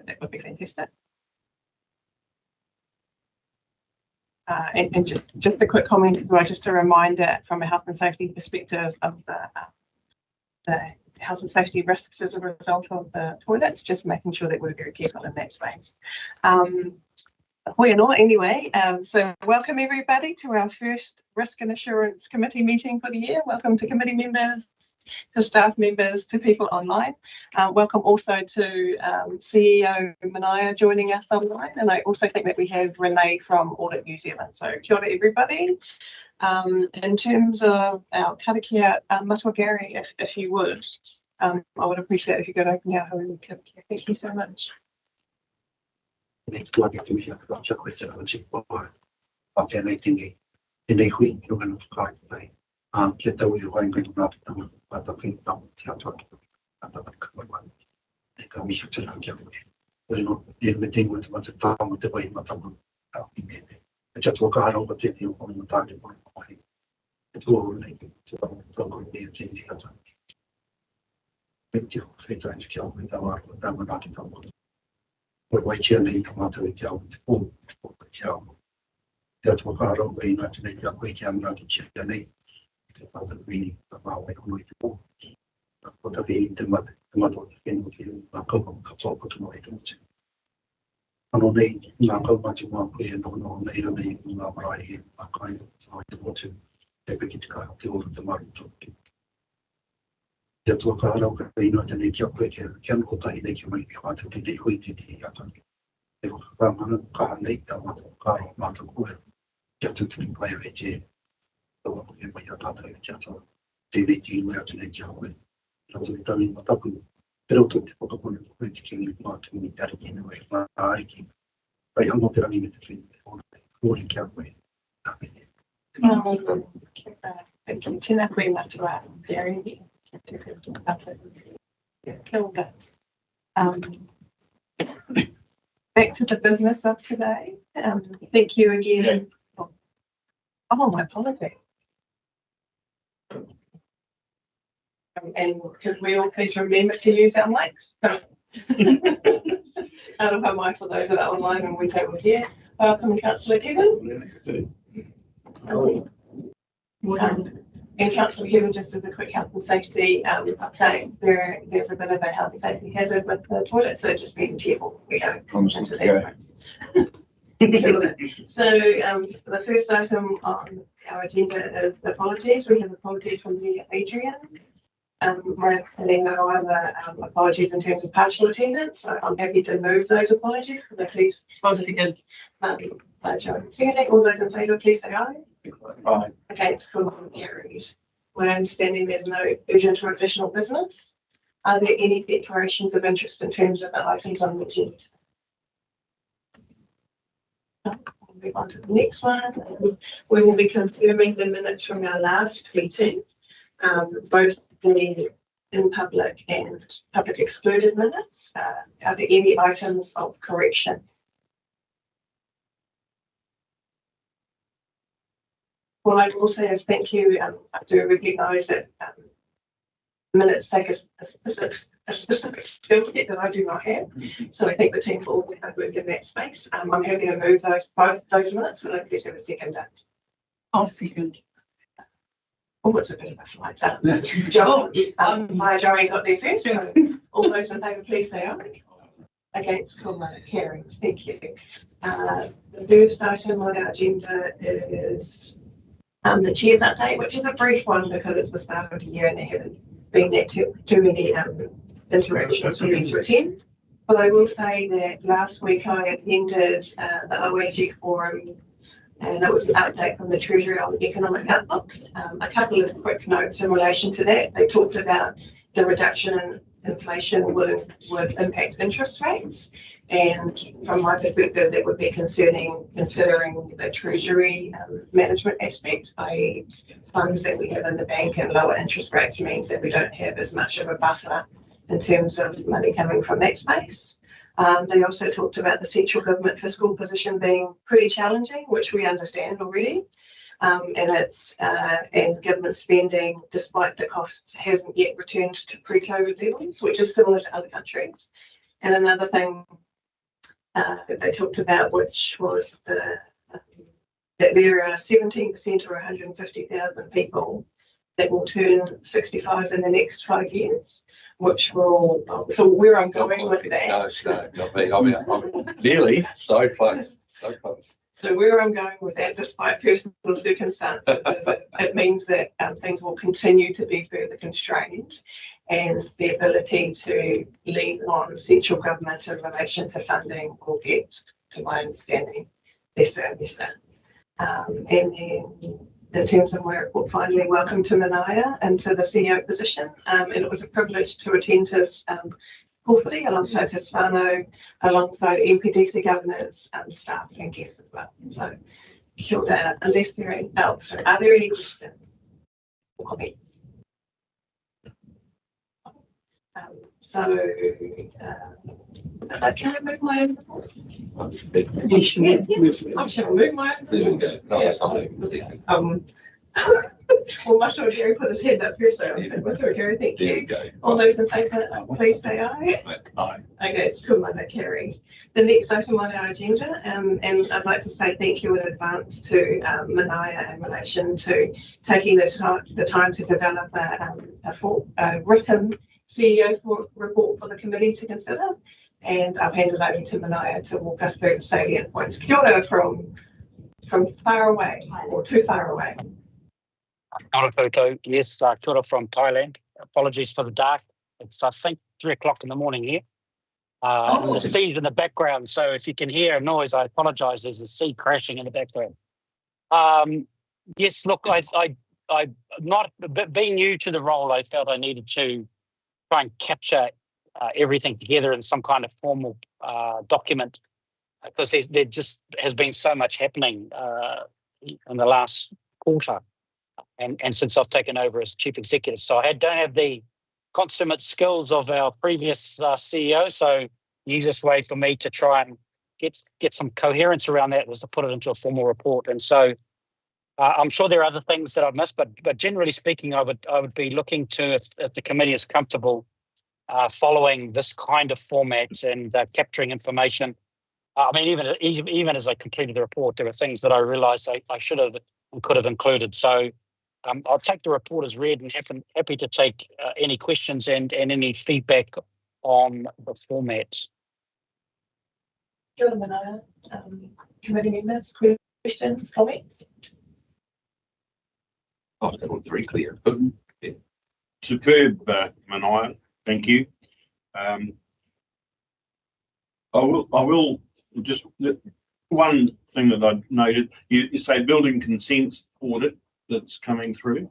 that would be fantastic. And just a quick comment as well, just a reminder from a health and safety perspective of the health and safety risks as a result of the toilets, just making sure that we're very careful in that space. Anyway, so welcome everybody to our first Risk and Assurance Committee meeting for the year. Welcome to committee members, to staff members, to people online. Welcome also to CEO Manaya joining us online. And I also think that we have Renee from Audit New Zealand. So kia ora everybody. In terms of our karakia, Matua Gary, if you would, I would appreciate if you could open our home karakia. Thank you so much. Next one, kia koe te rawa whakera tingi. Tēnei hui, i runga no whakaari nei. Kia tau i wai ngai ngā pitanga, pata whenutau, te atua ki pata whakamarwani. E ka miha tūna kia koe. Weno, e me tengu te mata tāma te wai matama. E te atua ka harau ka tēnei o kone matāke mōi mōhi. E tua o nei, te tāma mea tēnei ata. Me te ho, wheta i te kia koe tau aro, tau manake tau koe. Wai tia nei ka mātou i te au, te pō, te te au. Te atua ka harau ka ina tēnei kia koe kia manake tia nei. Te pāta wini, ka māwai hono i te pō. Ko ta whi te mate, te mato te whenua ki ngā kaupama ka tōpa tuma i te mote. Ano nei, ngā kaumati mā koe he nono nei a nei ngā marae he ngā kaina i te mote. Te peki te kaha, te ora te maru tōki. Te atua ka harau ka ina tēnei kia koe kia anko tahi nei kia mai ki whātua tēnei hui tēnei atani. Te whakapāmana kaha nei tā mātou kāro mātou kore. Kia tūtuni pai ai te tawa koe mai a tātou i kia toa. Tēnei tīnui atu nei kia koe. Rātou i tāni matapu. Te rautu te whakapone koe te kingi mātou ni tari ki nui ngā āriki. Pai ango te rangi me te kini te hona. Kōri kia koe. Tāpene. Tēnā koe matua, Gary. Back to the business of today. Thank you again. Yeah. Oh, my apologies. And could we all please remember to use our mics? Out of our mic for those that are online and we don't here. Welcome, Councillor Kevin. And Councillor Kevin, just as a quick health and safety update, there's a bit of a health and safety hazard with the toilet, so just be careful. We go into that. So the first item on our agenda is apologies. We have apologies from Adrian. Whereas no other apologies in terms of partial attendance. So I'm happy to move those apologies. Could I please once again, secondly, all those in favour, please say aye. Aye. Okay, it's good on carries. My understanding there's no urgent or additional business. Are there any declarations of interest in terms of the items on the agenda? We'll move on to the next one. We will be confirming the minutes from our last meeting, both the in public and public excluded minutes. Are there any items of correction? Well, I will say as thank you. I do recognise that minutes take a specific skill set that I do not have. So I think the team will all work in that space. I'm happy to move both those minutes, and I please have a second. I'll second. Oh, it's a bit of a flight. Joel, Joey got there first. So all those in favour, please say aye. Okay, it's cool, carried. Thank you. The first item on our agenda is the Chair's update, which is a brief one because it's the start of the year and there haven't been that too many interactions for me to attend. But I will say that last week I attended the OAG forum, and that was an update from the Treasury on the economic outlook. A couple of quick notes in relation to that. They talked about the reduction in inflation would impact interest rates, and from my perspective that would be concerning considering the Treasury management aspect, i.e. funds that we have in the bank, and lower interest rates means that we don't have as much of a buffer in terms of money coming from that space. They also talked about the central government fiscal position being pretty challenging, which we understand already. And government spending, despite the costs, hasn't yet returned to pre-COVID levels, which is similar to other countries. And another thing that they talked about, which was that there are 17% or 150,000 people that will turn 65 in the next 5 years, which will, so where I'm going with that. No, not me. I'm nearly so close. So where I'm going with that, despite personal circumstances, is it means that things will continue to be further constrained, and the ability to lean on central government in relation to funding will get, to my understanding, lesser and lesser. And then in terms of my report, finally, welcome to Manaia and to the CEO position. And it was a privilege to attend his hopefully alongside his whānau, alongside MPDC governors, staff and guests as well. So, kia ora. Unless there are, are there any questions or comments? Can I move my own report? I shall move my own report. There we go. No, that's not well, Matua Gary put his hand up first, so Matua Gary, thank you. There we go. All those in favour, please say aye. Aye. Okay, it's good, that carried. The next item on our agenda, and I'd like to say thank you in advance to Manaia in relation to taking the time to develop a written CEO report for the committee to consider. And I'll hand it over to Manaia to walk us through the salient points. Kia ora from far away, or too far away. Kia ora koutou. Yes, kia ora from Thailand. Apologies for the dark. It's, I think, 3 o'clock in the morning here. And the sea's in the background, so if you can hear a noise, I apologise. There's a sea crashing in the background. Yes, look, I not being new to the role, I felt I needed to try and capture everything together in some kind of formal document, because there just has been so much happening in the last quarter. And since I've taken over as chief executive, so I don't have the consummate skills of our previous CEO. So the easiest way for me to try and get some coherence around that was to put it into a formal report. And so I'm sure there are other things that I've missed, but generally speaking, I would be looking to, if the committee is comfortable following this kind of format and capturing information. I mean, even as I completed the report, there were things that I realised I should have and could have included. So I'll take the report as read and happy to take any questions and any feedback on the format. Kia ora, Manaia. Committee members, questions, comments? Oh, that was very clear. Yeah. Superb, Manaia. Thank you. I will just one thing that I noted. You say building consents audit that's coming through.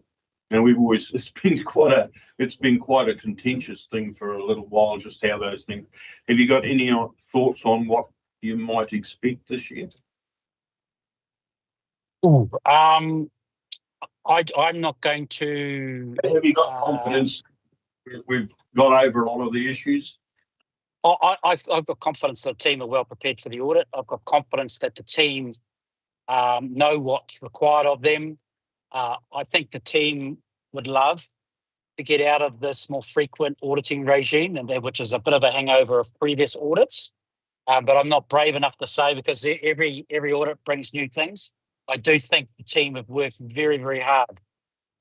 Now it's been quite a contentious thing for a little while. Just how those things. Have you got any thoughts on what you might expect this year? Ooh, I'm not going to. Have you got confidence we've got over a lot of the issues? I've got confidence that the team are well prepared for the audit. I've got confidence that the team know what's required of them. I think the team would love to get out of this more frequent auditing regime, which is a bit of a hangover of previous audits. But I'm not brave enough to say, because every audit brings new things. I do think the team have worked very, very hard.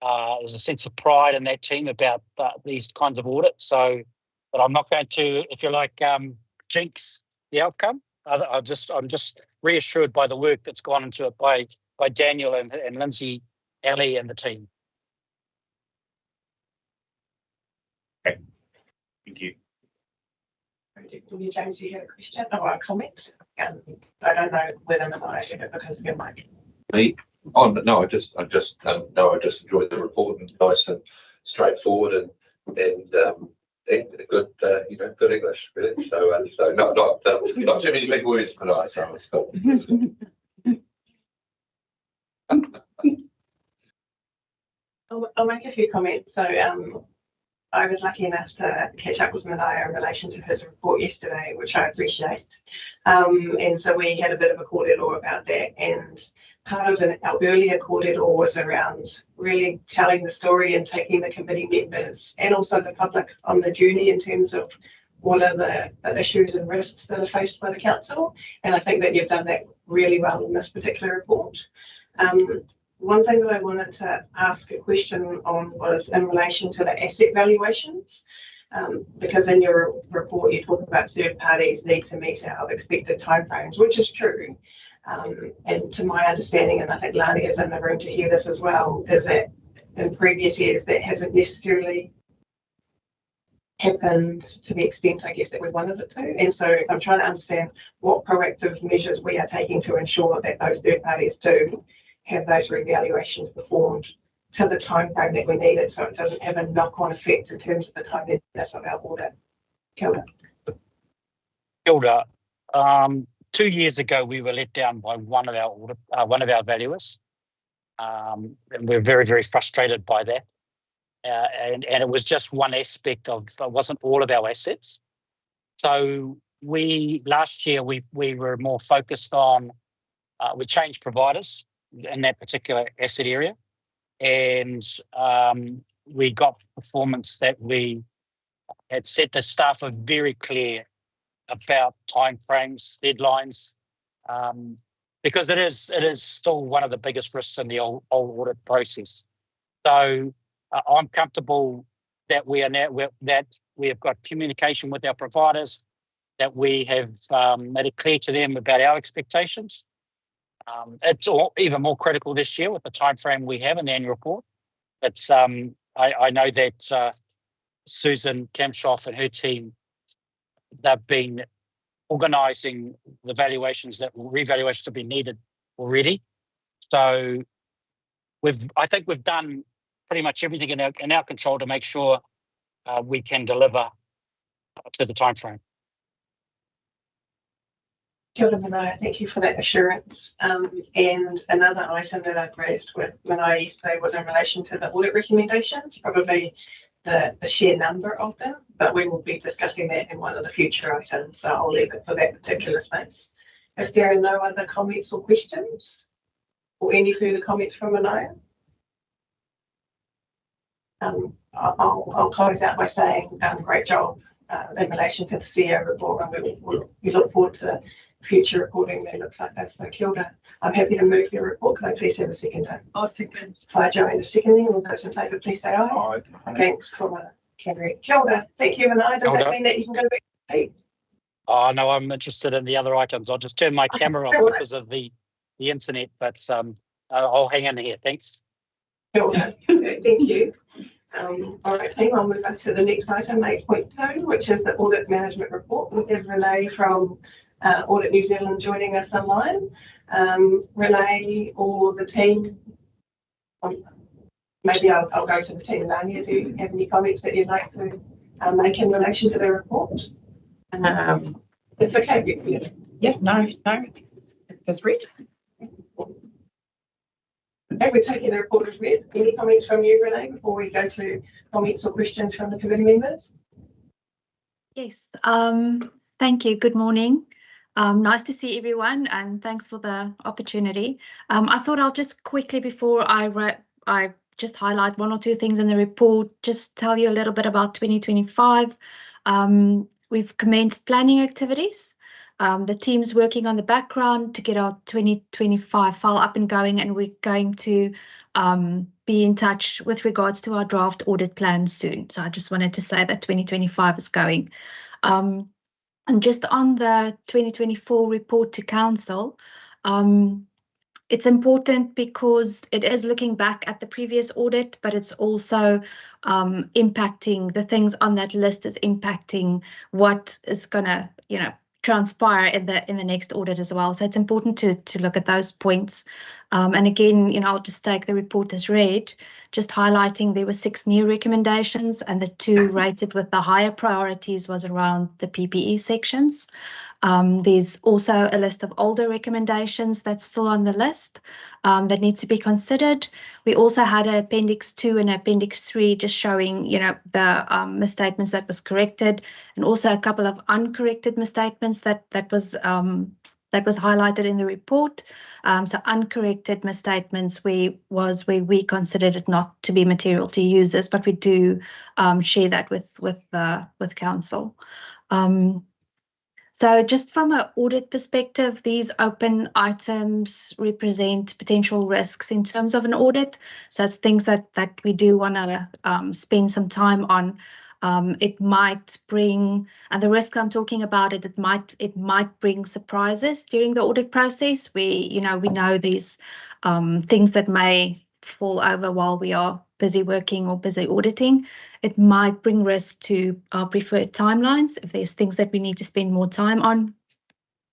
There's a sense of pride in that team about these kinds of audits. So, but I'm not going to, if you like, jinx the outcome. I'm just reassured by the work that's gone into it by Daniel and Lindsay, Ali, and the team. Okay. Thank you. James, you had a question or a comment? I don't know whether or not I should it because of your mic. Me? Oh no, I just enjoyed the report, and nice and straightforward and good, good English, really. So not too many big words, but I so it's cool. I'll make a few comments. So I was lucky enough to catch up with Manaia in relation to his report yesterday, which I appreciate. And so we had a bit of a kōrero about that. And part of our earlier kōrero was around really telling the story and taking the committee members and also the public on the journey in terms of all of the issues and risks that are faced by the council. And I think that you've done that really well in this particular report. One thing that I wanted to ask a question on was in relation to the asset valuations, because in your report you talk about third parties need to meet our expected timeframes, which is true. And to my understanding, and I think Lani is in the room to hear this as well, is that in previous years that hasn't necessarily happened to the extent, I guess, that we wanted it to. And so I'm trying to understand what proactive measures we are taking to ensure that those third parties do have those revaluations performed to the time frame that we need it, so it doesn't have a knock-on effect in terms of the timeliness of our audit. Kia ora. 2 years ago, we were let down by one of our valuers, and we're very, very frustrated by that. And it was just one aspect of, it wasn't all of our assets. So last year we were more focused on, we changed providers in that particular asset area, and we got performance that we had set. The staff are very clear about timeframes, deadlines, because it is still one of the biggest risks in the old audit process. So I'm comfortable that we have got communication with our providers, that we have made it clear to them about our expectations. It's even more critical this year with the timeframe we have in the annual report. It's I know that Susan Kamshoff and her team, they've been organising the revaluations to be needed already. So I think we've done pretty much everything in our control to make sure we can deliver to the timeframe. Kia ora, Manaia. Thank you for that assurance. And another item that I've raised with Manaia yesterday was in relation to the audit recommendations, probably the sheer number of them, but we will be discussing that in one of the future items, so I'll leave it for that particular space. If there are no other comments or questions, or any further comments from Manaia, I'll close out by saying great job in relation to the CEO report, and we look forward to future reporting that looks like that. So kia ora. I'm happy to move your report. Can I please have a seconder? I'll second. Hi, Joanne, seconding. All those in favour, please say aye. Aye. Against, carry. Kia ora. Thank you, Manaia. Does that mean that you can go back to sleep? Oh no, I'm interested in the other items. I'll just turn my camera off because of the internet, but I'll hang in here. Thanks. Kia ora. Thank you. All right, team, I'll move us to the next item, 8.2, which is the audit management report. We have Renee from Audit New Zealand joining us online. Renee or the team, maybe I'll go to the team. Lania, do you have any comments that you'd like to make in relation to the report? It's okay. Yeah, no, it's read. Okay, we're taking the report as read. Any comments from you, Renee, before we go to comments or questions from the committee members? Yes, thank you. Good morning. Nice to see everyone, and thanks for the opportunity. I thought I'll just quickly, before I just highlight one or two things in the report, just tell you a little bit about 2025. We've commenced planning activities. The team's working on the background to get our 2025 file up and going, and we're going to be in touch with regards to our draft audit plan soon. So I just wanted to say that 2025 is going. And just on the 2024 report to council, it's important because it is looking back at the previous audit, but it's also impacting the things on that list, is impacting what is going to, transpire in the next audit as well. So it's important to look at those points. And again, I'll just take the report as read, just highlighting there were 6 new recommendations, and the 2 rated with the higher priorities was around the PPE sections. There's also a list of older recommendations that's still on the list that needs to be considered. We also had an Appendix 2 and Appendix 3 just showing, the misstatements that was corrected, and also a couple of uncorrected misstatements that was highlighted in the report. So uncorrected misstatements where we considered it not to be material to users, but we do share that with council. So just from an audit perspective, these open items represent potential risks in terms of an audit. So it's things that we do want to spend some time on. It might bring, and the risk I'm talking about, it might bring surprises during the audit process. We know these things that may fall over while we are busy working or busy auditing. It might bring risk to our preferred timelines if there's things that we need to spend more time on.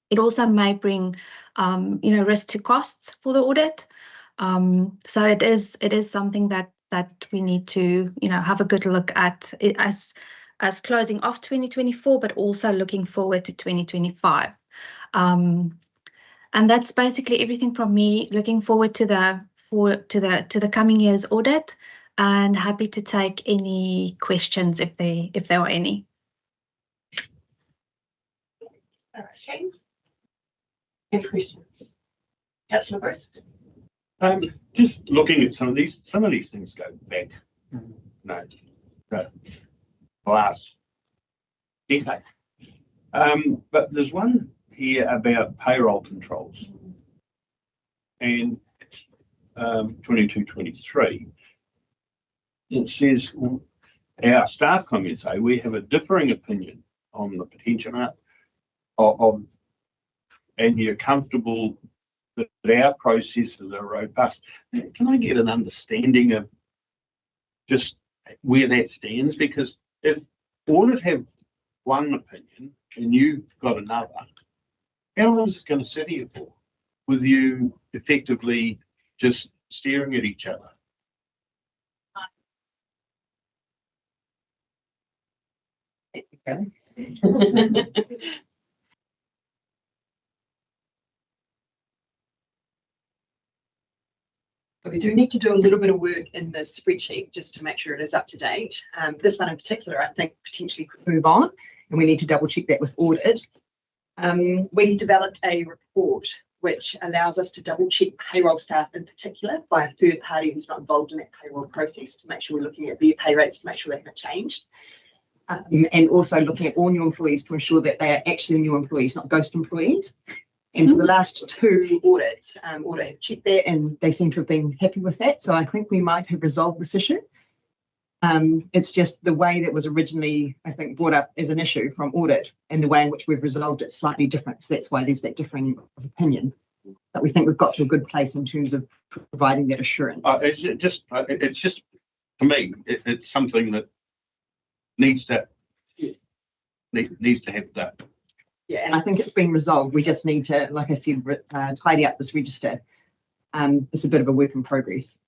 It also may bring, risk to costs for the audit. So it is something that we need to, have a good look at it as closing off 2024, but also looking forward to 2025. And that's basically everything from me. Looking forward to the coming year's audit, and happy to take any questions if there are any. Okay. Any questions? Councillor Bruce? Just looking at some of these things go back, the last decade. But there's one here about payroll controls, and 22-23. It says our staff comments say we have a differing opinion on the potential of, and you're comfortable that our processes are robust. Can I get an understanding of just where that stands? Because if audit have one opinion and you've got another, how long is it going to sit here for, with you effectively just staring at each other? Okay. We do need to do a little bit of work in the spreadsheet just to make sure it is up to date. This one in particular, I think potentially could move on, and we need to double check that with audit. We developed a report which allows us to double check payroll staff in particular by a third party who's not involved in that payroll process to make sure we're looking at their pay rates to make sure they haven't changed. And also looking at all new employees to ensure that they are actually new employees, not ghost employees. And for the last two audits, audit have checked that and they seem to have been happy with that. So I think we might have resolved this issue. It's just the way that was originally, I think, brought up as an issue from audit and the way in which we've resolved it slightly different. So that's why there's that differing of opinion. But we think we've got to a good place in terms of providing that assurance. It's just for me, it's something that needs to have that. Yeah, and I think it's been resolved. We just need to, like I said, tidy up this register. It's a bit of a work in progress.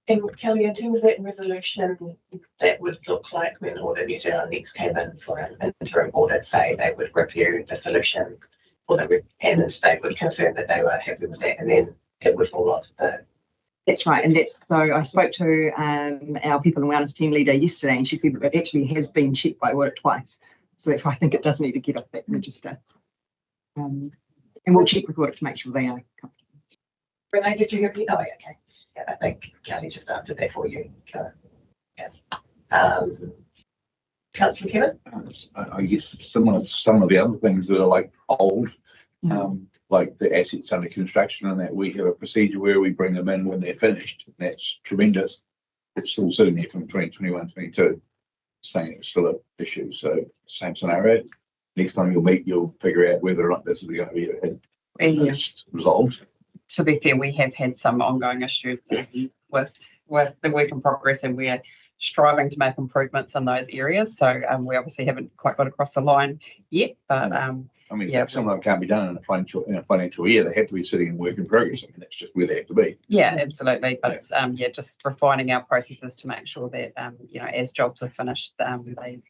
And Kelly, in terms of that resolution, that would look like when Audit New Zealand next came in for an interim audit, say they would review the solution, and they would confirm that they were happy with that, and then it would fall off the. That's right, and so I spoke to our People and Wellness team leader yesterday, and she said that it actually has been checked by audit twice. So that's why I think it does need to get off that register. And we'll check with audit to make sure they are comfortable. Renee, did you agree? Oh, okay. Yeah, I think Kelly just answered that for you. Yes. Councillor Kevin? I guess some of the other things that are like old, like the assets under construction, and that we have a procedure where we bring them in when they're finished. And that's tremendous. It's still sitting there from 2021-22. Saying it's still an issue. So same scenario. Next time you'll meet, you'll figure out whether or not this is going to be resolved. To be fair, we have had some ongoing issues with the work in progress, and we're striving to make improvements in those areas. So we obviously haven't quite got across the line yet, but I mean, some of them can't be done in a financial year. They have to be sitting in work in progress. I mean, that's just where they have to be. Yeah, absolutely. But just refining our processes to make sure that as jobs are finished, they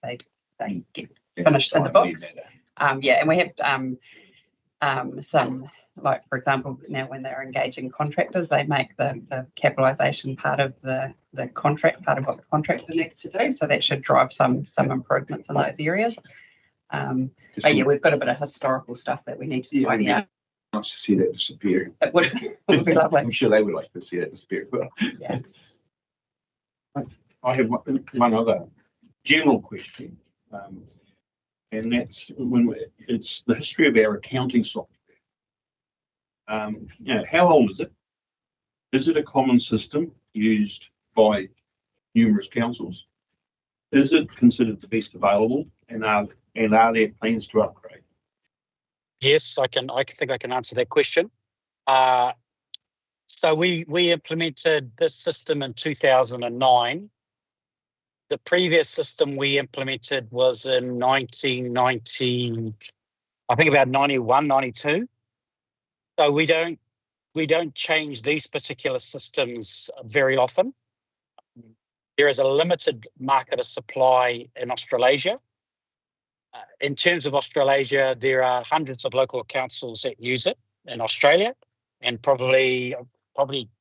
get finished in the books. And we have some, like for example, now when they're engaging contractors, they make the capitalisation part of the contract part of what the contractor needs to do. So that should drive some improvements in those areas. But we've got a bit of historical stuff that we need to tidy up. Nice to see that disappear. It would be lovely. I'm sure they would like to see that disappear. But yeah. I have one other general question. And that's it's the history of our accounting software. How old is it? Is it a common system used by numerous councils? Is it considered the best available? And are there plans to upgrade? Yes, I think I can answer that question. So we implemented this system in 2009. The previous system we implemented was in 1990, I think about 91, 92. So we don't change these particular systems very often. There is a limited market of supply in Australasia. In terms of Australasia, there are hundreds of local councils that use it in Australia, and probably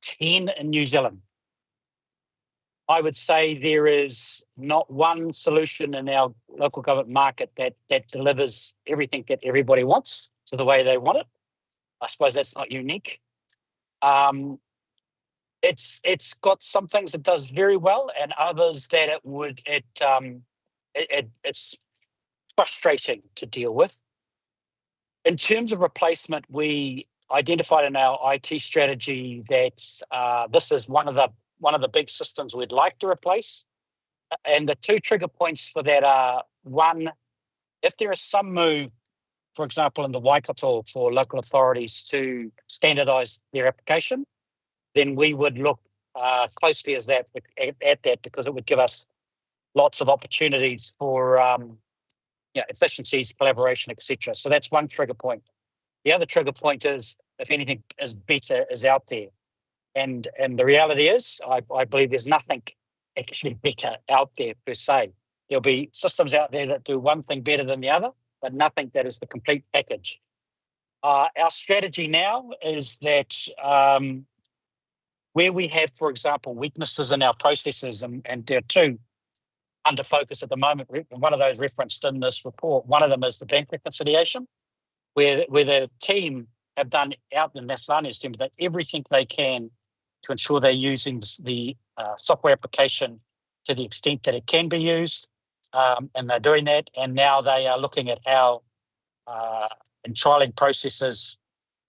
10 in New Zealand. I would say there is not one solution in our local government market that delivers everything that everybody wants to the way they want it. I suppose that's not unique. It's got some things it does very well, and others that it's frustrating to deal with. In terms of replacement, we identified in our IT strategy that this is one of the big systems we'd like to replace. And the two trigger points for that are, one, if there is some move, for example, in the Waikato for local authorities to standardise their application, then we would look closely at that because it would give us lots of opportunities for efficiencies, collaboration, etc. So that's one trigger point. The other trigger point is if anything is better is out there. And the reality is, I believe there's nothing actually better out there per se. There'll be systems out there that do one thing better than the other, but nothing that is the complete package. Our strategy now is that where we have, for example, weaknesses in our processes, and there are two under focus at the moment, one of those referenced in this report, one of them is the bank reconciliation, where the team have done out in Maslani's team, done everything they can to ensure they're using the software application to the extent that it can be used, and they're doing that. And now they are looking at how and trialing processes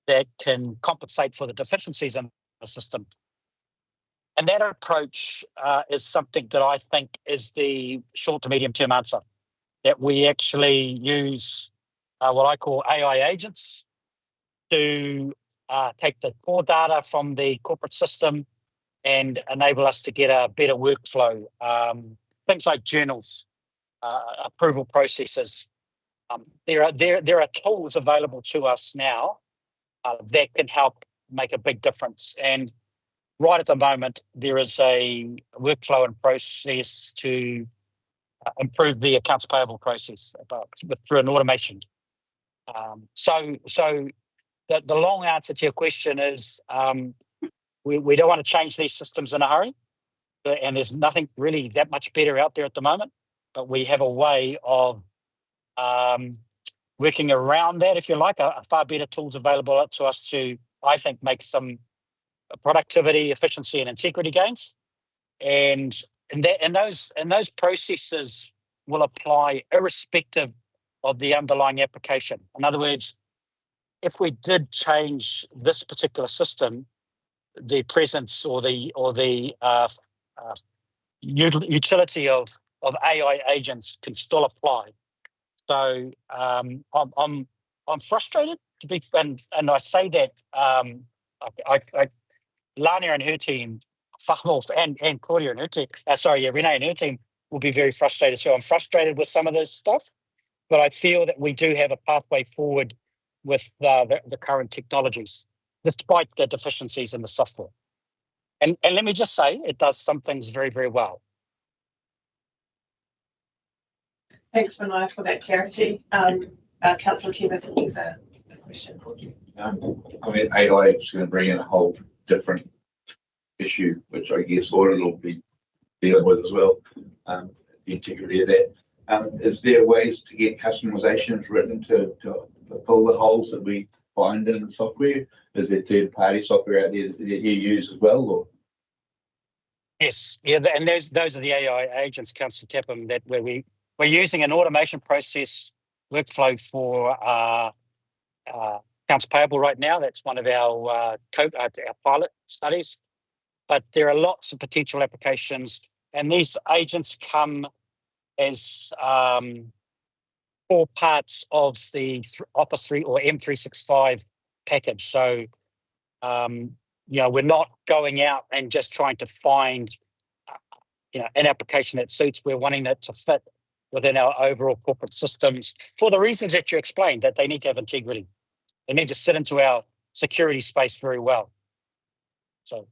that can compensate for the deficiencies in the system. And that approach is something that I think is the short to medium term answer, that we actually use what I call AI agents to take the core data from the corporate system and enable us to get a better workflow. Things like journals, approval processes. There are tools available to us now that can help make a big difference. And right at the moment, there is a workflow and process to improve the accounts payable process through an automation. So the long answer to your question is we don't want to change these systems in a hurry, and there's nothing really that much better out there at the moment, but we have a way of working around that, if you like, a far better tools available to us to, I think, make some productivity, efficiency, and integrity gains, and those processes will apply irrespective of the underlying application. In other words, if we did change this particular system, the presence or the utility of AI agents can still apply. So I'm frustrated to be, and I say that Lania and her team, and Claudia and her team, Renee and her team will be very frustrated. So I'm frustrated with some of this stuff, but I feel that we do have a pathway forward with the current technologies, despite the deficiencies in the software. And let me just say, it does some things very, very well. Thanks, Renee, for that clarity. Councillor Kim, I think there's a question for you. I mean, AI is going to bring in a whole different issue, which I guess audit will be dealing with as well, the integrity of that. Is there ways to get customizations written to fill the holes that we find in the software? Is there third-party software out there that you use as well? Or? Yes, yeah, and those are the AI agents, Councillor Tapham, that where we're using an automation process workflow for accounts payable right now. That's one of our pilot studies. But there are lots of potential applications, and these agents come as 4 parts of the Office 3 or M365 package. So, we're not going out and just trying to find, an application that suits. We're wanting it to fit within our overall corporate systems for the reasons that you explained, that they need to have integrity. They need to sit into our security space very well. So.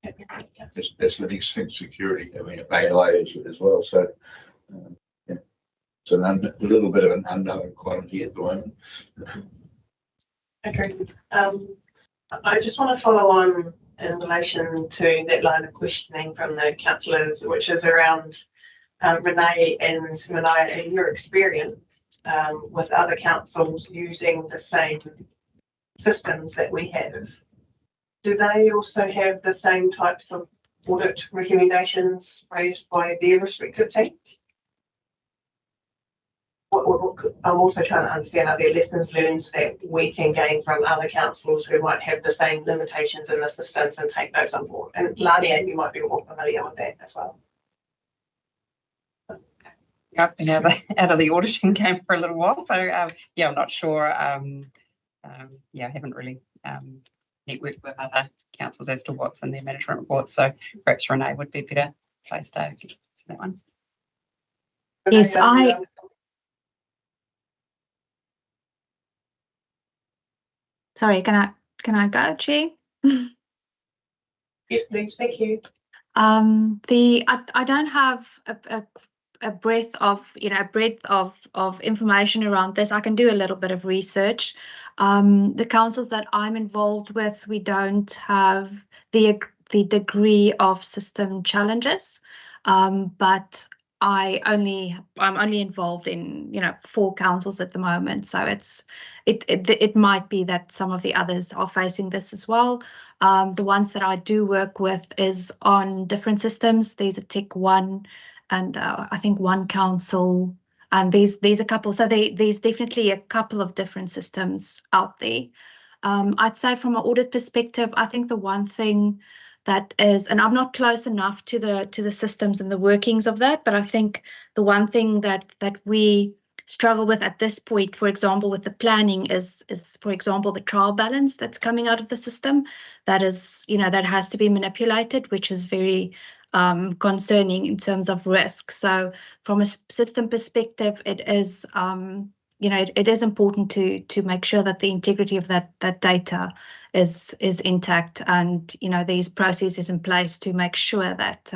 That's the next thing, security. I mean, AI is as well. So, it's a little bit of an unknown quantity at the moment. Agreed. I just want to follow on in relation to that line of questioning from the councillors, which is around Renee and Manaya, in your experience with other councils using the same systems that we have. Do they also have the same types of audit recommendations raised by their respective teams? I'm also trying to understand, are there lessons learned that we can gain from other councils who might have the same limitations in the systems and take those on board? And Lania, you might be more familiar with that as well. I've been out of the auditing game for a little while, so I'm not sure. I haven't really networked with other councils as to what's in their management reports. So perhaps Renee would be better placed to answer that one. Yes, Sorry, can I go, Chair? Yes, please. Thank you. I don't have a breadth of information around this. I can do a little bit of research. The councils that I'm involved with, we don't have the degree of system challenges, but I'm only involved in 4 councils at the moment, so it might be that some of the others are facing this as well. The ones that I do work with is on different systems. There's a Tech One, and I think one council, and there's a couple. So there's definitely a couple of different systems out there. I'd say from an audit perspective, I think the one thing that is, and I'm not close enough to the systems and the workings of that, but I think the one thing that we struggle with at this point, for example, with the planning is for example, the trial balance that's coming out of the system that is, that has to be manipulated, which is very concerning in terms of risk. So from a system perspective, it is, it is important to make sure that the integrity of that data is intact, and these processes in place to make sure that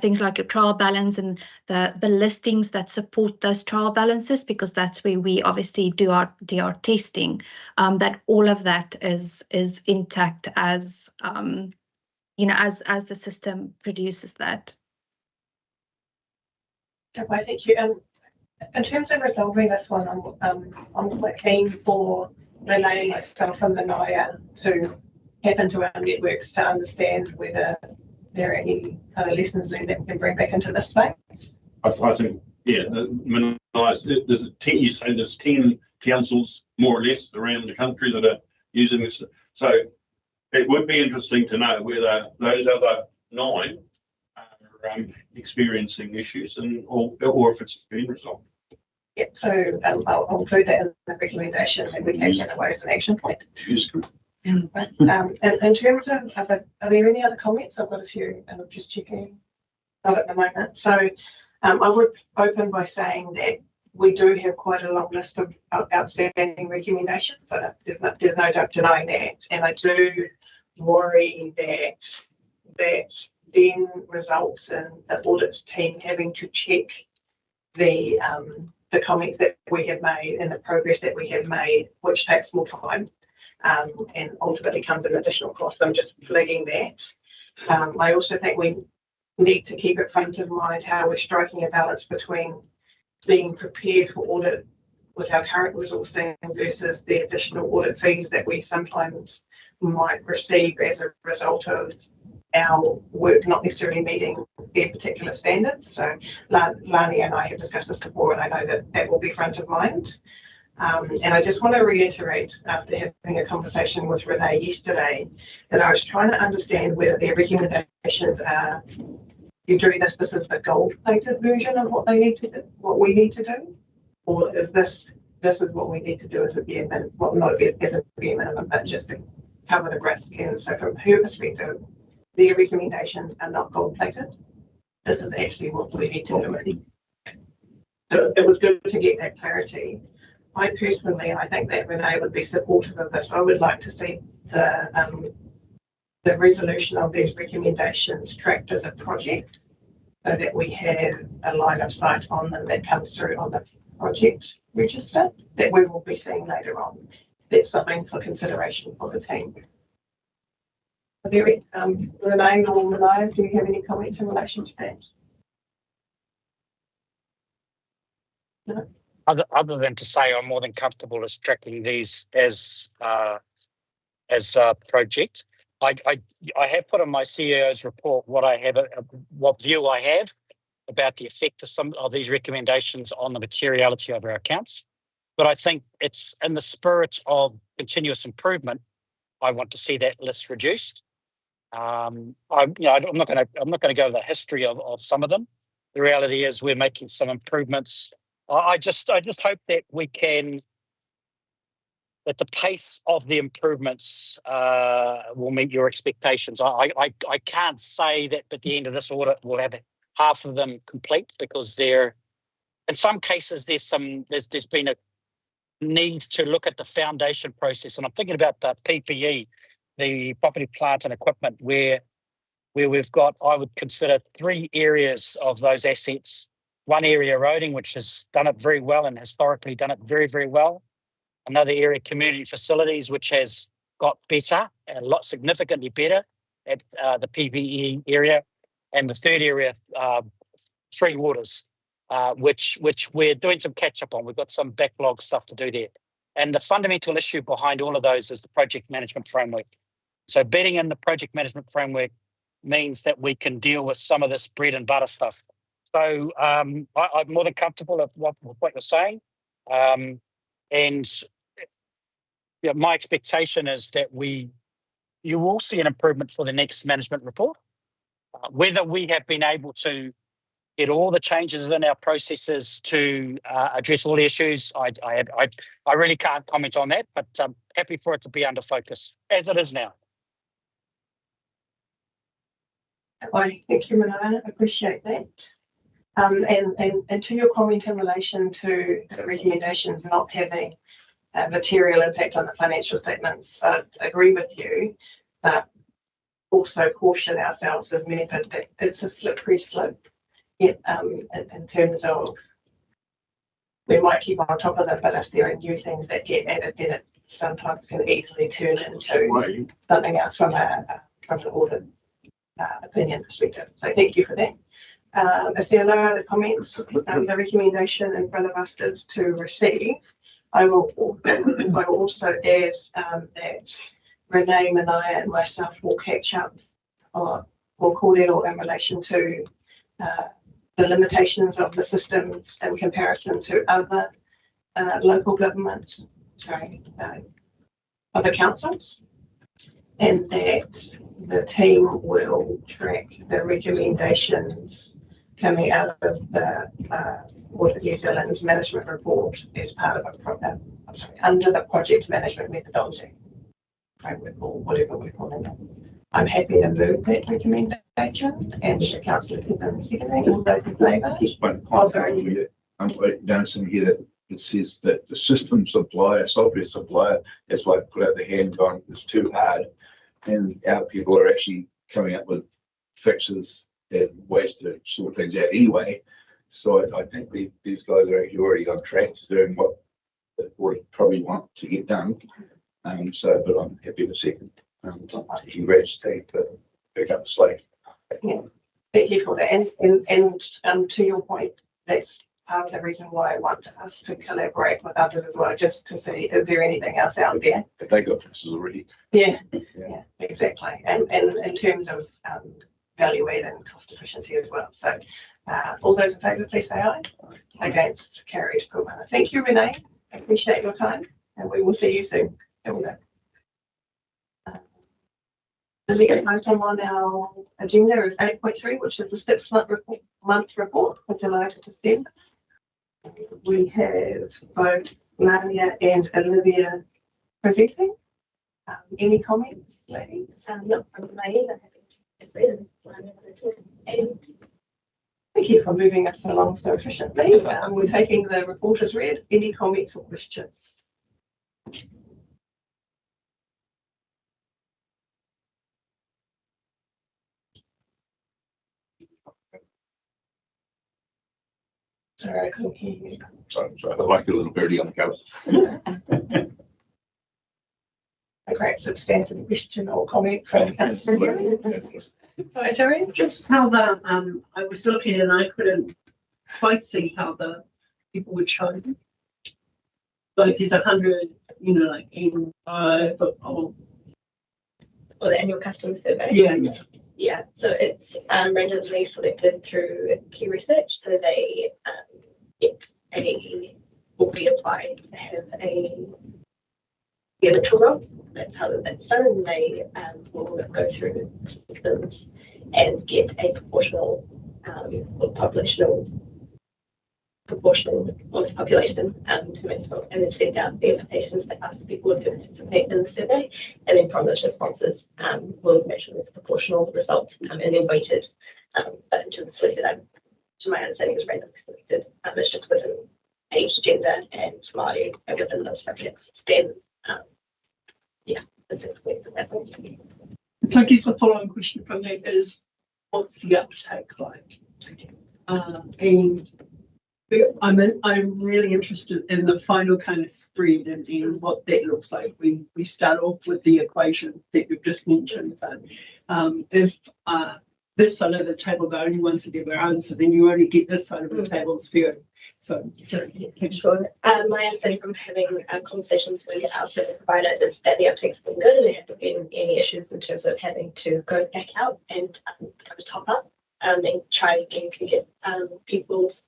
things like your trial balance and the listings that support those trial balances, because that's where we obviously do our testing, that all of that is intact as as the system produces that. Okay, thank you. In terms of resolving this one, I'm quite keen for Renee, myself and Manaya to tap into our networks to understand whether there are any kind of lessons learned that we can bring back into this space. I think, there's 10, you say there's 10 councils more or less around the country that are using this. So it would be interesting to know whether those other 9 are experiencing issues or if it's been resolved. Yep, so I'll include that in the recommendation that we take that away as an action point. And in terms of, are there any other comments? I've got a few, and I'm just checking. Not at the moment. So I would open by saying that we do have quite a long list of outstanding recommendations. So there's no doubt denying that, and I do worry that then results in the audit team having to check the comments that we have made and the progress that we have made, which takes more time and ultimately comes an additional cost. I'm just flagging that. I also think we need to keep it front of mind how we're striking a balance between being prepared for audit with our current resourcing versus the additional audit fees that we sometimes might receive as a result of our work not necessarily meeting their particular standards. So Lani and I have discussed this before, and I know that that will be front of mind. And I just want to reiterate, after having a conversation with Renee yesterday, that I was trying to understand whether their recommendations are, you're doing this is the gold-plated version of what they need to do, what we need to do, or is this is what we need to do as a bare minimum, well, not as a bare minimum, but just to cover the risk. And so from her perspective, their recommendations are not gold-plated. This is actually what we need to do. So it was good to get that clarity. I personally, and I think that Renee would be supportive of this, I would like to see the resolution of these recommendations tracked as a project so that we have a line of sight on them that comes through on the project register that we will be seeing later on. That's something for consideration for the team. Renee or Malaya, do you have any comments in relation to that? No? Other than to say I'm more than comfortable as tracking these as a project. I have put on my CEO's report what I have, what view I have about the effect of some of these recommendations on the materiality of our accounts. But I think it's in the spirit of continuous improvement. I want to see that list reduced. I'm not going to go to the history of some of them. The reality is we're making some improvements. I just hope that we can, that the pace of the improvements will meet your expectations. I can't say that at the end of this audit we'll have half of them complete, because in some cases there's been a need to look at the foundation process, and I'm thinking about the PPE, the property, plant and equipment, where we've got, I would consider, 3 areas of those assets. One area, roading, which has done it very well and historically done it very, very well. Another area, community facilities, which has got better, a lot significantly better at the PPE area. And the third area, 3 waters, which we're doing some catch up on. We've got some backlog stuff to do there. And the fundamental issue behind all of those is the project management framework. So bedding in the project management framework means that we can deal with some of this bread and butter stuff. So I'm more than comfortable with what you're saying. And my expectation is that you will see an improvement for the next management report. Whether we have been able to get all the changes in our processes to address all the issues, I really can't comment on that, but I'm happy for it to be under focus, as it is now. Thank you, Renee. I appreciate that. And to your comment in relation to the recommendations not having a material impact on the financial statements, I agree with you, but also caution ourselves as management that it's a slippery slope in terms of we might keep on top of them, but if there are new things that get added, then it sometimes can easily turn into something else from an audit opinion perspective. So thank you for that. If there are no other comments, the recommendation in front of us is to receive. I will also add that Renee, Manaya and myself will catch up, or we'll call that all in relation to the limitations of the systems in comparison to other local government, other councils, and that the team will track the recommendations coming out of the Audit New Zealand's management report as part of under the project management methodology framework, or whatever we're calling it. I'm happy to move that recommendation, and the councillor can second all those in favour. Just one point. I'm noticing here that it says that the system supplier, software supplier, has put out the hand on it's too hard, and our people are actually coming up with fixes and ways to sort things out anyway. So I think these guys are actually already on track to doing what they probably want to get done. But I'm happy to second. Congrats, team, to pick up the slack. Yeah, thank you for that. And to your point, that's part of the reason why I want us to collaborate with others as well, just to see if there anything else out there. But they got fixes already. Yeah, exactly. And in terms of value add and cost efficiency as well. So all those in favour, please say aye. Against, carried. Thank you, Renee. I appreciate your time, and we will see you soon. There we go. The next item on our agenda is 8.3, which is the 6-month report for July to December. We have both Lavia and Olivia presenting. Any comments, ladies? Not from me, but happy to Thank you for moving us along so efficiently. We're taking the report as read. Any comments or questions? Sorry, I couldn't hear you. Sorry, I like a little birdie on the coast. A great substantive question or comment from Councillor. Hi, Terry. Just how the, I was looking and I couldn't quite see how the people were chosen. So if there's 100, you know, like in or the annual customer survey. yeah. Yeah, so it's randomly selected through key research. So they get will be applied to have the electoral role. That's how that's done. And they will go through systems and get a proportional or proportion of population to make vote, and then send out the invitations that ask people to participate in the survey, and then from those responses we'll measure this proportional result and then weighted but until it's selected, to my understanding is randomly selected. It's just within age, gender and Māori and within those brackets. Then that's it. So I guess the following question from that is, what's the uptake like? And I'm really interested in the final kind of spread and in what that looks like. We start off with the equation that you've just mentioned, but if this side of the table, the only ones that ever answer, then you only get this side of the table's view. So, sure. My understanding from having conversations with our service provider is that the uptake's been good and there haven't been any issues in terms of having to go back out and kind of top up and try again to get people's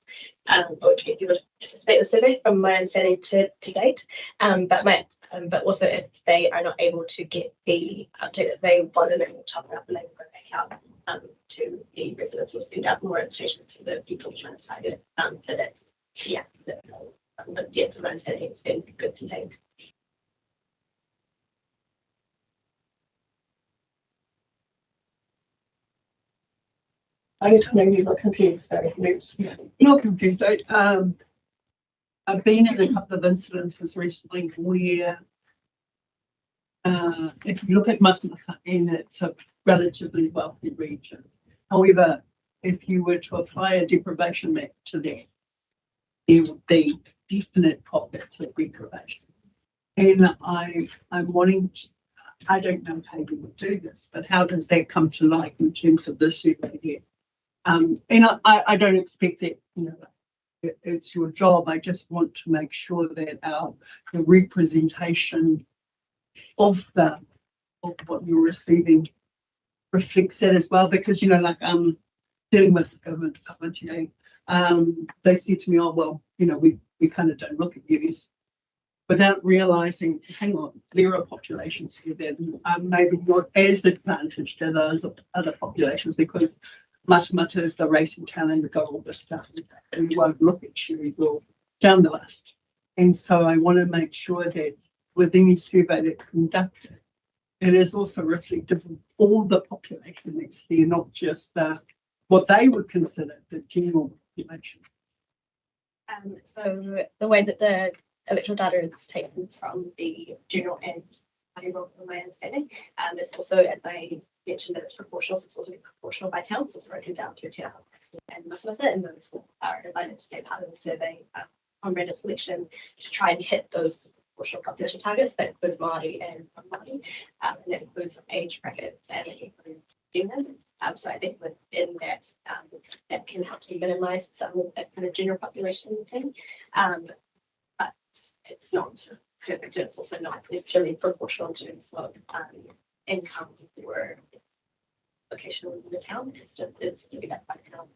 or to get people to participate in the survey from my understanding to date. But also if they are not able to get the uptake that they want, then they will top it up and they will go back out to the residents or send out more invitations to the people trying to target. But that's but to my understanding it's been good to date. I know you look confused, so let's. Not confused. I've been in a couple of incidences recently where if you look at Matamata, and it's a relatively wealthy region. However, if you were to apply a deprivation map to that, there would be definite pockets of deprivation. And I'm wanting to, I don't know how you would do this, but how does that come to light in terms of this survey here? And I don't expect that, you know, it's your job. I just want to make sure that the representation of what you're receiving reflects that as well, because, you know, like dealing with the government department, you know, they said to me, oh, well, you know, we kind of don't look at use without realizing, hang on, there are populations here that are maybe not as advantaged as those other populations, because Matamata is the racing town and we've got all this stuff and we won't look at you, we will down the list. And so I want to make sure that with any survey that's conducted, it is also reflective of all the population that's there, not just what they would consider the general population. So the way that the electoral data is taken from the general and payroll, from my understanding, it's also, as I mentioned, that it's proportional, so it's also proportional by town, so it's broken down to Te Aho and Matamata, and those are invited to take part in the survey on random selection to try and hit those proportional population targets. That includes Māori and non-Māori, and that includes age brackets and it includes gender. So I think within that, that can help to minimise some of that kind of general population thing. But it's not perfect. It's also not necessarily proportional in terms of income for application within the town. It's to be done by town.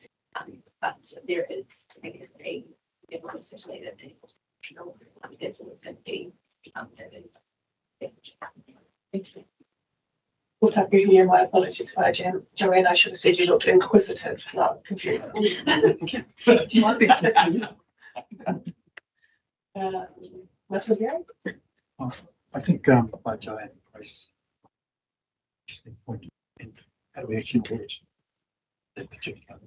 But there is, I guess, a certainly that it's proportional. It's always going to be Well, thank you here. My apologies, Joanne. I should have said you looked inquisitive, not confused. Natalia? I think by Joanne Price, interesting point in how do we actually engage that particular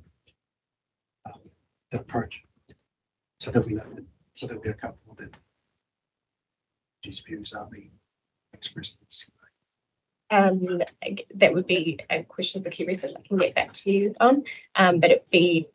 the approach, so that we know that, so that we are comfortable that these views are being expressed in this way. That would be a question for key research I can get back to you on. But it would be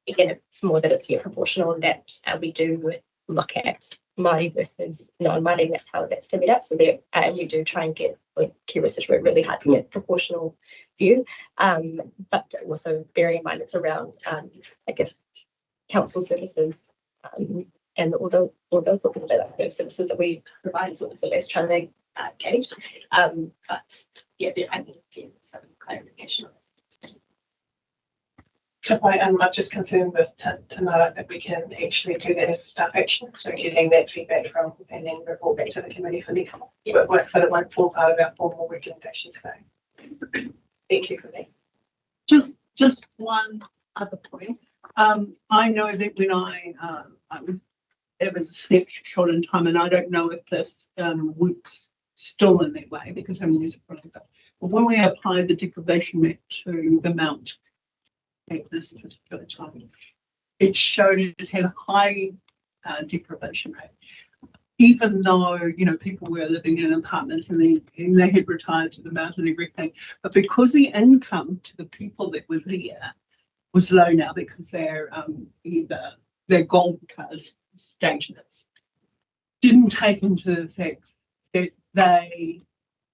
again, it's more that it's proportional, and that we do look at Māori versus non-Māori, and that's how that's divvied up. So there, we do try and get, with key research, work really hard to get proportional view. But also bearing in mind it's around, I guess, council services and all those sorts of services that we provide, sort of service trying to gauge. But yeah, I think some clarification on it. I've just confirmed with Tamara that we can actually do that as a staff action. So getting that feedback from and then report back to the committee for next month. But work for the one full part of our formal recommendation today. Thank you for that. Just one other point. I know that when it was a snapshot in time, and I don't know if this works still in that way because I'm using it for. But when we applied the deprivation map to the mount at this particular time, it showed it had a high deprivation rate, even though people were living in apartments and they had retired to the mount and everything. But because the income to the people that were there was low now because they're either their gold card status didn't take into the fact that they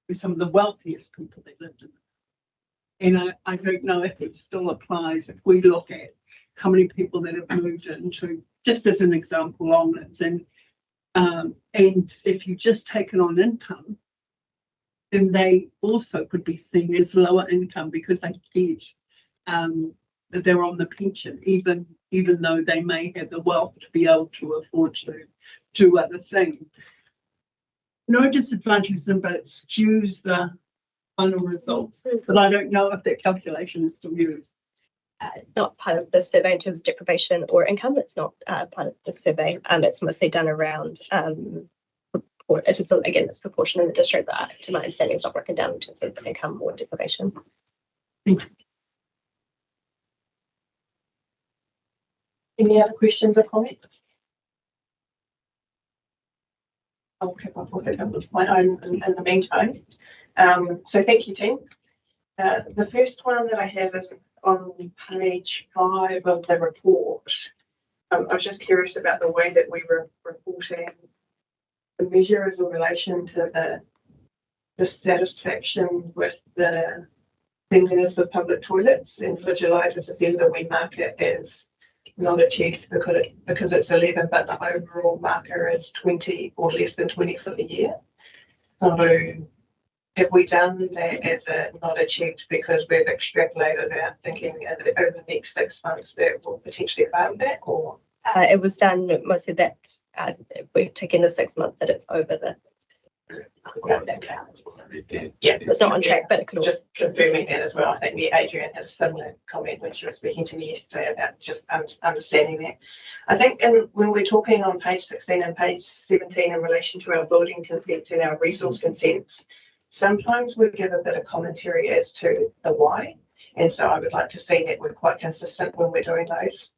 were some of the wealthiest people that lived in. And I don't know if it still applies if we look at how many people that have moved into, just as an example, Longlands, and if you just take it on income, then they also could be seen as lower income because they get that they're on the pension, even though they may have the wealth to be able to afford to do other things. No disadvantages, but it skews the final results. But I don't know if that calculation is still used. It's not part of the survey in terms of deprivation or income. It's not part of the survey. It's mostly done around, again, it's proportion in the district, but to my understanding, it's not broken down in terms of income or deprivation. Any other questions or comments? I'll keep up with my own in the meantime. So thank you, team. The first one that I have is on page 5 of the report. I was just curious about the way that we were reporting the measures in relation to the satisfaction with the cleanliness of public toilets. And for July to December, we mark it as not achieved because it's 11, but the overall marker is 20 or less than 20 for the year. So have we done that as a not achieved because we've extrapolated our thinking over the next 6 months that will potentially fail that, or? It was done mostly that we've taken the 6 months that it's over the. Yeah, so it's not on track, but it could just confirming that as well. I think Adrian had a similar comment when she was speaking to me yesterday about just understanding that. I think when we're talking on page 16 and page 17 in relation to our building consents and our resource consents, sometimes we give a bit of commentary as to the why. And so I would like to see that we're quite consistent when we're doing those.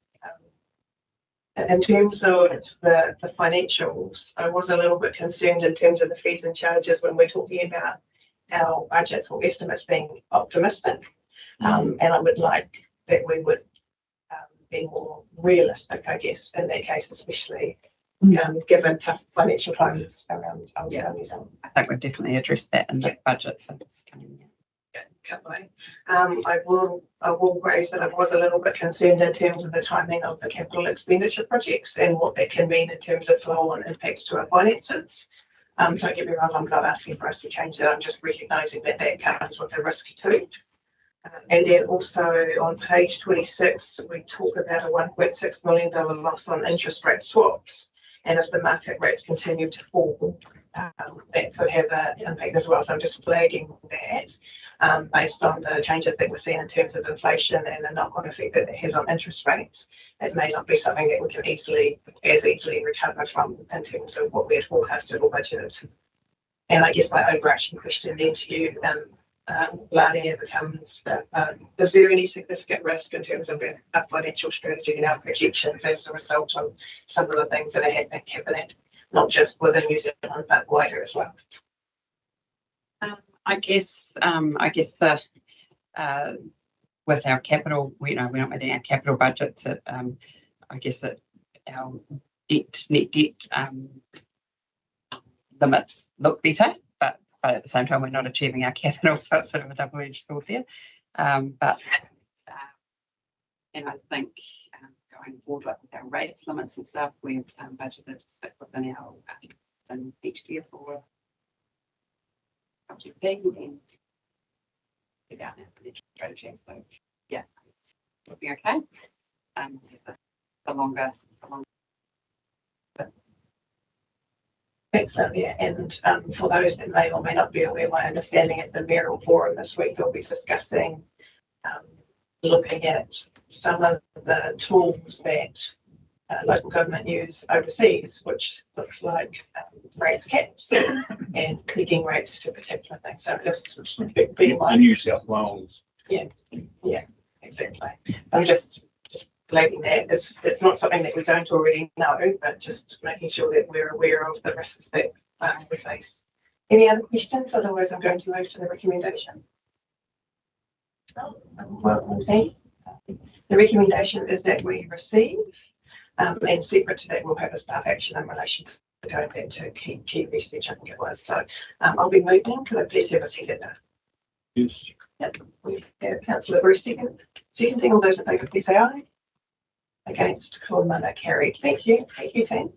In terms of the financials, I was a little bit concerned in terms of the fees and charges when we're talking about our budgets or estimates being optimistic. And I would like that we would be more realistic, I guess, in that case, especially given tough financial times around New Zealand. I think we've definitely addressed that in the budget for this coming year. I will raise that I was a little bit concerned in terms of the timing of the capital expenditure projects and what that can mean in terms of flow on impacts to our finances. Don't get me wrong, I'm not asking for us to change that. I'm just recognising that that comes with a risk too. And then also on page 26, we talk about a $1.6 million loss on interest rate swaps. And if the market rates continue to fall, that could have an impact as well. So I'm just flagging that based on the changes that we're seeing in terms of inflation and the knock-on effect that it has on interest rates. It may not be something that we can easily recover from in terms of what we had forecasted or budgeted. And I guess my overarching question then to you, Lania, becomes, is there any significant risk in terms of our financial strategy and our projections as a result of some of the things that are happening, not just within New Zealand, but wider as well? I guess the with our capital, we're not meeting our capital budgets. I guess that our net debt limits look better, but at the same time we're not achieving our capital, so it's sort of a double-edged sword there. And I think going forward with our rates limits and stuff, we've budgeted to stick within our in each year for GP and figure out our financial strategy. So yeah, it's looking okay. The longer. Thanks, Sylvia. And for those that may or may not be aware, my understanding at the Mayoral Forum this week, they'll be discussing looking at some of the tools that local government use overseas, which looks like rates caps and pegging rates to particular things. So just be like New South Wales. Yeah, exactly. I'm just flagging that. It's not something that we don't already know, but just making sure that we're aware of the risks that we face. Any other questions? Otherwise, I'm going to move to the recommendation. Welcome, team. The recommendation is that we receive, and separate to that, we'll have a staff action in relation to going back to key research, I think it was. So I'll be moving. Could I please have a seconder? Yes. Yep. We have Councillor Bruce second. Second thing, all those in favour, please say aye. Against, Matamata carried. Thank you, team.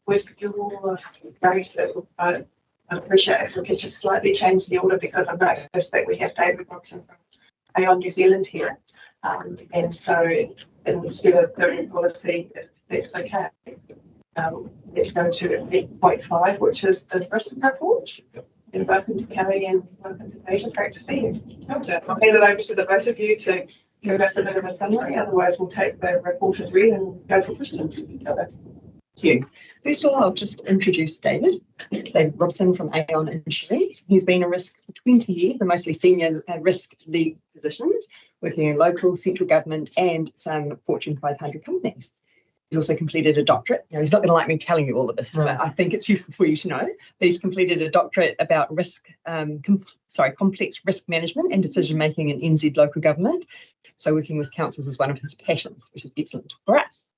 With your grace, I appreciate if we could just slightly change the order, because I've noticed that we have David Robson from Aon New Zealand here, and so instead of the policy, if that's okay, let's go to 8.5, which is the risk report. And welcome to Kelly and welcome to Asia. Great to see you. I'll hand it over to the both of you to give us a bit of a summary. Otherwise, we'll take the report as read and go for questions. Thank you. First of all, I'll just introduce David Robson from Aon Insurance. He's been a risk for 20 years, the mostly senior risk lead positions, working in local, central government and some Fortune 500 companies. He's also completed a doctorate. Now, he's not going to like me telling you all of this, but I think it's useful for you to know that he's completed a doctorate about complex risk management and decision making in NZ local government. So working with councils is one of his passions, which is excellent for us.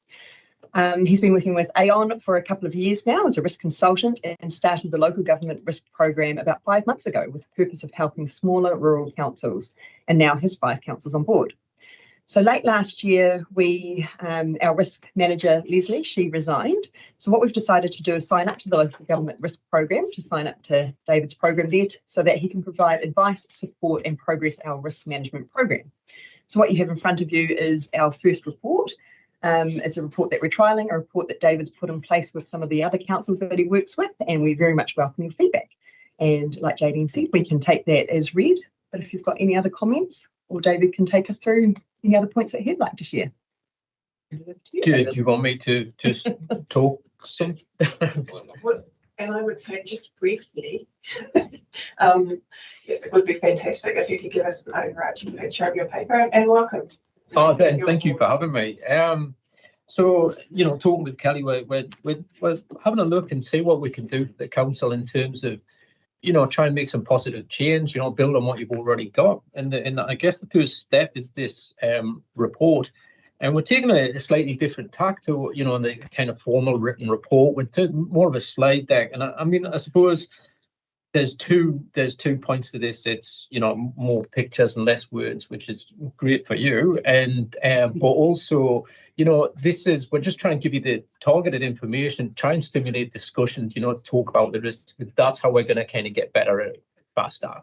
He's been working with Aon for a couple of years now as a risk consultant and started the local government risk program about 5 months ago with the purpose of helping smaller rural councils, and now has 5 councils on board. So late last year, our risk manager, Leslie, she resigned. So what we've decided to do is sign up to the local government risk program, to sign up to David's program there so that he can provide advice, support and progress our risk management program. So what you have in front of you is our first report. It's a report that we're trialling, a report that David's put in place with some of the other councils that he works with, and we very much welcome your feedback. And like Jadine said, we can take that as read, but if you've got any other comments, or David can take us through any other points that he'd like to share. Do you want me to just talk some? And I would say just briefly, it would be fantastic if you could give us an overarching picture of your paper, and welcome. Oh, thank you for having me. So, talking with Kelly, we're having a look and see what we can do for the council in terms of, try and make some positive change, build on what you've already got. And I guess the first step is this report. And we're taking a slightly different tack to, the kind of formal written report. We're taking more of a slide deck. And I suppose there's two points to this. It's, more pictures and less words, which is great for you. And but also, we're just trying to give you the targeted information, try and stimulate discussions, to talk about the risks. That's how we're going to kind of get better at it faster.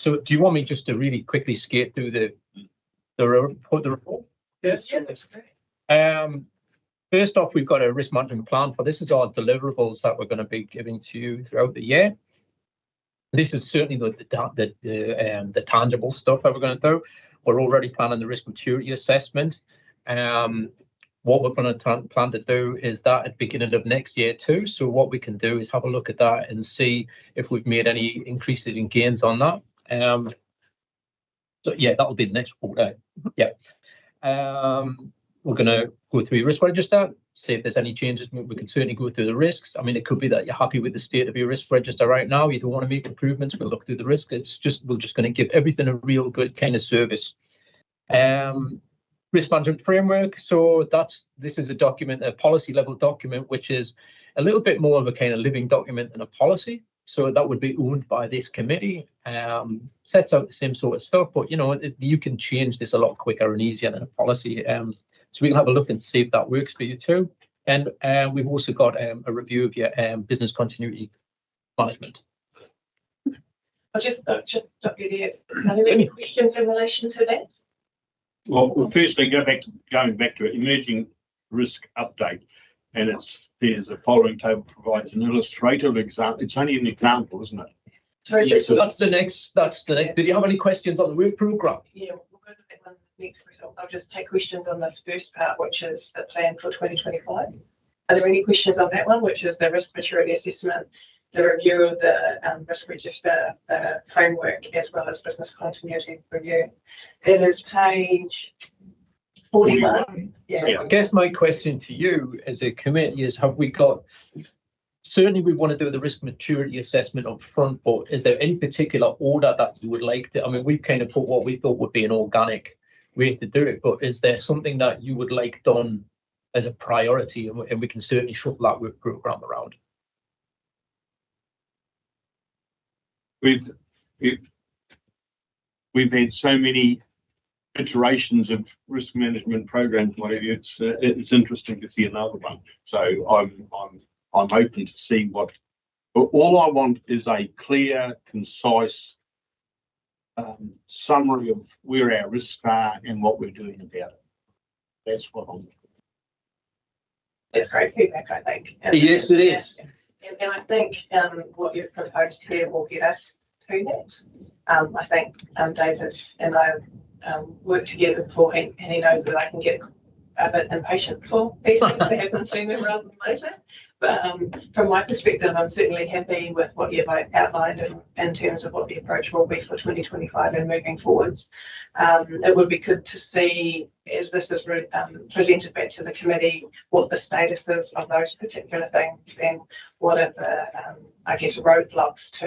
So do you want me just to really quickly skate through the report? Yes. Yeah, that's great. First off, we've got a risk management plan for this is our deliverables that we're going to be giving to you throughout the year. This is certainly the tangible stuff that we're going to do. We're already planning the risk maturity assessment. What we're going to plan to do is that at the beginning of next year too. So what we can do is have a look at that and see if we've made any increases in gains on that. So yeah, that'll be the next report. Yeah. We're going to go through your risk register, see if there's any changes. We can certainly go through the risks. I mean, it could be that you're happy with the state of your risk register right now. You don't want to make improvements. We'll look through the risk. We're just going to give everything a real good kind of service. Risk management framework. So this is a document, a policy level document, which is a little bit more of a kind of living document than a policy. So that would be owned by this committee. Sets out the same sort of stuff, but you can change this a lot quicker and easier than a policy. So we can have a look and see if that works for you too. And we've also got a review of your business continuity management. I'll just stop you there. Are there any questions in relation to that? Well, firstly, going back to it, emerging risk update, and there's the following table provides an illustrative example. It's only an example, isn't it? Sorry, yeah, so that's the next. Did you have any questions on the work programme? Yeah, we'll go to that one next. I'll just take questions on this first part, which is the plan for 2025. Are there any questions on that one, which is the risk maturity assessment, the review of the risk register, the framework, as well as business continuity review? It is page 41. Yeah. I guess my question to you as a committee is, have we got, certainly we want to do the risk maturity assessment up front, but is there any particular order that you would like to, I mean, we've kind of put what we thought would be an organic way to do it, but is there something that you would like done as a priority, and we can certainly shuffle that work programme around? We've had so many iterations of risk management programs, whatever. It's interesting to see another one. So I'm open to see what. All I want is a clear, concise summary of where our risks are and what we're doing about it. That's what I'm. That's great feedback, I think. Yes, it is. And I think what you've proposed here will get us to that. I think David and I worked together before, and he knows that I can get a bit impatient for these things to happen sooner rather than later. But from my perspective, I'm certainly happy with what you've outlined in terms of what the approach will be for 2025 and moving forwards. It would be good to see, as this is presented back to the committee, what the status is of those particular things and what are the, I guess, roadblocks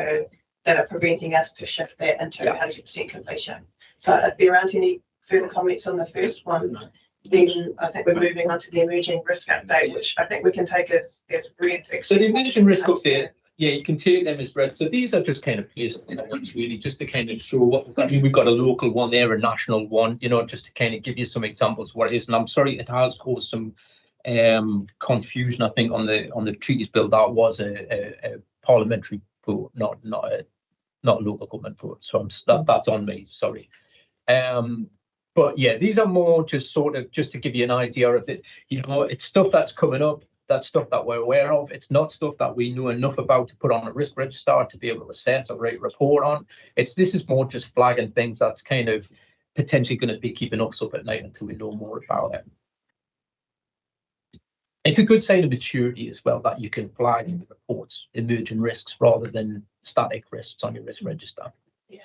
that are preventing us to shift that into 100% completion. So if there aren't any further comments on the first one, then I think we're moving on to the emerging risk update, which I think we can take as read. So the emerging risk update, yeah, you can take them as read. So these are just kind of places, really, just to kind of show what we've got. I mean, we've got a local one there, a national one, just to kind of give you some examples of what it is. And I'm sorry, it has caused some confusion, I think, on the treaties bill. That was a parliamentary vote, not a local government vote. So that's on me, sorry. But yeah, these are more just sort of just to give you an idea of it. It's stuff that's coming up. That's stuff that we're aware of. It's not stuff that we know enough about to put on a risk register to be able to assess or write a report on. This is more just flagging things that's kind of potentially going to be keeping us up at night until we know more about it. It's a good sign of maturity as well that you can flag in the reports emerging risks rather than static risks on your risk register. Yeah,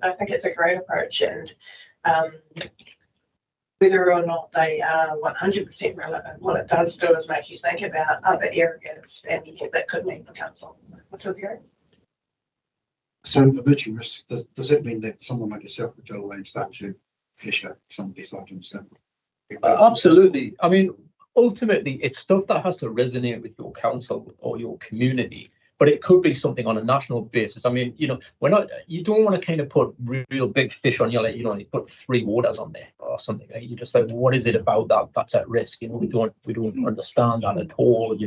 I think it's a great approach, and whether or not they are 100% relevant, what it does do is make you think about other areas and that could mean for council. What's your view? So emerging risks, does that mean that someone like yourself would go away and start to flesh out some of these items? Absolutely. I mean, ultimately, it's stuff that has to resonate with your council or your community. But it could be something on a national basis. I mean, you don't want to kind of put real big fish on your, you put 3 waters on there or something. Right? You just like, what is it about that's at risk? We don't understand that at all.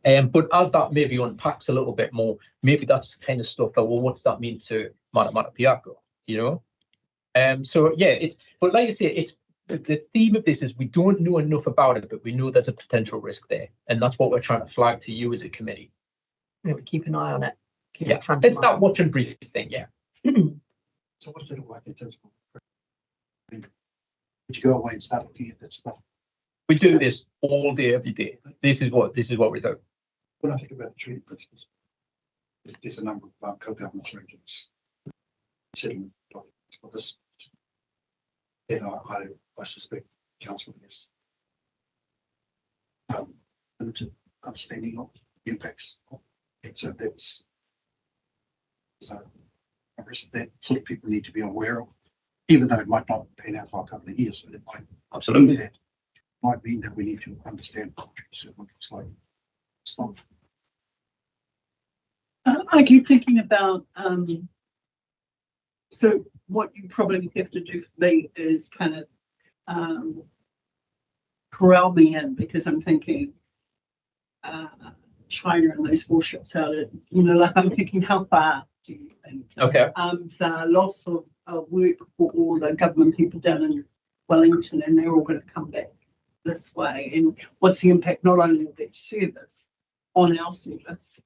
But as that maybe unpacks a little bit more, maybe that's the kind of stuff that, well, what's that mean to Matamata-Piako, you know? So yeah, but like I say, it's the theme of this is we don't know enough about it, but we know there's a potential risk there, and that's what we're trying to flag to you as a committee. Yeah, we keep an eye on it. Keep Yeah, it front of it's that mind. watch and brief thing. Yeah. So what's it like in terms of, would you go away and start looking at that stuff? We do this all day, every day. This is what we do. When I think about the treaty principles, there's a number of co-governance regions settlement documents for this. Then I suspect council has limited understanding of the impacts of it. So that's a risk that sort of people need to be aware of, even though it might not pan out for a couple of years. So it might Absolutely. Might mean that we need to understand what settlement looks like. Stop. I keep thinking about, so what you probably have to do for me is kind of corral me in, because I'm thinking China and those warships out at, you know, like I'm thinking, how far do you think? Okay. The loss of work for all the government people down in Wellington, and they're all going to come back this way. And what's the impact not only of that service on our service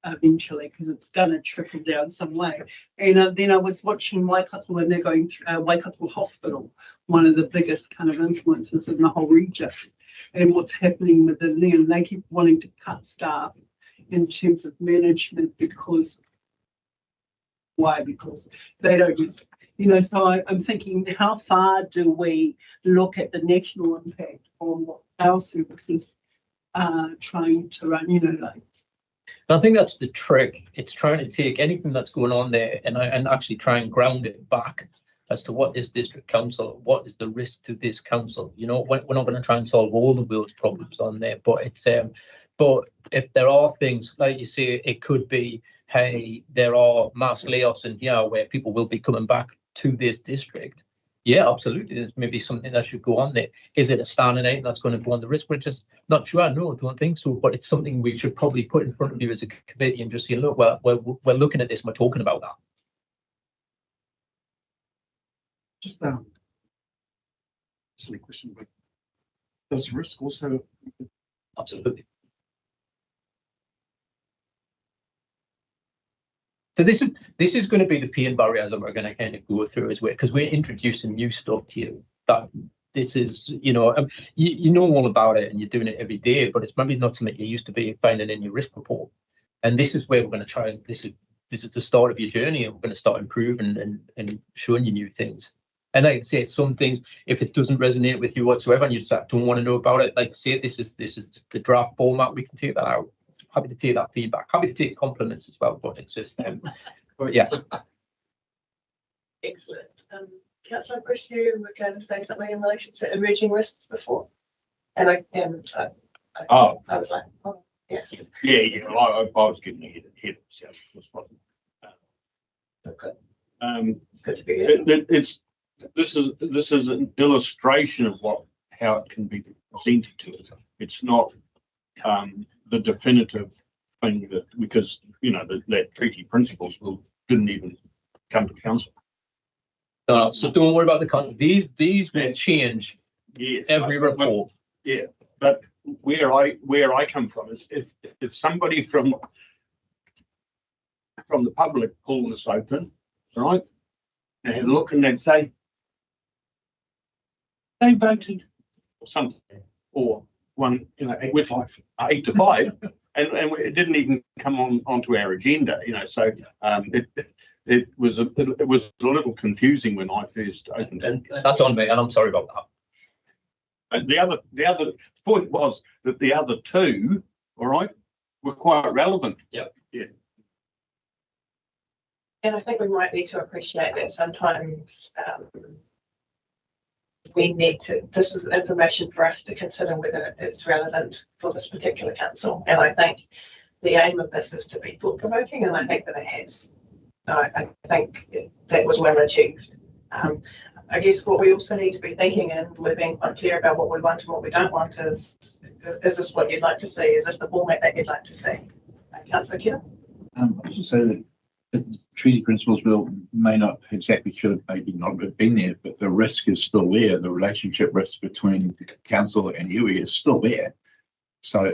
eventually, because it's going to trickle down some way. And then I was watching Waikato when they're going through Waikato Hospital, one of the biggest kind of influences in the whole region, and what's happening within there. And they keep wanting to cut staff in terms of management because why? Because they don't, you know, so I'm thinking, how far do we look at the national impact on what our services are trying to run, you know, like. And I think that's the trick. It's trying to take anything that's going on there and actually try and ground it back as to what is district council, what is the risk to this council. You know, we're not going to try and solve all the world's problems on there, but it's but if there are things like you say, it could be, hey, there are mass layoffs in here where people will be coming back to this district. Yeah, absolutely. There's maybe something that should go on there. Is it a standing item that's going to go on the risk? We're just not sure. No, I don't think so. But it's something we should probably put in front of you as a committee and just say, look, we're looking at this and we're talking about that. Just silly question, but does risk also? Absolutely. So this is going to be the pain barriers that we're going to kind of go through as well, because we're introducing new stuff to you. That this is, you know, you know all about it and you're doing it every day, but it's maybe not something you used to be finding in your risk report. And this is where we're going to try. This is the start of your journey, and we're going to start improving and showing you new things. And like I say, some things, if it doesn't resonate with you whatsoever, and you just don't want to know about it, like I say, this is the draft format. We can take that out. Happy to take that feedback. Happy to take compliments as well, but it's just, but yeah. Excellent. Councillor Chris, you were going to say something in relation to emerging risks before, and I was like, oh, yes. Yeah. I was getting ahead of myself. Okay. It's good to be here. This is an illustration of how it can be presented to us. It's not the definitive thing that, because you know that treaty principles didn't even come to council. So don't worry about the content. These will change. Yes, every report. Yeah, but where I come from is if somebody from the public pull this open, right, and look and then say they voted or something, or one, you know, 8 to 5, and it didn't even come onto our agenda, you know. So it was a little confusing when I first opened it. That's on me, and I'm sorry about that. And the other point was that the other two, all right, were quite relevant. Yep. Yeah. And I think we might need to appreciate that sometimes we need to, this is information for us to consider whether it's relevant for this particular council. And I think the aim of this is to be thought provoking, and I think that it has. I think that was well achieved. I guess what we also need to be thinking, and we're being quite clear about what we want and what we don't want, is this what you'd like to see? Is this the format that you'd like to see? Councillor Keller? I was to say that the treaty principles may not exactly should have maybe not have been there, but the risk is still there. The relationship risk between the council and iwi is still there. So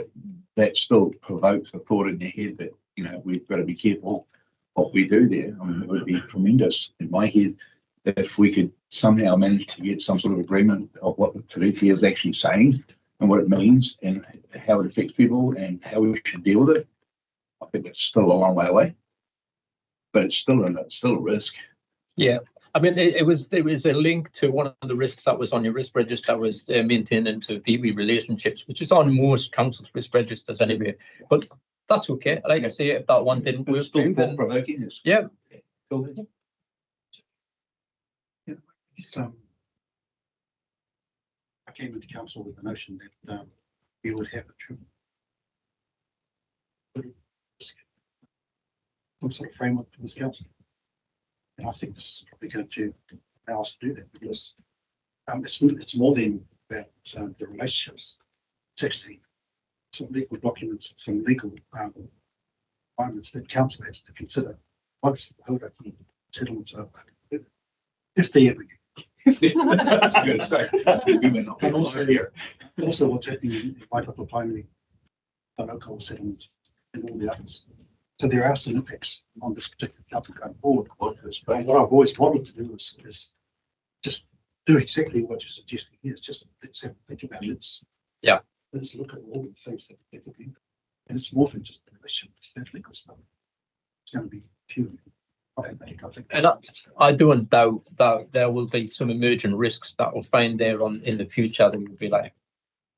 that still provokes a thought in your head that, you know, we've got to be careful what we do there. I mean, it would be tremendous in my head if we could somehow manage to get some sort of agreement of what the treaty is actually saying and what it means and how it affects people and how we should deal with it. I think it's still a long way away, but it's still a risk. Yeah, I mean, there was a link to one of the risks that was on your risk register that was maintained into iwi relationships, which is on most councils' risk registers anyway. But that's okay. Like I say, if that one didn't work, Still thought-provoking. Yeah. I came into council with the notion that we would have some sort of framework for this council. And I think this is probably going to allow us to do that, because it's more than about the relationships. It's actually some legal documents, some legal requirements that council has to consider once the hold up settlements are if they ever get. And also what's happening in Waikato Primary, the local settlements and all the others. So there are some impacts on this particular council going forward. But what I've always wanted to do is just do exactly what you're suggesting here. It's just let's have a think about it. Let's look at all the things that could be. And it's more than just the relationship, it's that legal stuff. It's going to be purely problematic, I think. And I don't doubt that there will be some emerging risks that we'll find there in the future that will be like,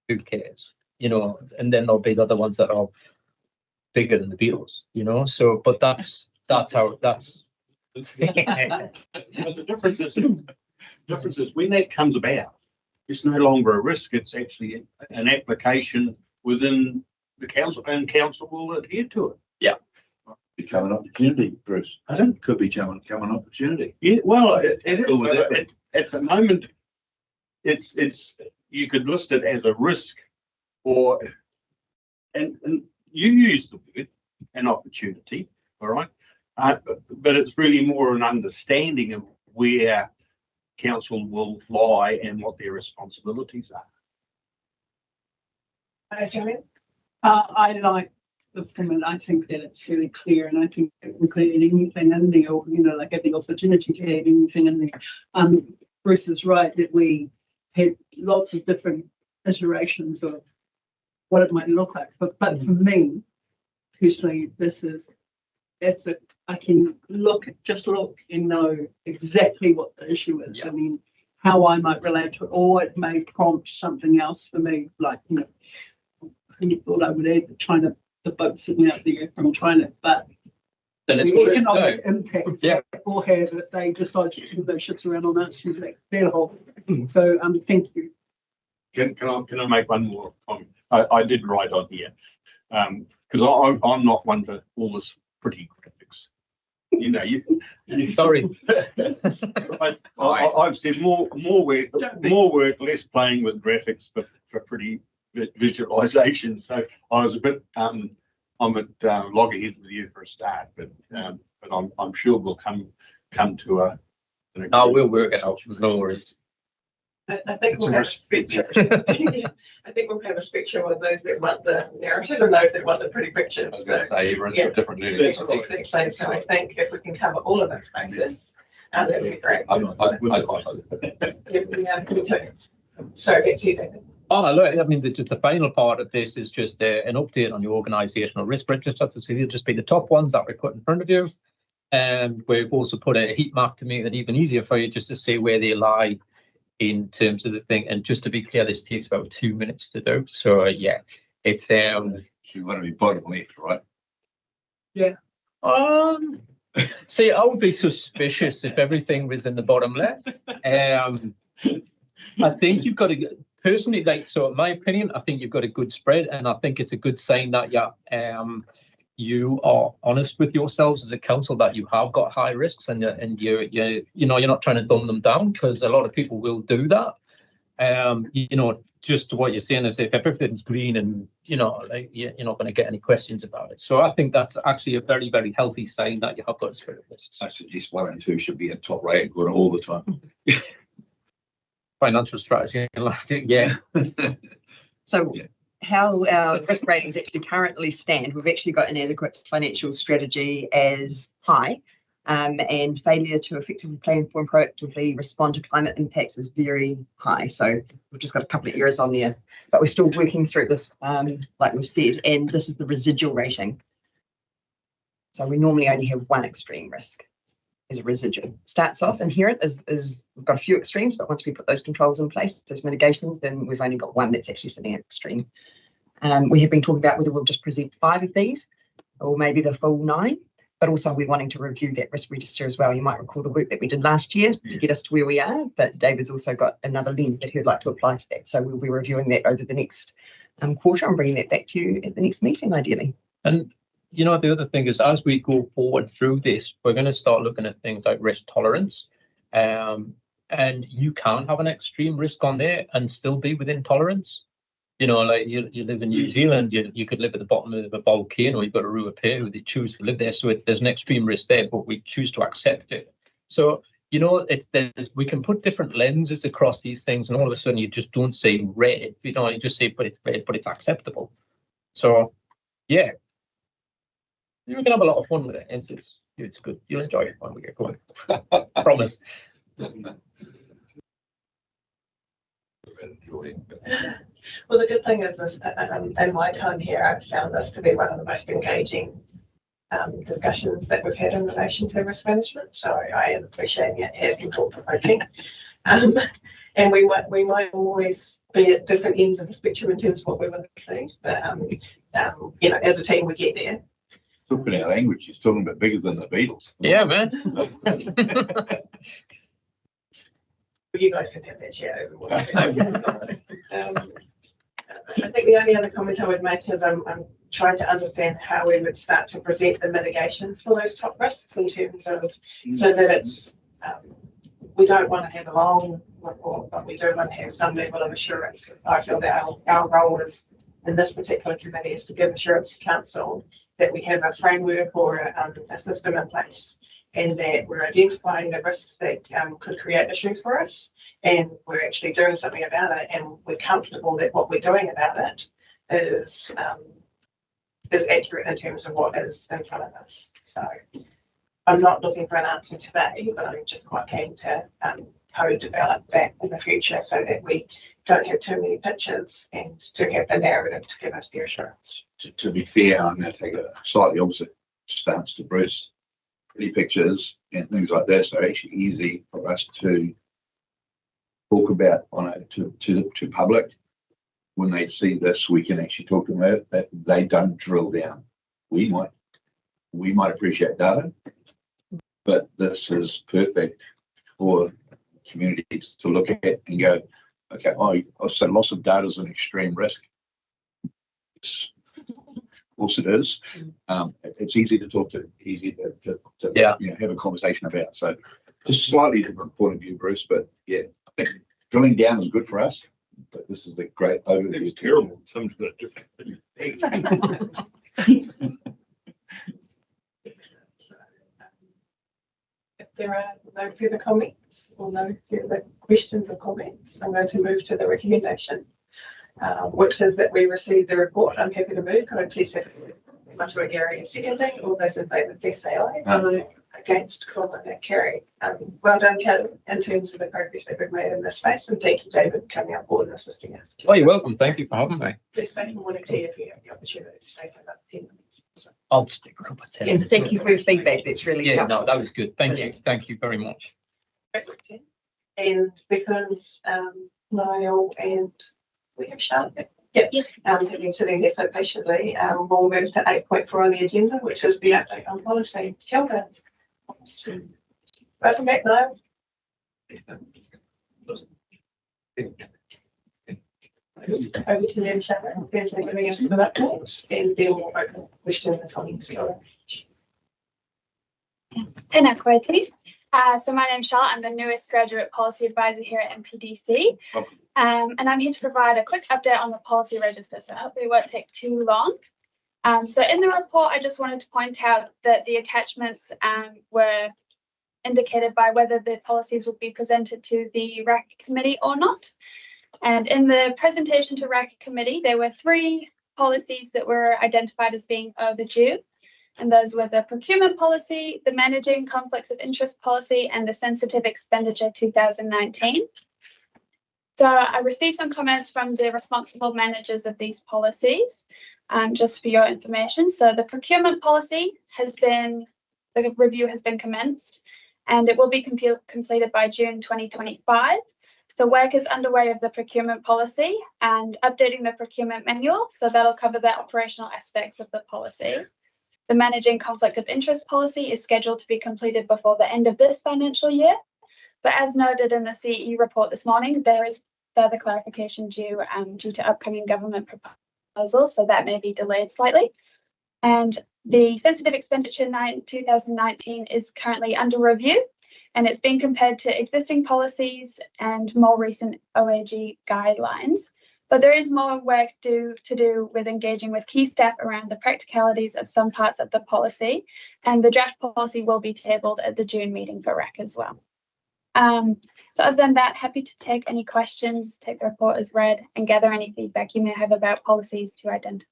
who cares? You know, and then there'll be the other ones that are bigger than the Beatles, you know. So, but that's how that's. But the difference is when that comes about, it's no longer a risk. It's actually an application within the council, and council will adhere to it. Yeah, become an opportunity, Bruce. I think it could become an opportunity. Yeah, well, it is. At the moment, it's you could list it as a risk, or and you use the word an opportunity, all right, but it's really more an understanding of where council will lie and what their responsibilities are. I like the format. I think that it's really clear, and I think including anything in there, or, you know, like have the opportunity to add anything in there. Bruce is right that we had lots of different iterations of what it might look like, but for me personally, I can look and know exactly what the issue is. I mean, how I might relate to it, or it may prompt something else for me, like, you know, who thought I would add the boat sitting out there from China, but then it's the economic impact or have it, they decide to turn those ships around on us, their whole. So thank you. Can I make one more comment? I did write on here, because I'm not one for all this pretty graphics. You know, sorry. I've said more work, less playing with graphics, but for pretty visualization. So I was a bit I'm at loggerheads with you for a start, but I'm sure we'll come to a. We'll work it out. No worries. I think we'll have a spectrum. I think we'll have a spectrum of those that want the narrative and those that want the pretty pictures. I was going to say, everyone's got different needs. Exactly. So I think if we can cover all of those bases, that would be great. I me too. So get to you, David. Oh, look, I mean, just the final part of this is just an update on your organisational risk register. So these will just be the top ones that we put in front of you. And we've also put a heat map to make it even easier for you just to see where they lie in terms of the thing. And just to be clear, this takes about 2 minutes to do. So yeah, it's so you want to be bottom left, right? Yeah. See, I would be suspicious if everything was in the bottom left. I think you've got to personally, like, so in my opinion, I think you've got a good spread, and I think it's a good sign that you are honest with yourselves as a council that you have got high risks, and you're not trying to dumb them down, because a lot of people will do that. Just what you're saying is if everything's green and you're not going to get any questions about it. So I think that's actually a very, very healthy sign that you have got a spirit of risk. I suggest 1 and 2 should be in top right all the time. Financial strategy, yeah. So how our risk ratings actually currently stand, we've actually got inadequate financial strategy as high, and failure to effectively plan for and proactively respond to climate impacts is very high. So we've just got a couple of errors on there, but we're still working through this, like we've said, and this is the residual rating. So we normally only have one extreme risk as a residual. Starts off inherent is we've got a few extremes, but once we put those controls in place, those mitigations, then we've only got one that's actually sitting at extreme. We have been talking about whether we'll just present 5 of these or maybe the full 9, but also we're wanting to review that risk register as well. You might recall the work that we did last year to get us to where we are, but David's also got another lens that he would like to apply to that. So we'll be reviewing that over the next quarter and bringing that back to you at the next meeting, ideally. And the other thing is, as we go forward through this, we're going to start looking at things like risk tolerance. And you can have an extreme risk on there and still be within tolerance. Like you live in New Zealand, you could live at the bottom of a volcano, you've got a Rua Peru, they choose to live there. So there's an extreme risk there, but we choose to accept it. So, we can put different lenses across these things, and all of a sudden you just don't say red, you just say, but it's red, but it's acceptable. So, yeah. You can have a lot of fun with it. It's good. You'll enjoy it when we get going. I promise. Well, the good thing is this, in my time here, I've found this to be one of the most engaging discussions that we've had in relation to risk management. So I am appreciating it. It has been thought-provoking. And we might always be at different ends of the spectrum in terms of what we want to see. But, as a team, we get there. Talking our language, he's talking about bigger than the Beatles. Yeah, man. You guys can have that chat over. I think the only other comment I would make is I'm trying to understand how we would start to present the mitigations for those top risks in terms of, so that it's, we don't want to have a long report, but we do want to have some level of assurance. I feel that our role is, in this particular committee, is to give assurance to council that we have a framework or a system in place, and that we're identifying the risks that could create issues for us, and we're actually doing something about it, and we're comfortable that what we're doing about it is accurate in terms of what is in front of us. So I'm not looking for an answer today, but I'm just quite keen to co-develop that in the future so that we don't have too many pictures and to have the narrative to give us the assurance. To be fair, I'm going to take a slightly opposite stance to Bruce. Pretty pictures and things like this are actually easy for us to talk about to public. When they see this, we can actually talk to them about it, that they don't drill down. We might appreciate data, but this is perfect for communities to look at and go, okay, so loss of data is an extreme risk. Of course it is. It's easy to talk to, easy to have a conversation about. So just slightly different point of view, Bruce, but yeah, I think drilling down is good for us, but this is a great overview. It's terrible. Someone's got a different thing. If there are no further comments or no further questions or comments, I'm going to move to the recommendation, which is that we receive the report. I'm happy to move. Could I please have Matua Gary seconding? All those in favour, please say aye. Aye. Against, call that carry. Well done, Kelly, in terms of the progress that we've made in this space, and thank you, David, for coming on board and assisting us. Oh, you're welcome. Thank you for having me. Please take a morning tea if you have the opportunity to stay for about 10 minutes. So. I'll stick a couple of 10 minutes. Thank you for your feedback. That's really helpful. No, that was good. Thank you. Thank you very much. And because Niall and we have Charlotte. Yep. Yes. Have been sitting there so patiently. We'll move to 8.4 on the agenda, which is the update on policy. Kelvin. Welcome back, Niall. Over to you, Sharon. Thanks for giving us the updates, and then we'll open question in the comments. Tēnā koe te. So my name's Charlotte. I'm the newest graduate policy advisor here at MPDC. And I'm here to provide a quick update on the policy register, so hopefully it won't take too long. So in the report, I just wanted to point out that the attachments were indicated by whether the policies would be presented to the RAC committee or not. And in the presentation to RAC committee, there were 3 policies that were identified as being overdue. And those were the procurement policy, the managing conflicts of interest policy, and the sensitive expenditure 2019. So I received some comments from the responsible managers of these policies, just for your information. So the procurement policy the review has been commenced, and it will be completed by June 2025. So work is underway of the procurement policy and updating the procurement manual. So that'll cover the operational aspects of the policy. The managing conflict of interest policy is scheduled to be completed before the end of this financial year. But as noted in the CE report this morning, there is further clarification due to upcoming government proposals, so that may be delayed slightly. And the sensitive expenditure 2019 is currently under review, and it's being compared to existing policies and more recent OAG guidelines. But there is more work to do with engaging with key staff around the practicalities of some parts of the policy, and the draft policy will be tabled at the June meeting for RAC as well. So other than that, happy to take any questions, take the report as read, and gather any feedback you may have about policies to identify.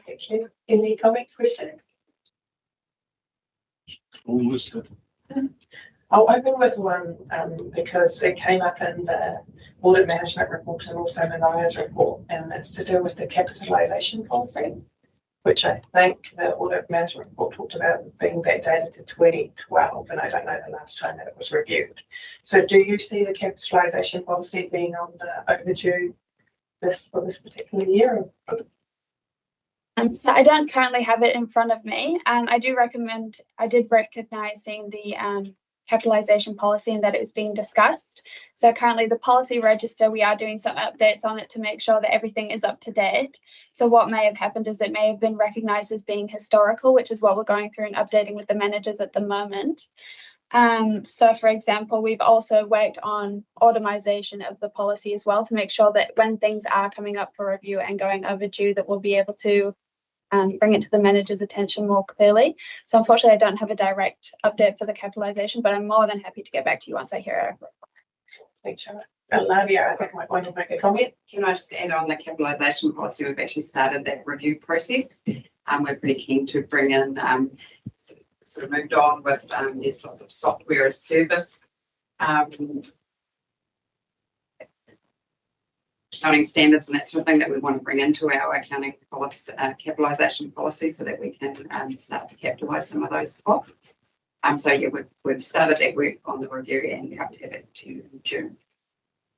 Thank you. Any comments, questions? All listed. I'll open with one because it came up in the audit management report and also the NIA's report, and it's to do with the capitalisation policy, which I think the audit management report talked about being backdated to 2012, and I don't know the last time that it was reviewed. So do you see the capitalisation policy being on the overdue list for this particular year? So I don't currently have it in front of me. I did recognise seeing the capitalisation policy and that it was being discussed. So currently the policy register, we are doing some updates on it to make sure that everything is up to date. So what may have happened is it may have been recognised as being historical, which is what we're going through and updating with the managers at the moment. So for example, we've also worked on automation of the policy as well to make sure that when things are coming up for review and going overdue, that we'll be able to bring it to the manager's attention more clearly. So unfortunately, I don't have a direct update for the capitalisation, but I'm more than happy to get back to you once I hear it. Thanks, Charlotte. Nadia, I think might want to make a comment. Can I just add on the capitalisation policy? We've actually started that review process. We're pretty keen to bring in, sort of moved on with there's lots of software as service accounting standards and that sort of thing that we want to bring into our accounting policy, capitalisation policy, so that we can start to capitalise some of those costs. So yeah, we've started that work on the review, and we hope to have it to June.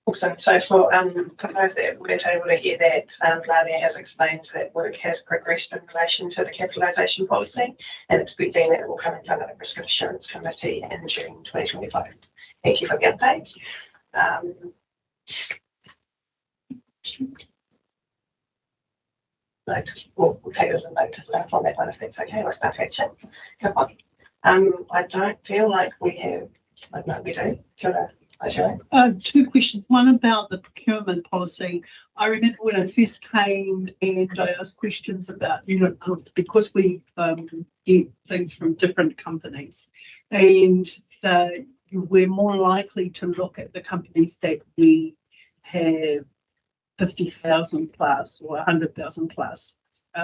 Awesome. So for those that weren't able to hear that, Nadia has explained that work has progressed in relation to the capitalisation policy, and expecting that it will come in front of the Risk Assurance Committee in June 2025. Thank you for the update. We'll take this and note to start on that one if that's okay. Let's start action. Come on. I don't feel like we have, no, we do. Two questions. One about the procurement policy. I remember when I first came and I asked questions about, because we get things from different companies, and we're more likely to look at the companies that we have 50,000 plus or 100,000 plus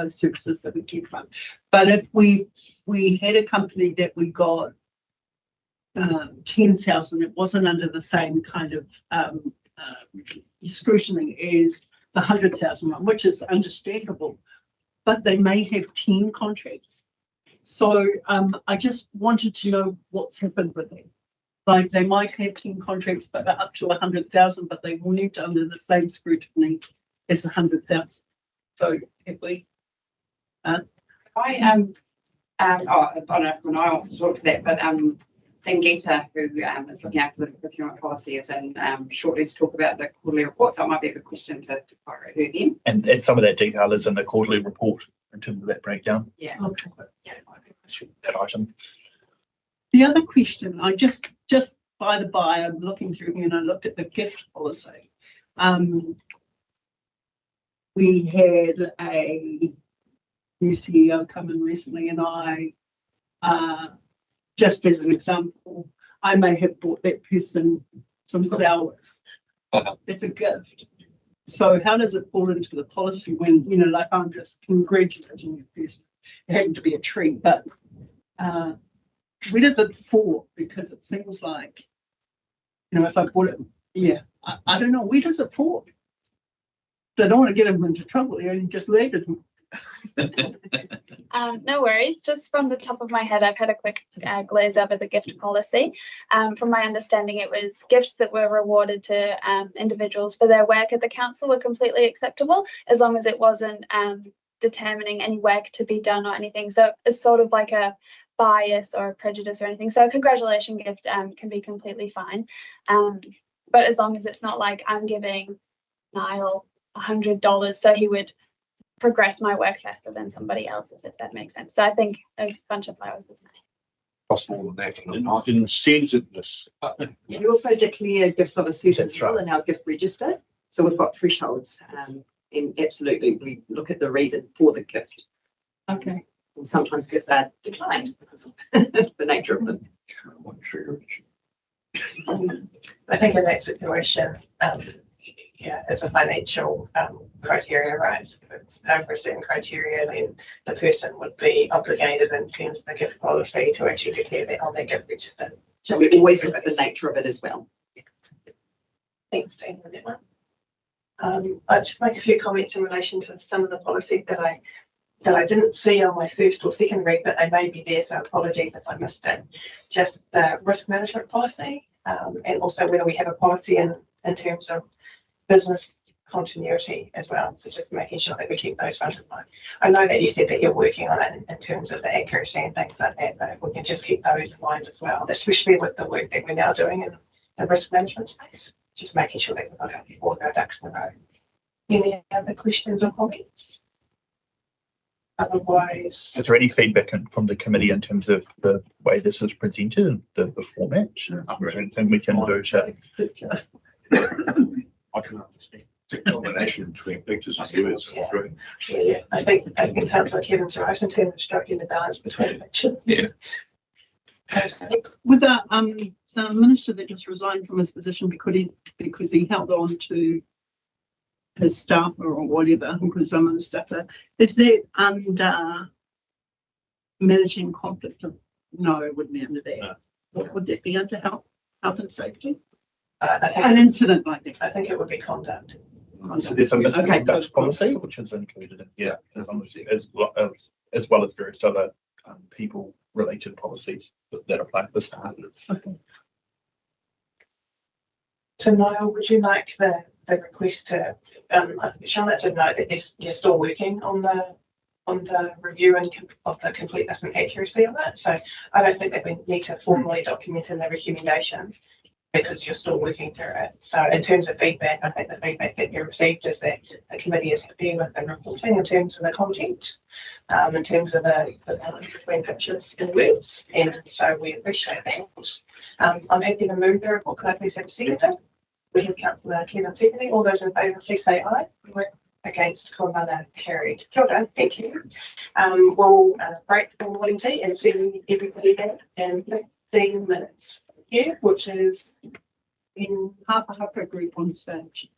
services that we get from. But if we had a company that we got 10,000, it wasn't under the same kind of scrutiny as the 100,000 one, which is understandable, but they may have 10 contracts. So I just wanted to know what's happened with them. Like they might have 10 contracts, but they're up to 100,000, but they weren't under the same scrutiny as 100,000. So have we? I don't know when I want to talk to that, but Gita, who is looking after the procurement policy, is in shortly to talk about the quarterly report. So it might be a good question to fire her then. And some of that detail is in the quarterly report in terms of that breakdown. Yeah. That item. The other question, I just by the by, I'm looking through here and I looked at the gift policy. We had a new CEO come in recently, and I, just as an example, I may have bought that person some flowers. It's a gift. So how does it fall into the policy when, you know, like I'm just congratulating the person? It happened to be a tree, but where does it fall? Because it seems like, you know, if I bought it, yeah, I don't know, where does it fall? So I don't want to get him into trouble here and just landed him. No worries. Just from the top of my head, I've had a quick glaze over the gift policy. From my understanding, it was gifts that were rewarded to individuals for their work at the council were completely acceptable, as long as it wasn't determining any work to be done or anything. So it's sort of like a bias or a prejudice or anything. So a congratulation gift can be completely fine. But as long as it's not like I'm giving Niall $100 so he would progress my work faster than somebody else's, if that makes sense. So I think a bunch of flowers is nice. Cost more than that. In seasonedness. We also declare gifts of a certain level in our gift register. So we've got thresholds, and absolutely we look at the reason for the gift. Okay. And sometimes gifts are declined because of the nature of them. I think in that situation, yeah, it's a financial criteria, right? If it's over a certain criteria, then the person would be obligated in terms of the gift policy to actually declare that on their gift register. So we always look at the nature of it as well. Thanks, Jane, for that one. I'll just make a few comments in relation to some of the policies that I didn't see on my first or second read, but they may be there, so apologies if I missed it. Just the risk management policy, and also whether we have a policy in terms of business continuity as well. So just making sure that we keep those front of mind. I know that you said that you're working on it in terms of the accuracy and things like that, but if we can just keep those in mind as well, especially with the work that we're now doing in the risk management space, just making sure that we've got all of our ducks in a row. Any other questions or comments? Otherwise, is there any feedback from the committee in terms of the way this is presented and the format? Is there anything we can do to? I can understand. It's a combination between pictures and words. Yeah, I think Councillor Kevin's right in terms of striking the balance between pictures. Yeah. With the minister that just resigned from his position because he held on to his staff or whatever, because some of the stuff there, is that under managing conflict of, no, it wouldn't be under that. No. What would that be under health and safety? An incident like that. I think it would be conduct. So there's a misconduct policy which is included in as well as various other people related policies that apply to this. Okay. So Niall, would you like the request to Charlotte did note that you're still working on the review and of the completeness and accuracy of it. So I don't think that we need to formally document in the recommendation because you're still working through it. So in terms of feedback, I think the feedback that you received is that the committee is happy with the reporting in terms of the content, in terms of the balance between pictures and words. And so we appreciate that. I'm happy to move the report. Can I please have a seconder? We have Councillor Kevin seconding. All those in favour, please say aye. Against, Corona carried. Kia ora, thank you. We'll break for morning tea and see everybody there in 15 minutes. Yeah, which is in Hapa group on stage.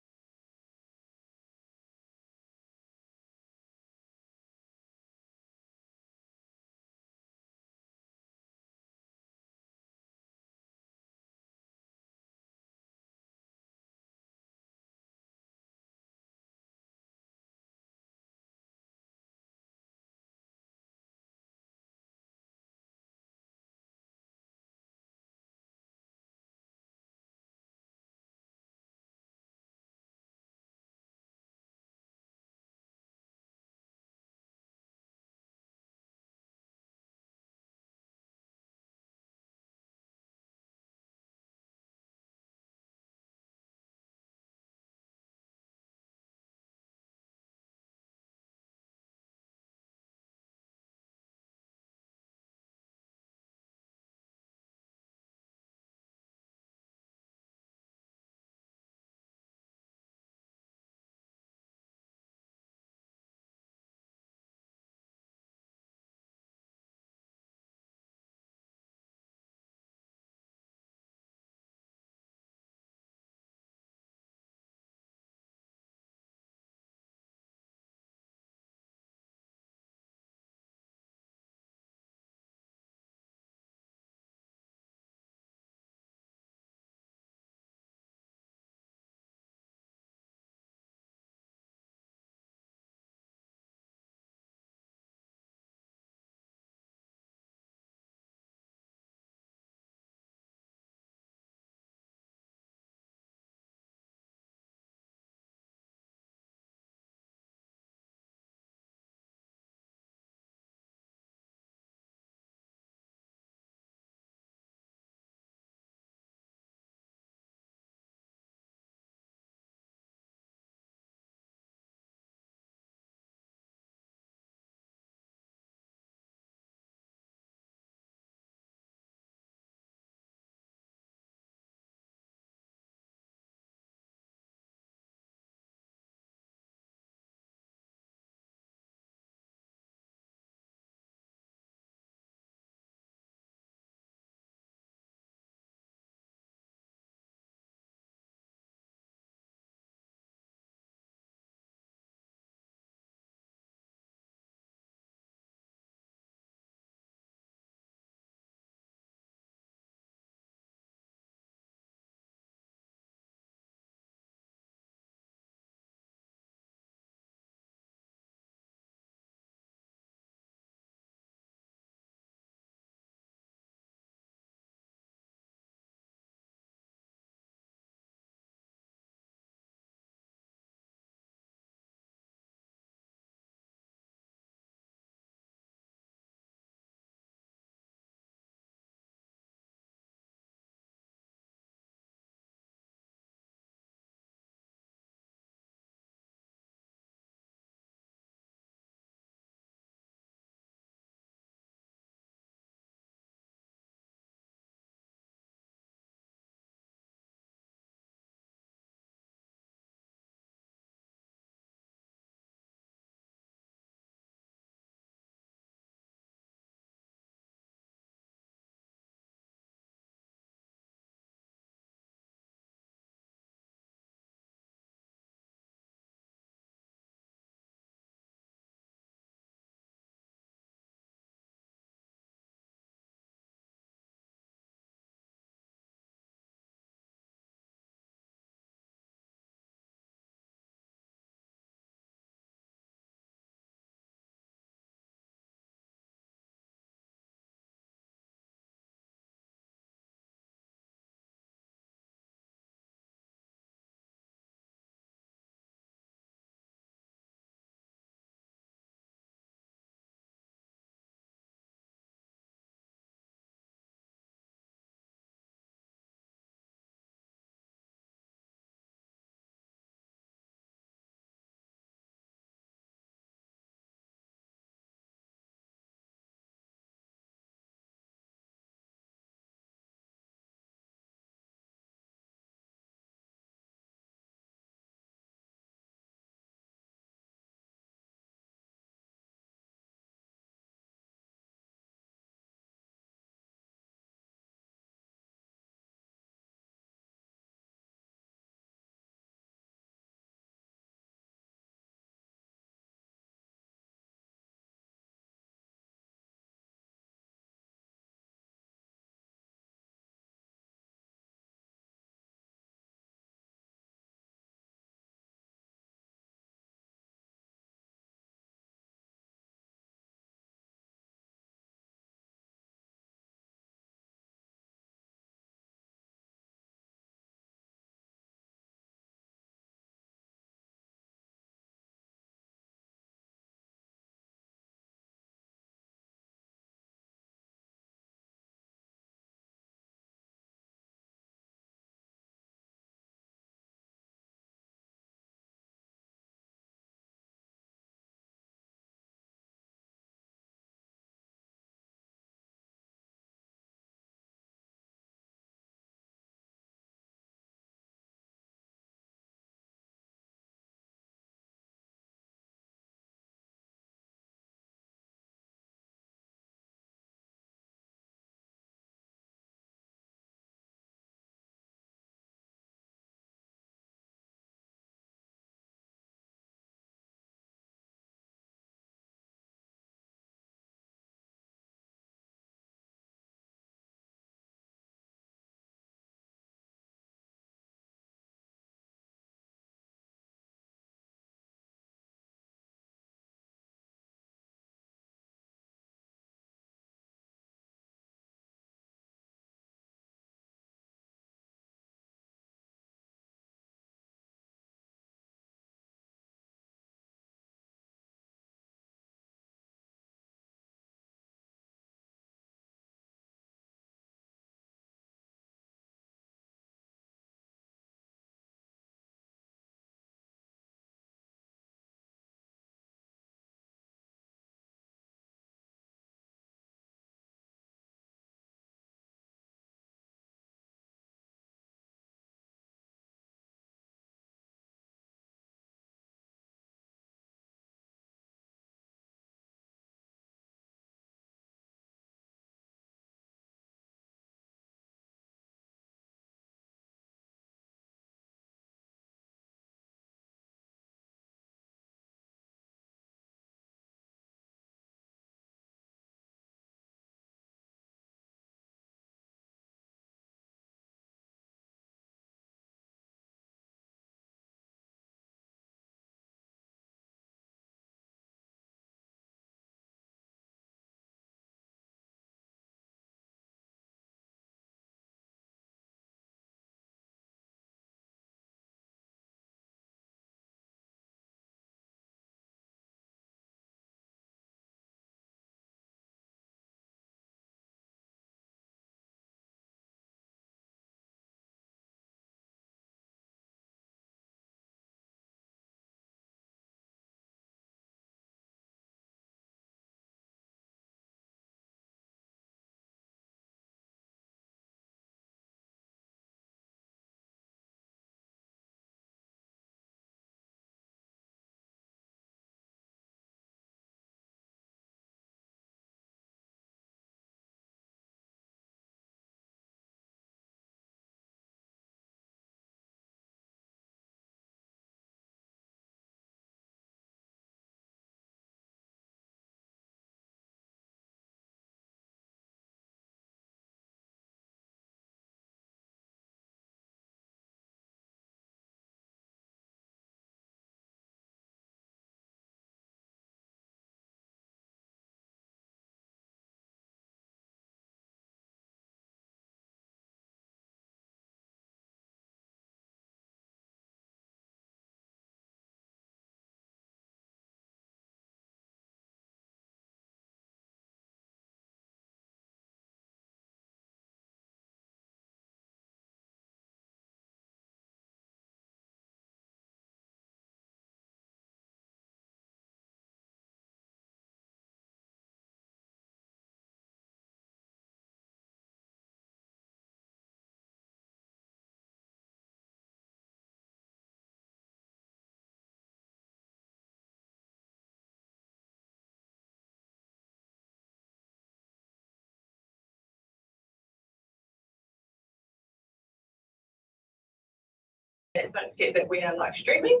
and don't forget that we are live streaming.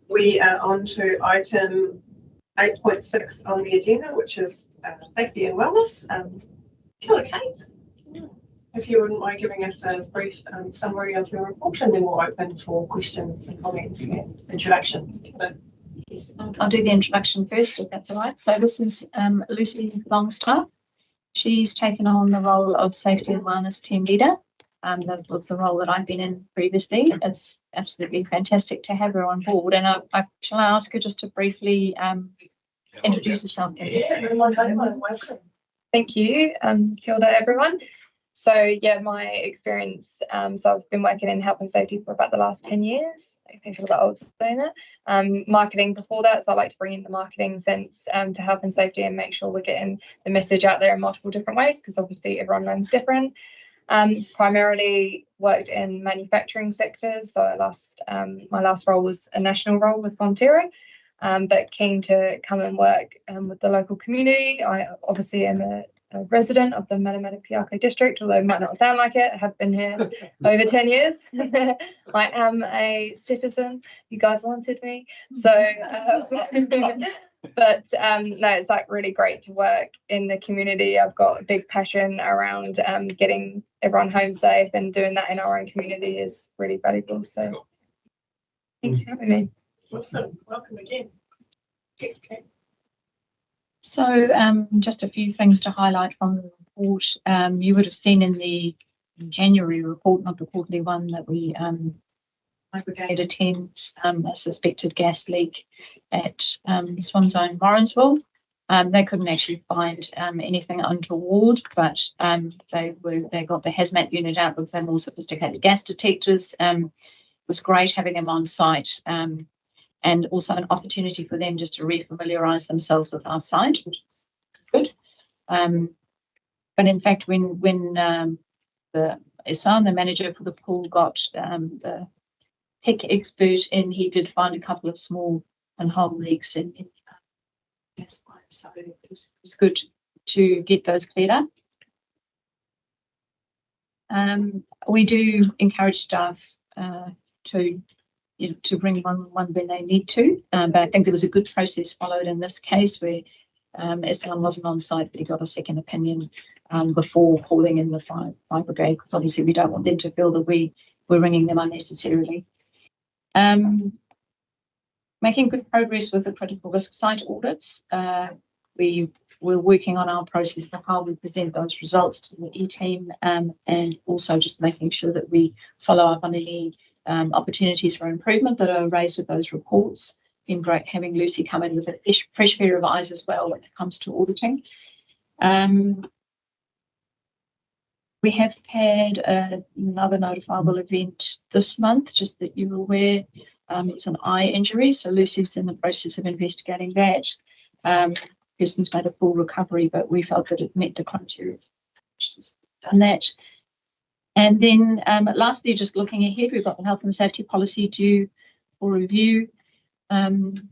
We are on to item 8.6 on the agenda, which is safety and wellness. Kia ora, Kate. If you wouldn't mind giving us a brief summary of your report, and then we'll open for questions and comments and introductions. Yes, I'll do the introduction first, if that's all right. So this is Lucy Longstaff. She's taken on the role of Safety and Wellness Team Leader. That was the role that I've been in previously. It's absolutely fantastic to have her on board. And shall I ask her just to briefly introduce herself? Welcome. Thank you. Kia ora, everyone. So yeah, my experience, so I've been working in health and safety for about the last 10 years. I think I'm a bit old saying that. Marketing before that, so I like to bring in the marketing sense to health and safety and make sure we're getting the message out there in multiple different ways, because obviously everyone learns different. Primarily worked in manufacturing sectors, so my last role was a national role with Fonterra, but keen to come and work with the local community. I obviously am a resident of the Matamata-Piako district, although it might not sound like it. I have been here over 10 years. I am a citizen. You guys wanted me. So, but no, it's like really great to work in the community. I've got a big passion around getting everyone home safe, and doing that in our own community is really valuable. So thanks for having me. Awesome. Welcome again. Okay. So just a few things to highlight from the report. You would have seen in the January report, not the quarterly one, that we my brigade attends a suspected gas leak at Swim Zone Morrinsville. They couldn't actually find anything untoward, but they got the hazmat unit out with their more sophisticated gas detectors. It was great having them on site. And also an opportunity for them just to refamiliarise themselves with our site, which is good. But in fact, when the Isan, the manager for the pool, got the tech expert in, he did find a couple of small pinhole leaks in gas pipe, so it was good to get those cleared up. We do encourage staff to bring one when they need to. But I think there was a good process followed in this case where Islam wasn't on site, but he got a second opinion before calling in the fire brigade, because obviously we don't want them to feel that we're ringing them unnecessarily. Making good progress with the critical risk site audits. We're working on our process for how we present those results to the E-team, and also just making sure that we follow up on any opportunities for improvement that are raised with those reports. Been great having Lucy come in with a fresh pair of eyes as well when it comes to auditing. We have had another notifiable event this month, just that you're aware. It's an eye injury, so Lucy's in the process of investigating that. Person's made a full recovery, but we felt that it met the criteria. She's done that. And then lastly, just looking ahead, we've got the health and safety policy due for review. And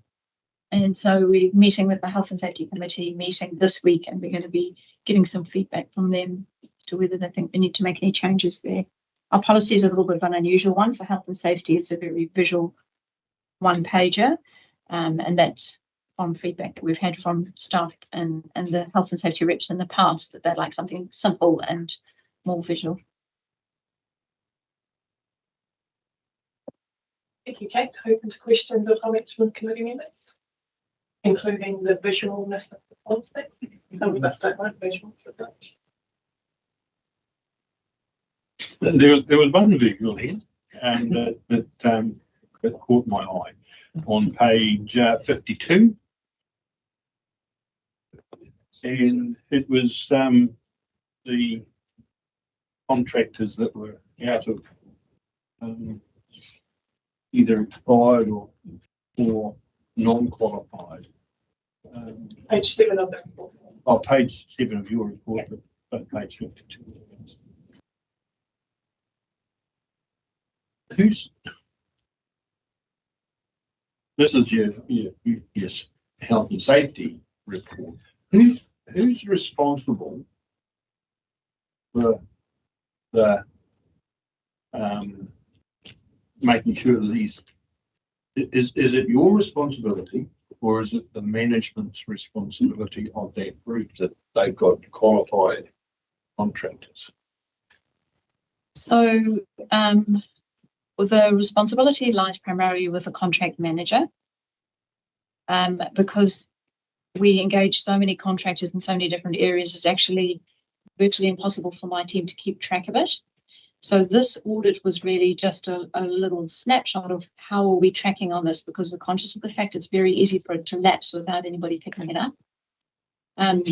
so we're meeting with the Health and Safety Committee meeting this week, and we're going to be getting some feedback from them as to whether they think they need to make any changes there. Our policy is a little bit of an unusual one for health and safety. It's a very visual one-pager, and that's on feedback that we've had from staff and the health and safety reps in the past, that they'd like something simple and more visual. Thank you, Kate. Open to questions or comments from committee members, including the visualness of the policy. Some of us don't like visuals. There was one visual here that caught my eye on page 52. And it was the contractors that were out of either expired or non-qualified. Page 7 of the report. Oh, page 7 of your report, but page 52. This is your health and safety report. Who's responsible for the making sure that these, is it your responsibility or is it the management's responsibility of that group that they've got qualified contractors? So the responsibility lies primarily with the contract manager, because we engage so many contractors in so many different areas. It's actually virtually impossible for my team to keep track of it. So this audit was really just a little snapshot of how are we tracking on this, because we're conscious of the fact it's very easy for it to lapse without anybody picking it up.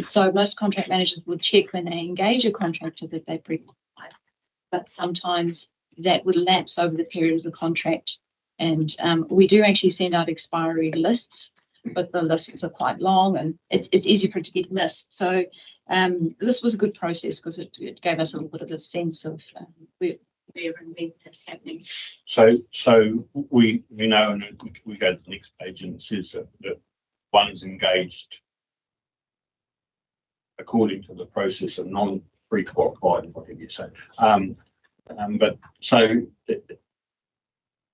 So most contract managers would check when they engage a contractor that they pre-qualify, but sometimes that would lapse over the period of the contract. And we do actually send out expiry lists, but the lists are quite long and it's easy for it to get missed. So this was a good process because it gave us a little bit of a sense of where and when that's happening. So we know, and we go to the next page and it says that one's engaged according to the process of non-pre-qualified, whatever you say. But so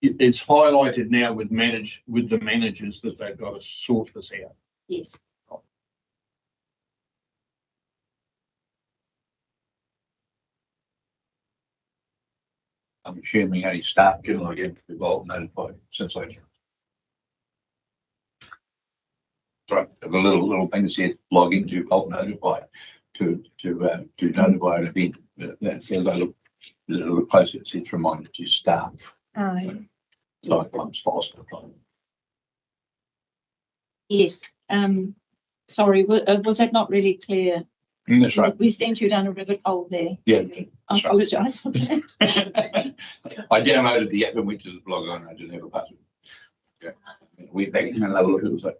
it's highlighted now with the managers that they've got to sort this out. Yes. I'm assuming any staff can log in to be notified since I. Sorry, the little thing that says log into Vault Notify to notify an event. That's a little closer. It says reminder to staff. Oh, So I'm lost. yes. Sorry, was that not really clear? That's right. We sent you down a rabbit hole there. Yeah. I apologise for that. I downloaded the app and went to the blog and I didn't have a password. Okay. We back in and have a look. It was like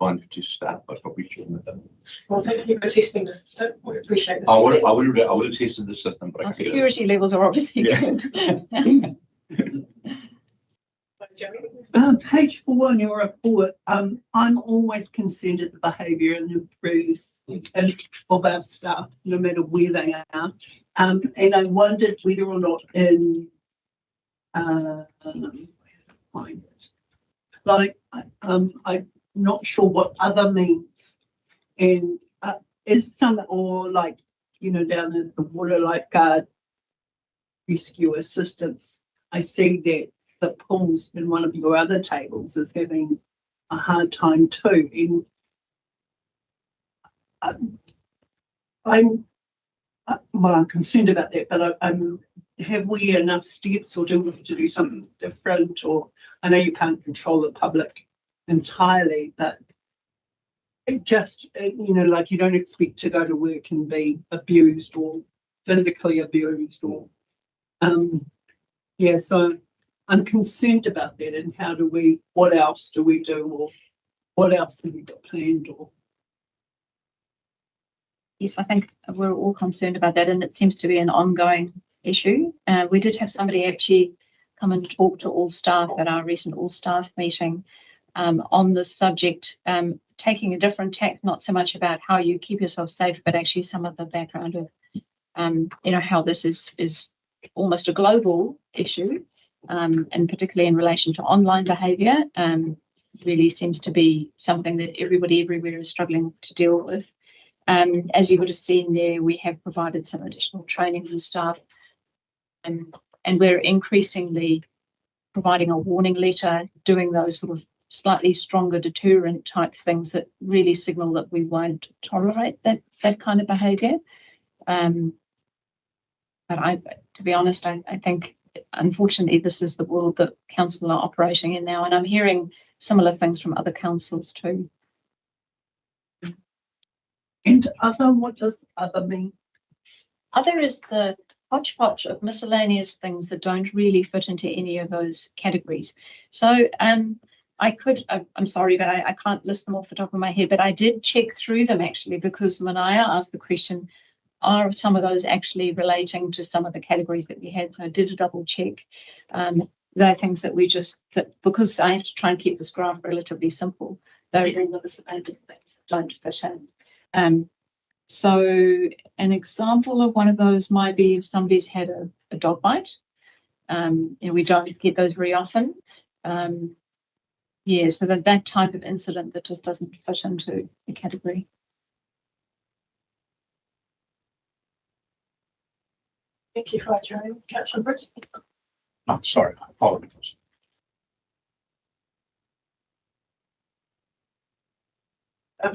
fine to start, but probably shouldn't have done. Well, thank you for testing the system. We appreciate that. I would have tested the system, but our security levels are obviously good. Page 4 in your report, I'm always concerned at the behaviour and the bruise of our staff, no matter where they are. And I wondered whether or not I'm not sure what other means, and is some, or like, down at the water lifeguard rescue assistance, I see that the pools in one of your other tables is having a hard time too. And I'm concerned about that, but have we enough steps, or do we have to do something different? Or I know you can't control the public entirely, but it just, like you don't expect to go to work and be abused or physically abused or, yeah, so I'm concerned about that, and what else do we do, or what else have we got planned? Or yes, I think we're all concerned about that, and it seems to be an ongoing issue. We did have somebody actually come and talk to all staff at our recent all staff meeting on this subject, taking a different tack, not so much about how you keep yourself safe, but actually some of the background of how this is almost a global issue. And particularly in relation to online behaviour, really seems to be something that everybody everywhere is struggling to deal with. As you would have seen there, we have provided some additional training for staff, and we're increasingly providing a warning letter, doing those sort of slightly stronger deterrent type things that really signal that we won't tolerate that kind of behaviour. But to be honest, I think, unfortunately, this is the world that council are operating in now, and I'm hearing similar things from other councils too. And what does other mean? Other is the hodgepodge of miscellaneous things that don't really fit into any of those categories. So I'm sorry, but I can't list them off the top of my head, but I did check through them actually, because Manaya asked the question, are some of those actually relating to some of the categories that we had? So I did a double check. They're things that because I have to try and keep this graph relatively simple, they're all the miscellaneous things that don't fit in. So an example of one of those might be if somebody's had a dog bite. We don't get those very often. Yeah, so that type of incident that just doesn't fit into the category. Thank you for joining, Councillor Bruce. Oh, sorry, I apologise.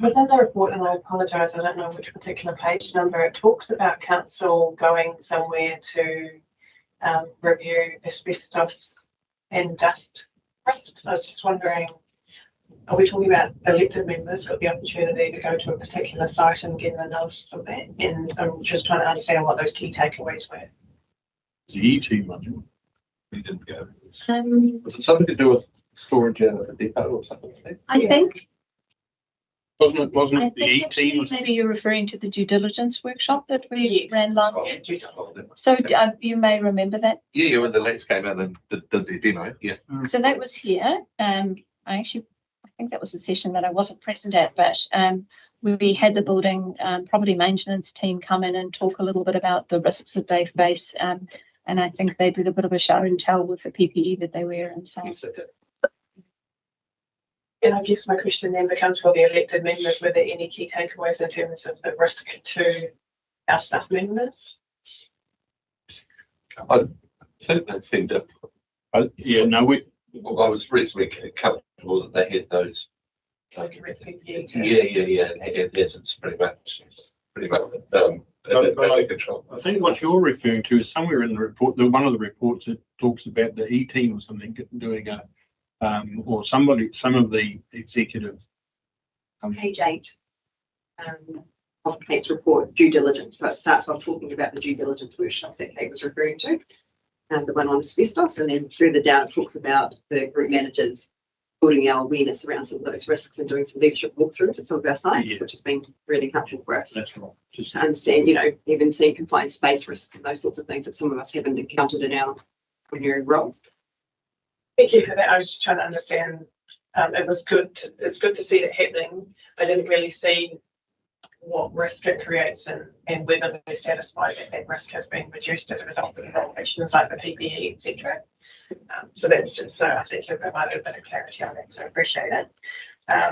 Within the report, and I apologise, I don't know which particular page number, it talks about council going somewhere to review asbestos and dust risks. I was just wondering, are we talking about elected members got the opportunity to go to a particular site and get an analysis of that? And I'm just trying to understand what those key takeaways were. The ET module. We didn't go. Was it something to do with storage at a depot or something like that? I think. Wasn't it I the think ET actually was? maybe you're referring to the due diligence workshop that we ran last. Oh, So you may remember that. yeah, when the lads came in and did the demo, yeah. So that was here. I think that was the session that I wasn't present at, but we had the building property maintenance team come in and talk a little bit about the risks that they face. And I think they did a bit of a show and tell with the PPE that they wear and so on. And I guess my question then becomes for the elected members, were there any key takeaways in terms of the risk to our staff members? I think they seemed to. Yeah, no, I was reasonably comfortable that they had those. Yeah. It's pretty much under control. I think what you're referring to is somewhere in the report, one of the reports that talks about the E team or something doing a, or some of the executive. On page 8 of Kate's report, due diligence. So it starts off talking about the due diligence workshops that Kate was referring to, the one on asbestos, and then further down it talks about the group managers building our awareness around some of those risks and doing some leadership walkthroughs at some of our sites, which has been really helpful for us. That's right. Just to understand, even seeing confined space risks and those sorts of things that some of us haven't encountered in our ordinary roles. Thank you for that. I was just trying to understand. It's good to see it happening. I didn't really see what risk it creates and whether they're satisfied that risk has been reduced as a result of innovations like the PPE, etc. So that's just so I think you've provided a bit of clarity on that, so I appreciate it. I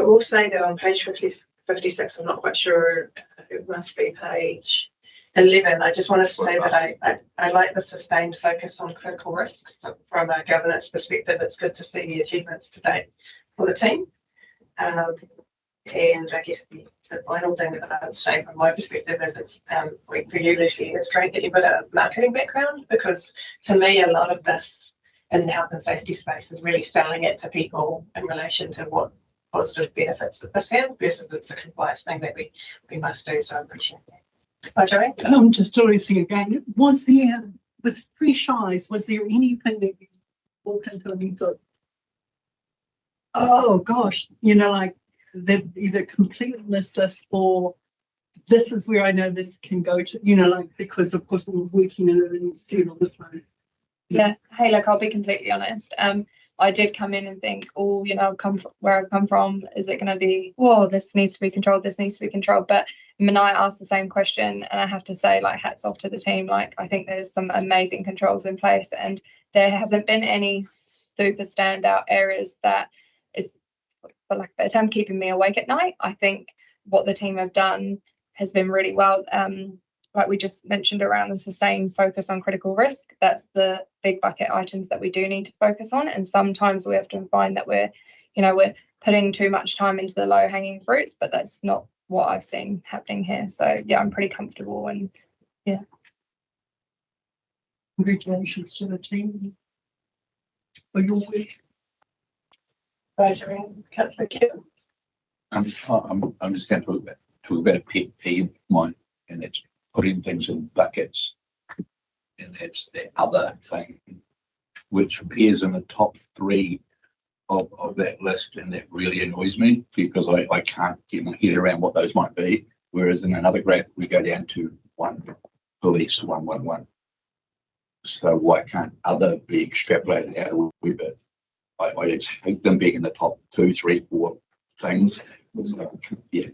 will say that on page 56, I'm not quite sure, it must be page 11. I just wanted to say that I like the sustained focus on critical risks. So from a governance perspective, it's good to see the achievements to date for the team. And I guess the final thing that I would say from my perspective is it's for you, Lucy, it's great that you've got a marketing background, because to me, a lot of this in the health and safety space is really selling it to people in relation to what positive benefits that this has versus it's a compliance thing that we must do. So I appreciate that. Hi, Joey. Just noticing again, was there, with fresh eyes, was there anything that you walked into and you thought, oh gosh, like they've either completely missed this or this is where I know this can go to, because of course we're working in it and see it all the time. Yeah. Hey, look, I'll be completely honest. I did come in and think, oh, where I've come from, is it going to be, oh, this needs to be controlled, this needs to be controlled. But when I asked the same question, and I have to say, hats off to the team. I think there's some amazing controls in place, and there hasn't been any super standout areas that is, for lack of a better term, keeping me awake at night. I think what the team have done has been really well. Like we just mentioned around the sustained focus on critical risk, that's the big bucket items that we do need to focus on. And sometimes we often find that we're putting too much time into the low hanging fruits, but that's not what I've seen happening here. So yeah, I'm pretty comfortable, and yeah. Congratulations to the team for your work. I'm just going to talk about a pet peeve of mine, and it's putting things in buckets. And that's the other thing, which appears in the top 3 of that list, and that really annoys me because I can't get my head around what those might be. Whereas in another graph, we go down to 1 police, 111. So why can't other be extrapolated out a wee bit? I just hate them being in the top 2, 3, 4 things. Yeah.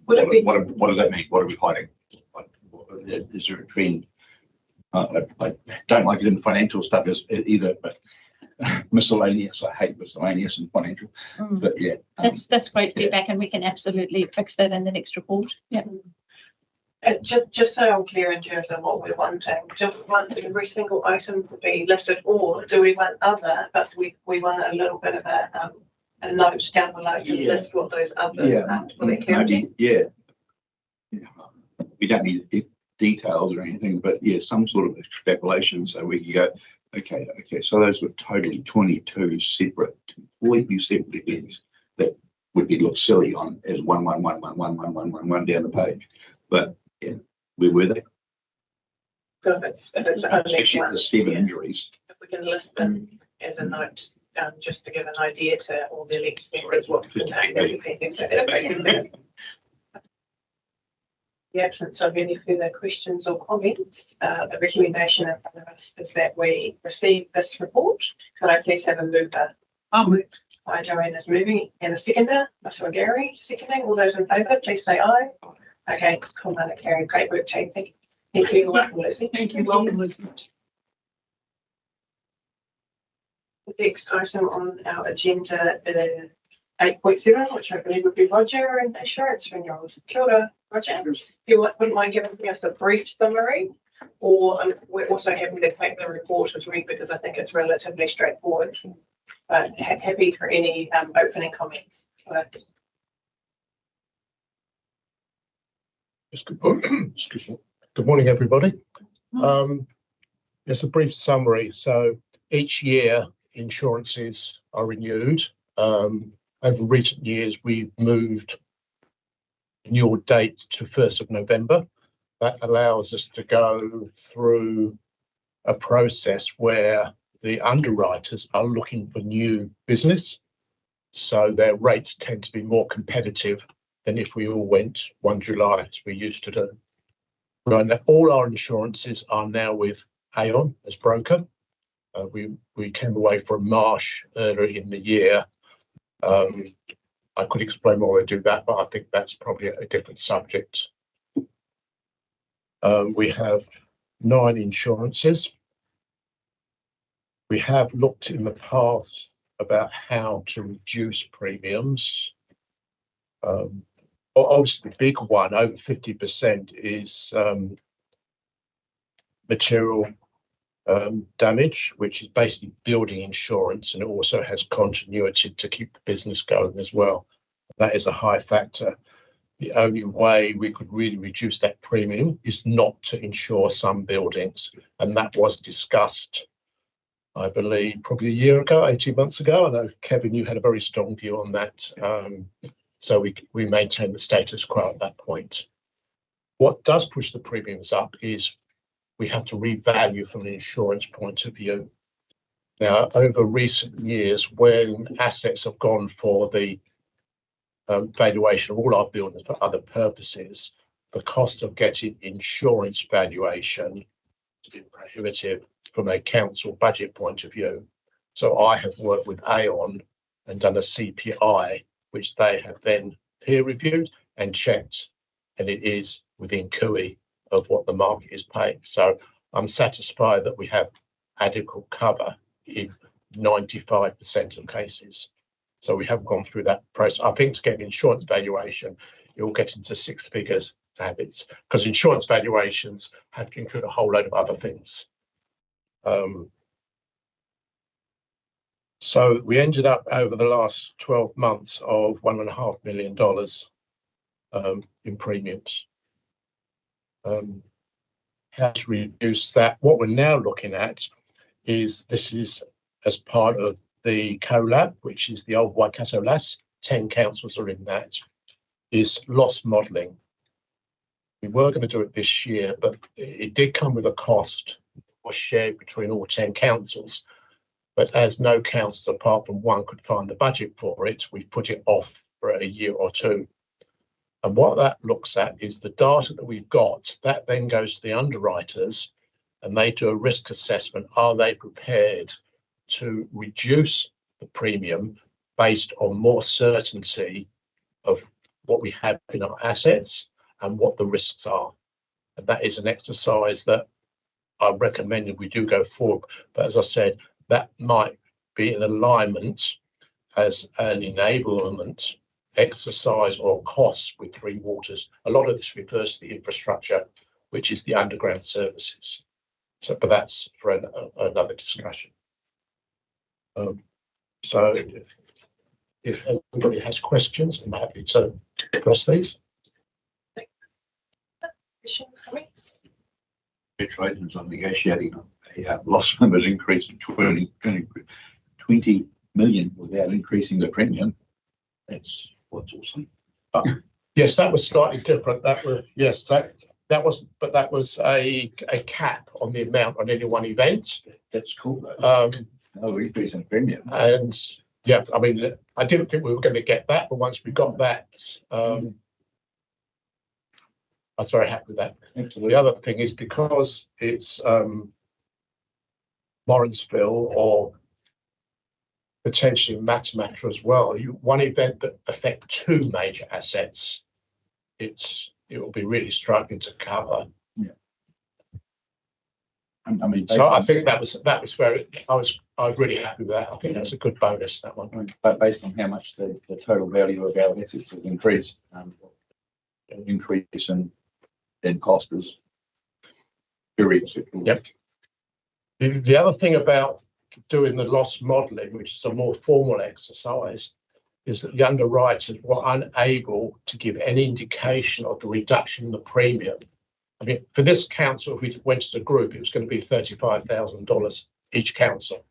What does that mean? What are we hiding? Is there a trend I don't like it in financial stuff as either, but miscellaneous. I hate miscellaneous and financial. But yeah, that's great feedback, and we can absolutely fix that in the next report. Yeah. Just so I'm clear in terms of what we're wanting, do we want every single item to be listed, or do we want other, but we want a little bit of a note down below to list what those other for their clarity? We don't need details or anything, but some sort of extrapolation so we can go, okay, so those were totally 22 separate, completely separate events that would look silly on as one down the page. But where were they? So if it's only the 7 injuries. If we can list them as a note, just to give an idea to all the elected members what the absence of any further questions or comments, the recommendation in front of us is that we receive this report. Could I please have a mover? I'll move. Hi, Joanne is moving, and a seconder, Mr. Gary, seconding. All those in favour, please say aye. Okay, cool, carried. Great work, team. Thank you. Welcome, Lucy. Thank you. Welcome, Lucy. The next item on our agenda is 8.7, which I believe would be Roger and insurance renewals. Kia ora, Roger. If you wouldn't mind giving us a brief summary, or we're also happy to take the report as read because I think it's relatively straightforward. But happy for any opening comments. Yes, excuse me. Good morning, everybody. There's a brief summary. So each year, insurances are renewed. Over recent years, we've moved renewal date to 1st of November. That allows us to go through a process where the underwriters are looking for new business. So their rates tend to be more competitive than if we all went 1 July, as we used to do. Right now, all our insurances are now with Aon as broker. We came away from Marsh earlier in the year. I could explain more to do that, but I think that's probably a different subject. We have 9 insurances. We have looked in the past about how to reduce premiums. Obviously, the big one, over 50%, is material damage, which is basically building insurance, and it also has continuity to keep the business going as well. That is a high factor. The only way we could really reduce that premium is not to insure some buildings, and that was discussed, I believe, probably a year ago, 18 months ago. I know, Kevin, you had a very strong view on that. So we maintain the status quo at that point. What does push the premiums up is we have to revalue from an insurance point of view. Now, over recent years, when assets have gone for the valuation of all our buildings for other purposes, the cost of getting insurance valuation has been prohibitive from a council budget point of view. So I have worked with Aon and done a CPI, which they have then peer reviewed and checked, and it is within CUI of what the market is paying. So I'm satisfied that we have adequate cover in 95% of cases. So we have gone through that process. I think to get an insurance valuation, you'll get into 6 figures to have it, because insurance valuations have to include a whole load of other things. So we ended up over the last 12 months of $1.5 million in premiums. How to reduce that? What we're now looking at is, this is as part of the COLAB, which is the old Waikato LAS, 10 councils are in that, is loss modelling. We were going to do it this year, but it did come with a cost, was shared between all 10 councils. But as no councils apart from one could find the budget for it, we put it off for a year or two. And what that looks at is the data that we've got, that then goes to the underwriters and they do a risk assessment. Are they prepared to reduce the premium based on more certainty of what we have in our assets and what the risks are? And that is an exercise that I recommended we do go forward. But as I said, that might be an alignment as an enablement exercise or cost with Three Waters. A lot of this refers to the infrastructure, which is the underground services. So, but that's for another discussion. So if anybody has questions, I'm happy to address these. Questions, comments? Congratulations on negotiating a loss limit increase of 20 million without increasing the premium. That's what's awesome. Yes, that was slightly different. That was that was, but that was a cap on the amount on any one event. That's cool. No increase in premium. And yeah, I mean, I didn't think we were going to get that, but once we got that, I was very happy with that. The other thing is because it's Morrinsville or potentially Matamata as well, one event that affect two major assets, it will be really struggling to cover. Yeah. I mean, so I think that was where I was really happy with that. I think that's a good bonus, that one. But based on how much the total value of our assets has increased, an increase in cost is very acceptable. Yep. The other thing about doing the loss modelling, which is a more formal exercise, is that the underwriters were unable to give any indication of the reduction in the premium. I mean, for this council, if we went to the group, it was going to be $35,000 each council.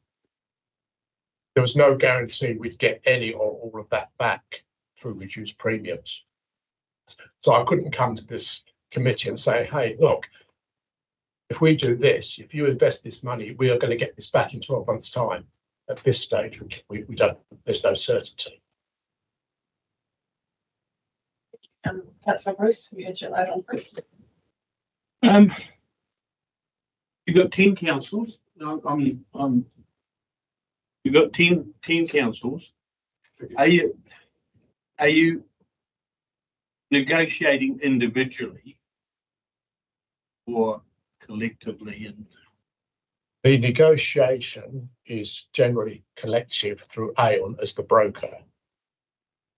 There was no guarantee we'd get any or all of that back through reduced premiums. So I couldn't come to this committee and say, hey, look, if we do this, if you invest this money, we are going to get this back in 12 months' time. At this stage, we don't, there's no certainty. Councillor Bruce, you had your light on, Bruce. You've got 10 councils. You've got 10 councils. Are you negotiating individually or collectively? And the negotiation is generally collective through Aon as the broker,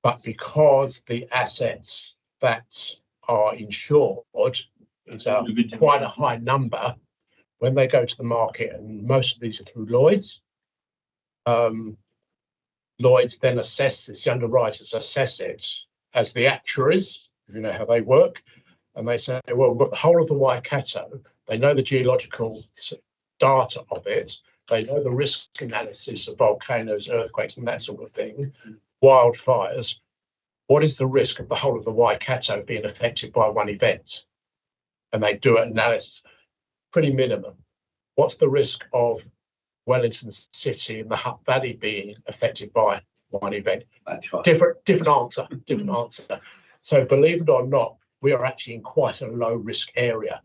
but because the assets that are insured is quite a high number, when they go to the market, and most of these are through Lloyd's, Lloyd's then assesses, the underwriters assess it as the actuaries, if you know how they work, and they say, well, we've got the whole of the Waikato, they know the geological data of it, they know the risk analysis of volcanoes, earthquakes, and that sort of thing, wildfires. What is the risk of the whole of the Waikato being affected by one event? And they do an analysis, pretty minimum. What's the risk of Wellington City and the Hutt Valley being affected by one event? Different answer. So believe it or not, we are actually in quite a low risk area.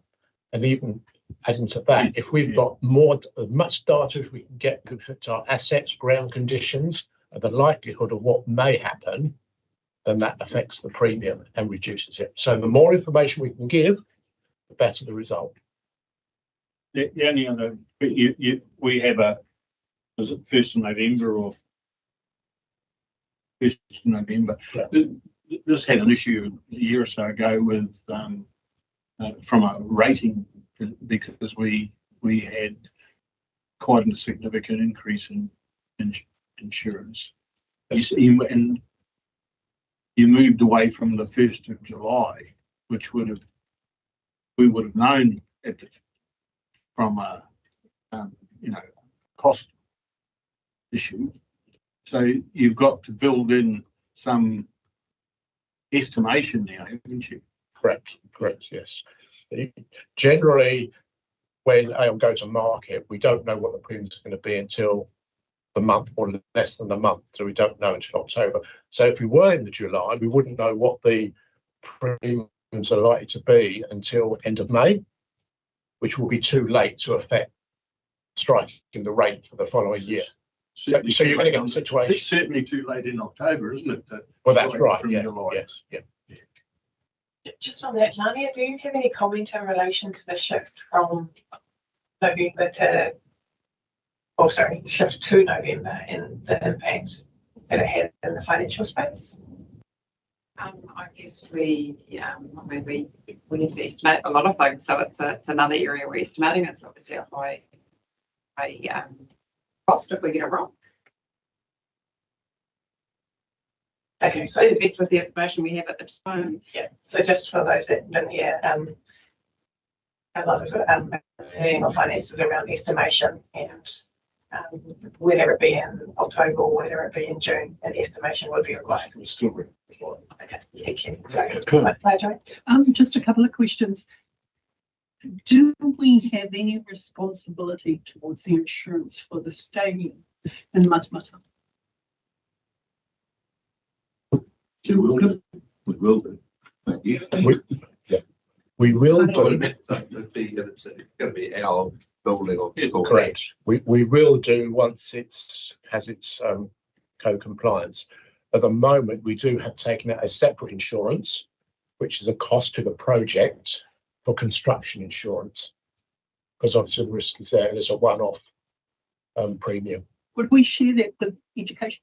And even adding to that, if we've got much data as we can get to our assets, ground conditions, and the likelihood of what may happen, then that affects the premium and reduces it. So the more information we can give, the better the result. The only other, we have was it 1st of November or 1st of November? Yeah. This had an issue a year or so ago with from a rating, because we had quite a significant increase in insurance. And you moved away from the 1st of July, which we would have known from a cost issue. So you've got to build in some estimation now, haven't you? Correct, yes. Generally, when Aon go to market, we don't know what the premium is going to be until the month or less than a month, so we don't know until October. So if we were in the July, we wouldn't know what the premiums are likely to be until end of May, which will be too late to affect striking the rate for the following year. So you're going to get the situation. It's certainly too late in October, isn't it? Well, that's right. Yeah. July. Yes. Yeah. Just on that, Lania, do you have any comment in relation to the shift from November to, oh sorry, shift to November and the impact that it had in the financial space? I guess we need to estimate a lot of things, so it's another area we're estimating. It's obviously a high cost if we get it wrong. Okay, so the best with the information we have at the time. Yeah, so just for those that didn't hear, a lot of or finances around estimation and whether it be in October or whether it be in June, an estimation would be required. Still required. Okay, thank you. Sorry. Just a couple of questions. Do we have any responsibility towards the insurance for the stadium in Matamata? We will do. We will do. Yeah. We will do. It's going to be our building or school. Correct. We will do once it has its co-compliance. At the moment, we do have taken out a separate insurance, which is a cost to the project for construction insurance, because obviously the risk is there and it's a one-off premium. Would we share that with education?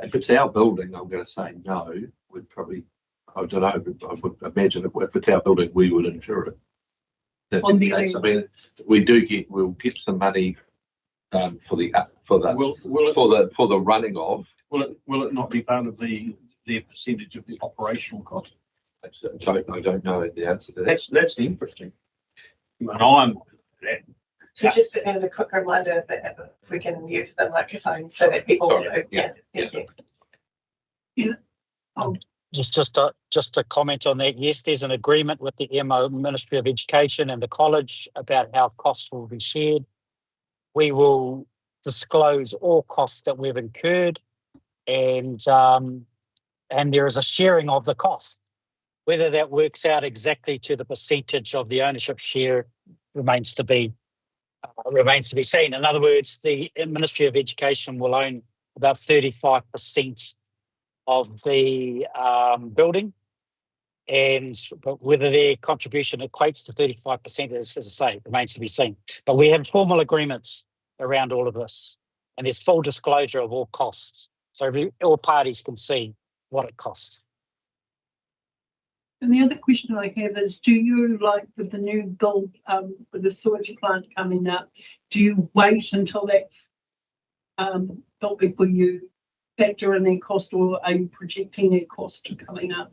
If it's our building, I'm going to say no. We'd probably, I don't know, but I would imagine if it's our building, we would insure it. I mean, we'll get some money for the running of. Will it not be part of the percentage of the operational cost? I don't know the answer to that. That's interesting. And So just as a quick reminder that if we can use the microphone so that people know. Thank you. Just a comment on that. Yes, there's an agreement with the Ministry of Education and the college about how costs will be shared. We will disclose all costs that we've incurred, and there is a sharing of the cost. Whether that works out exactly to the percentage of the ownership share remains to be seen. In other words, the Ministry of Education will own about 35% of the building, but whether their contribution equates to 35%, as I say, remains to be seen. But we have formal agreements around all of this, and there's full disclosure of all costs, so all parties can see what it costs. And the other question I have is, do you, like with the new build, with the sewage plant coming up, do you wait until that's built before you factor in their cost, or are you projecting their cost coming up?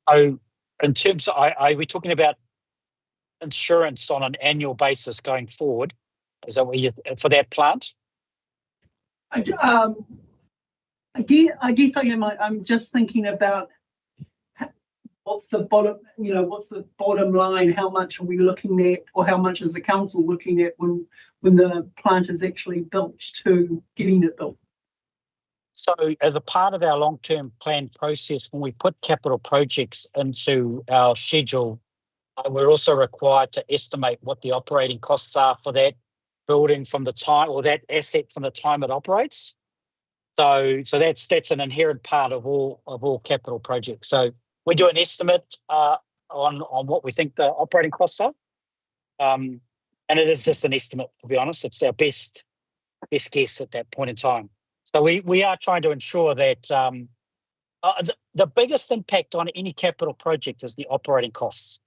So in terms of, are we talking about insurance on an annual basis going forward? Is that what you, for that plant? I guess I am. I'm just thinking about what's the bottom line? How much are we looking at, or how much is the council looking at when the plant is actually built to getting it built? So as a part of our long-term plan process, when we put capital projects into our schedule, we're also required to estimate what the operating costs are for that building from the time, or that asset from the time it operates. So that's an inherent part of all capital projects. So we do an estimate on what we think the operating costs are, and it is just an estimate. To be honest, it's our best guess at that point in time. So we are trying to ensure that the biggest impact on any capital project is the operating costs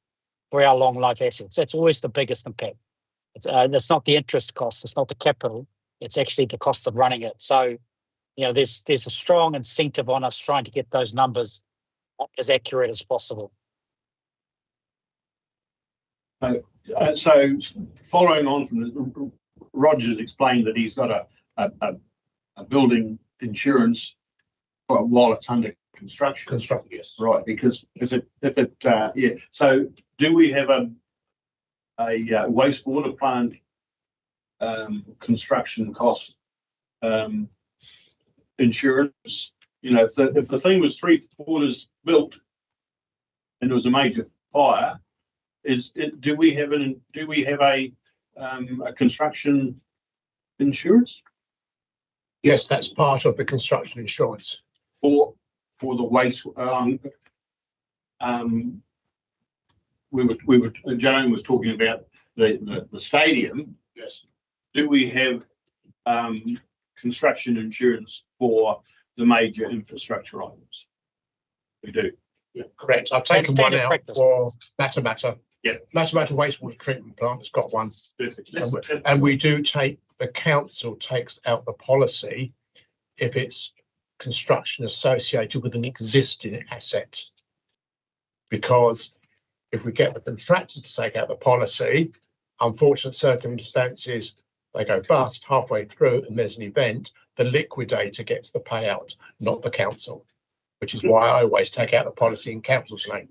for our long life assets. That's always the biggest impact. It's not the interest cost. It's not the capital. It's actually the cost of running it. So, there's a strong incentive on us trying to get those numbers as accurate as possible. So following on from Roger's explained that he's got a building insurance while it's under construction. Yes. Right, because if it So do we have a wastewater plant construction cost insurance? If the thing was 3/4 built and there was a major fire, do we have a construction insurance? Yes, that's part of the construction insurance For the waste Joan was talking about the stadium. Yes. Do we have construction insurance for the major infrastructure items? We do. Yeah, correct. I've taken one out for Matamata. Yeah. Matamata wastewater treatment plant has got one. And we do take, the council takes out the policy if it's construction associated with an existing asset. Because if we get the contractor to take out the policy, unfortunate circumstances, they go bust halfway through and there's an event, the liquidator gets the payout, not the council, which is why I always take out the policy in council's name.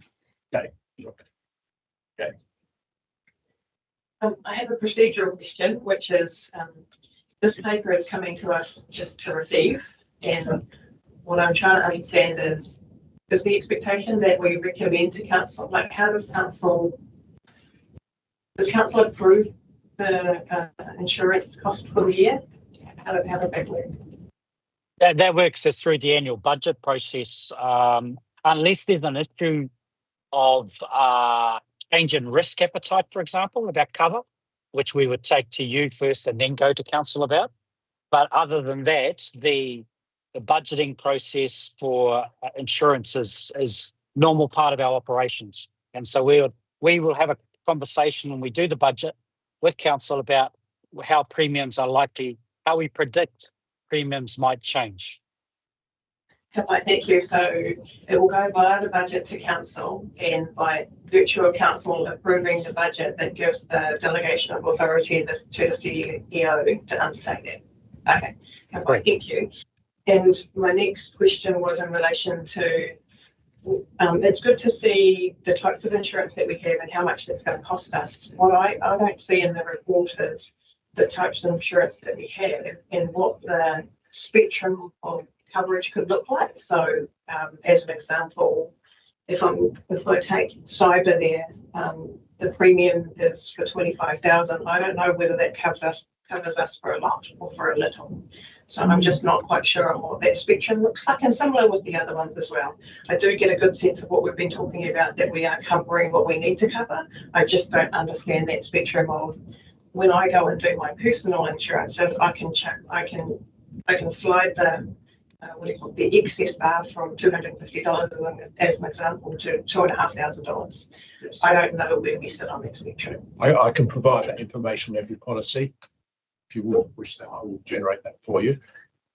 Okay. Okay. I have a procedural question, which is this paper is coming to us just to receive, and what I'm trying to understand is the expectation that we recommend to council, like how does council approve the insurance cost for the year? How did that work? That works through the annual budget process, unless there's an issue of change in risk appetite, for example, about cover, which we would take to you first and then go to council about. But other than that, the budgeting process for insurance is normal part of our operations. And so we will have a conversation when we do the budget with council about how premiums are likely, how we predict premiums might change. Thank you. So it will go via the budget to council, and by virtue of council approving the budget, that gives the delegation of authority to the CEO to undertake it. Okay, thank you. And my next question was in relation to, it's good to see the types of insurance that we have and how much that's going to cost us. What I don't see in the report is the types of insurance that we have and what the spectrum of coverage could look like. So as an example, if I take cyber there, the premium is for 25,000. I don't know whether that covers us for a lot or for a little. So I'm just not quite sure on what that spectrum looks like, and similar with the other ones as well. I do get a good sense of what we've been talking about, that we are covering what we need to cover. I just don't understand that spectrum of when I go and do my personal insurances, I can slide the excess bar from $250 as an example to $2,500. I don't know where we sit on that spectrum. I can provide that information on every policy. If you would wish that, I will generate that for you.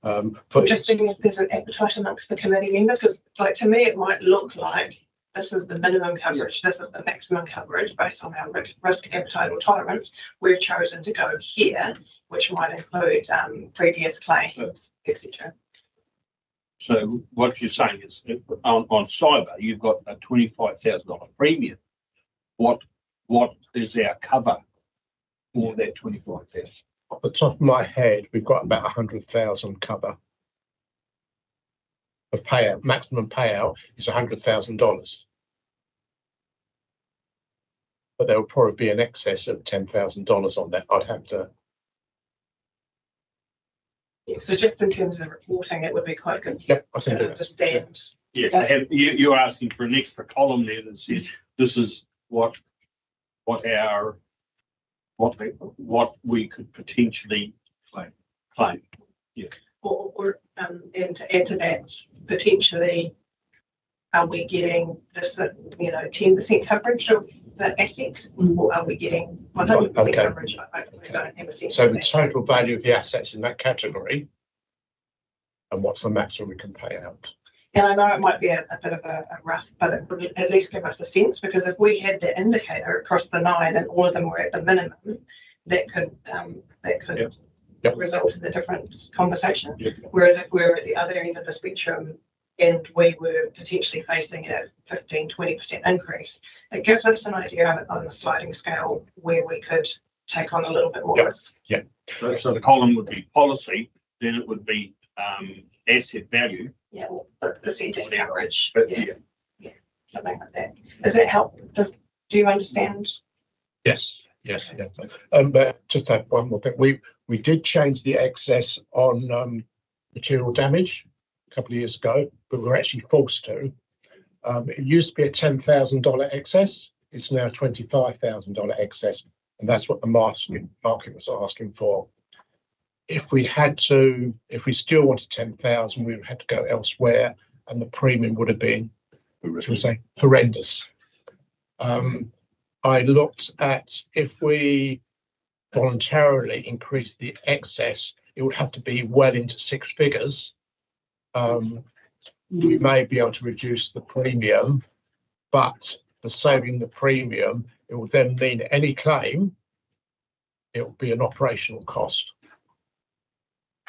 I'm just thinking if there's an appetite amongst the committee members, because like to me it might look like this is the minimum coverage, this is the maximum coverage based on our risk appetite or tolerance. We've chosen to go here, which might include previous claims, etc. So what you're saying is on cyber, you've got a $25,000 premium. What is our cover for that 25,000? Off the top of my head, we've got about 100,000 cover of payout. Maximum payout is $100,000, but there will probably be an excess of $10,000 on that. I'd have to. Yeah, so just in terms of reporting, it would be quite good. Yep, I can to do understand. Yeah, you're asking for an extra column there that says this is what we could potentially claim. Yeah. Or and to add to that, potentially, are we getting this 10% coverage of the asset, or are we getting 100% coverage? I don't have a sense. So the total value of the assets in that category, and what's the maximum we can pay out? And I know it might be a bit of a rough, but it would at least give us a sense, because if we had the indicator across the 9 and all of them were at the minimum, that could result in a different conversation. Yep. Whereas if we're at the other end of the spectrum and we were potentially facing a 15-20% increase, it gives us an idea on a sliding scale where we could take on a little bit more risk. Yeah. So the column would be policy, then it would be asset value. Yeah, or percentage coverage. But yeah, something like that. Does that help? Do you understand? Yes. But just to have one more thing, we did change the excess on material damage a couple of years ago, but we were actually forced to. It used to be a $10,000 excess. it's now $25,000 excess, and that's what the market was asking for. If we still wanted 10,000, we would have to go elsewhere, and the premium would have been, shall we say, horrendous. I looked at if we voluntarily increase the excess, it would have to be well into six figures. We may be able to reduce the premium, but for saving the premium, it will then mean any claim, it will be an operational cost.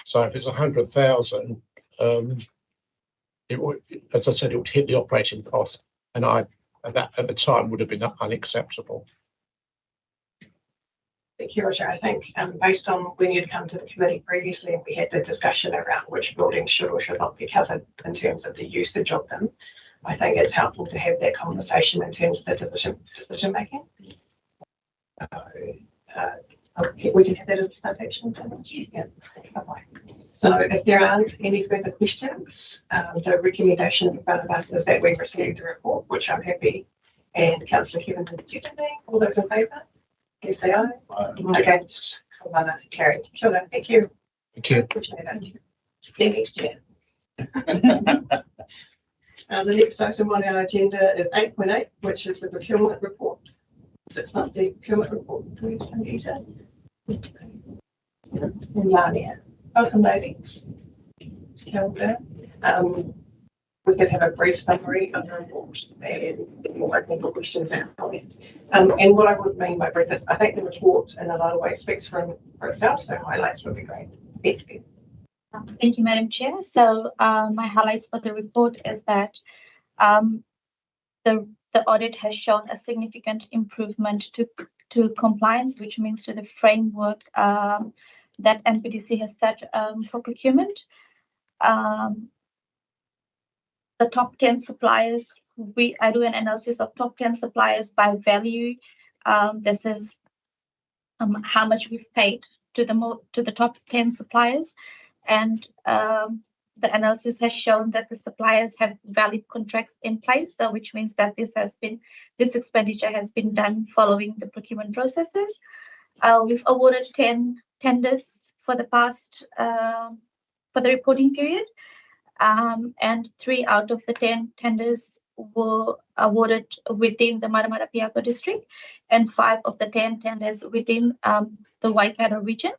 So if it's 100,000, it would, as I said, it would hit the operating cost, and that at the time would have been unacceptable. Thank you, Roger. I think based on when you'd come to the committee previously, we had the discussion around which buildings should or should not be covered in terms of the usage of them. I think it's helpful to have that conversation in terms of the decision making. We can have that as a start action. Yeah. So if there aren't any further questions, the recommendation in front of us is that we received the report, which I'm happy, and Councillor Kevin and Deputy, all those in favour? Yes, they are. Against? Carried. Sure, thank you. Thank you. Appreciate that. See you next year. The next item on our agenda is 8.8, which is the procurement report. 6 monthly procurement report. Do we have some detail? Melania. Welcome, ladies. Hilda. We could have a brief summary of the report and more open questions and comments. And what I would mean by brief is I think the report in a lot of ways speaks for itself, so highlights would be great. Thank you. Thank you, Madam Chair. So my highlights for the report is that the audit has shown a significant improvement to compliance, which means to the framework that NPDC has set for procurement. The top 10 suppliers, I do an analysis of top 10 suppliers by value. This is how much we've paid to the top 10 suppliers, and the analysis has shown that the suppliers have valid contracts in place, so which means that this expenditure has been done following the procurement processes. We've awarded 10 tenders for the past for the reporting period. And 3 out of the 10 tenders were awarded within the Matamata-Piako district, and 5 of the 10 tenders within the Waikato region.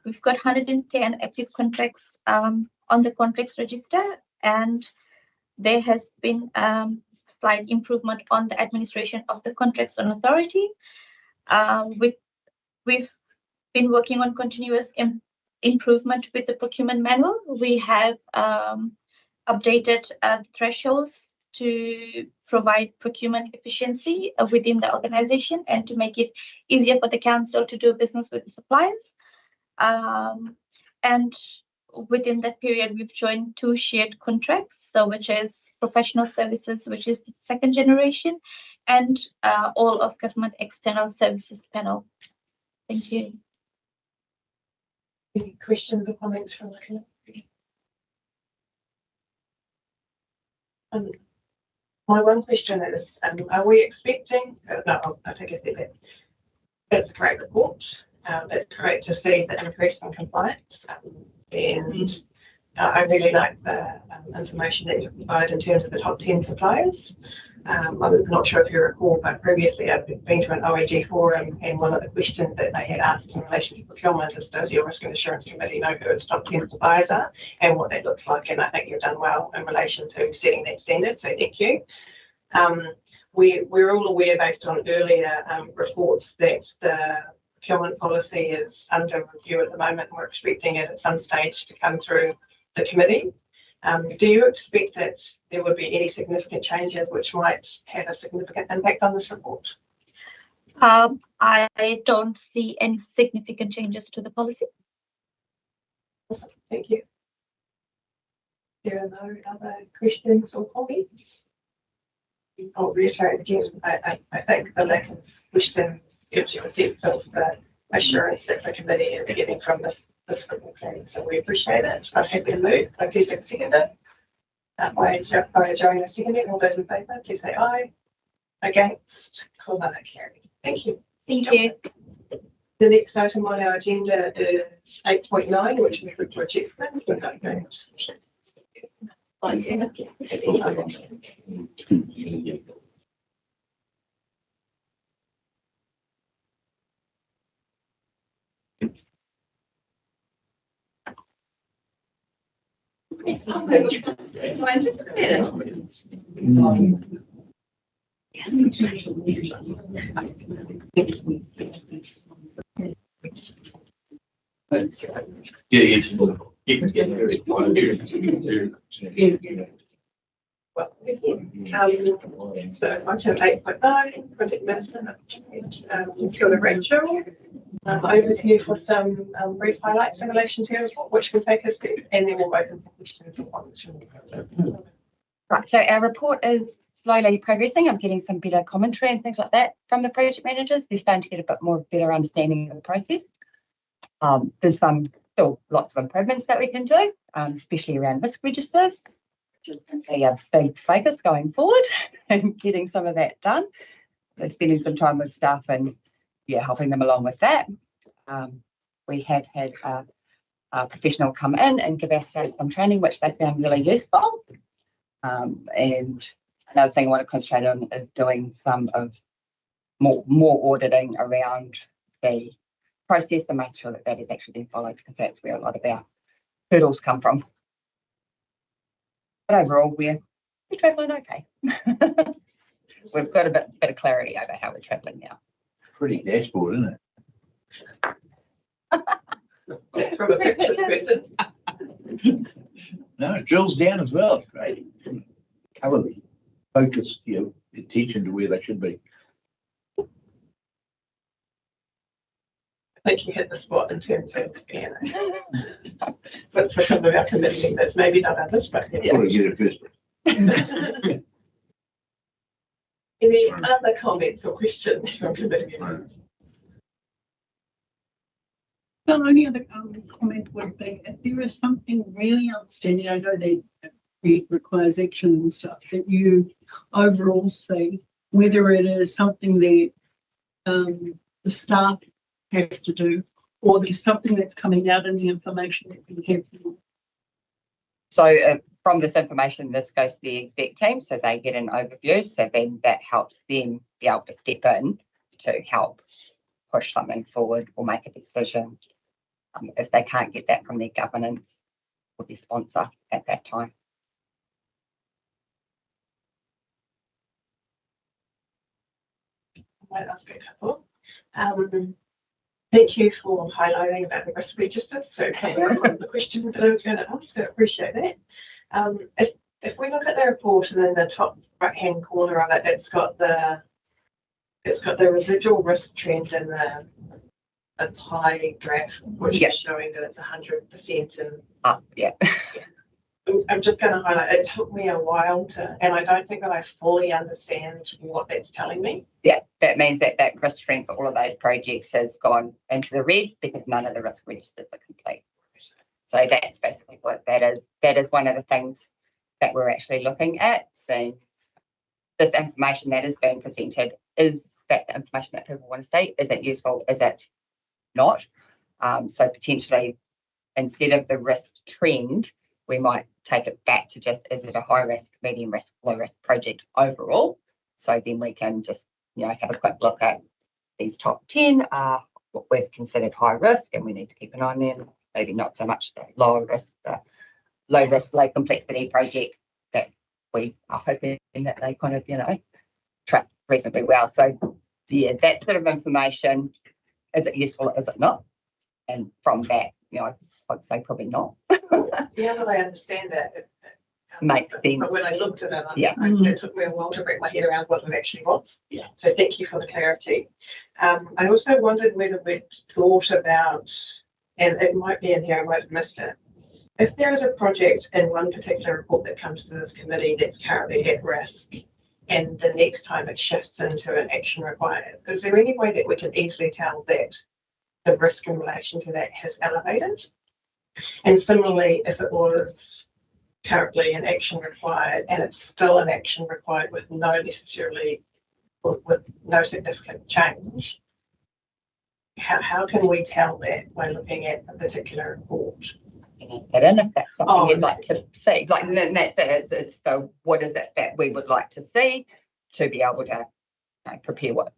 We've got 110 active contracts on the contracts register, and there has been slight improvement on the administration of the contracts on authority. We've been working on continuous improvement with the procurement manual. We have updated thresholds to provide procurement efficiency within the organization and to make it easier for the council to do business with the suppliers. And within that period, we've joined 2 shared contracts, so which is professional services, which is the 2nd generation, and all of government external services panel. Thank you. Any questions or comments from the committee? My one question is, are we expecting, no, I'll take a step back. It's a great report. It's great to see the increase in compliance, and I really like the information that you provide in terms of the top 10 suppliers. I'm not sure if you recall, but previously I've been to an OAG forum, and one of the questions that they had asked in relation to procurement is, does your Risk and Assurance Committee know who its top 10 suppliers are and what that looks like? And I think you've done well in relation to setting that standard, so thank you. We're all aware, based on earlier reports, that the procurement policy is under review at the moment, and we're expecting it at some stage to come through the committee. Do you expect that there would be any significant changes which might have a significant impact on this report? I don't see any significant changes to the policy. Awesome. Thank you. There are no other questions or comments? I'll reiterate again, I think the lack of questions gives you a sense of the assurance that the committee is getting from this planning. So we appreciate it. I'm happy to move. Please have a seconder. By Joanna seconding. All those in favour, please say aye. Against? Call that carried. Thank you. Thank you. The next item on our agenda is 8.9, which is the project management. So item 8.9, project management. Kia ora, Rachel. Over to you for some brief highlights in relation to your report, which will take us through, and then we'll open for questions and comments. Right, so our report is slowly progressing. I'm getting some better commentary and things like that from the project managers. They're starting to get a bit more better understanding of the process. There's still lots of improvements that we can do, especially around risk registers, which is going to be a big focus going forward and getting some of that done. So spending some time with staff and helping them along with that. We have had a professional come in and give us some training, which they found really useful. And another thing I want to concentrate on is doing some of more auditing around the process and make sure that that is actually being followed, because that's where a lot of our hurdles come from. But overall, we're travelling okay. We've got a bit of clarity over how we're travelling now. Pretty dashboard, isn't it? From a pictures person. No, it drills down as well. It's great. Colourly focused, attention to where they should be. I think you hit the spot in terms of, but for some of our committee members, maybe not others, but Get it first. Any other comments or questions from committee members? The only other comment would be, if there is something really outstanding, I know that it requires action and stuff, that you overall see, whether it is something that the staff have to do, or there's something that's coming out in the information that we have. So from this information, this goes to the exec team, so they get an overview. So then that helps them be able to step in to help push something forward or make a decision if they can't get that from their governance or their sponsor at that time. I might ask a couple. Thank you for highlighting about the risk registers. So the questions that I was going to ask, I appreciate that. If we look at the report and in the top right-hand corner of it, it's got the residual risk trend in the pie graph, which is showing that it's 100% and I'm just going to highlight, it took me a while and I don't think that I fully understand what that's telling me. Yeah, that means that risk trend for all of those projects has gone into the red because none of the risk registers are complete. So that's basically what that is. That is one of the things that we're actually looking at. So this information that is being presented, is that the information that people want to see? Is it useful? Is it not? So potentially, instead of the risk trend, we might take it back to just, is it a high risk, medium risk, low risk project overall? So then we can just, have a quick look at these top 10 are what we've considered high risk, and we need to keep an eye on them. Maybe not so much the low risk, low complexity project that we are hoping that they kind of, track reasonably well. So yeah, that sort of information, is it useful? Is it not? And from that, I'd say probably not. Yeah, well, I understand that. It makes sense. But when I looked at it, it took me a while to wrap my head around what it actually was. Yeah. So thank you for the clarity. I also wondered whether we'd thought about, and it might be in here, I might have missed it. If there is a project in one particular report that comes to this committee that's currently at risk, and the next time it shifts into an action required, is there any way that we can easily tell that the risk in relation to that has elevated? And similarly, if it was currently an action required and it's still an action required with no necessarily with no significant change, how can we tell that we're looking at a particular report? But and if that's something you'd like to see, like, and that's it, it's the, what is it that we would like to see to be able to prepare what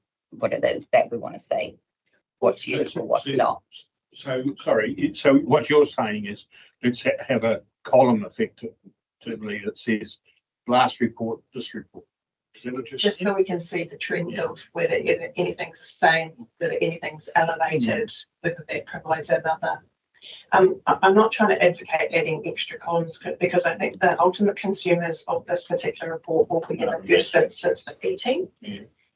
it is that we want to see, what's useful, what's not. So, sorry, so what you're saying is, let's have a column effectively that says last report, this report. Is that what you're just saying? so we can see the trend of whether anything's sustained, whether anything's elevated, whether that provides another. I'm not trying to advocate adding extra columns because I think the ultimate consumers of this particular report will be in the first instance the P team.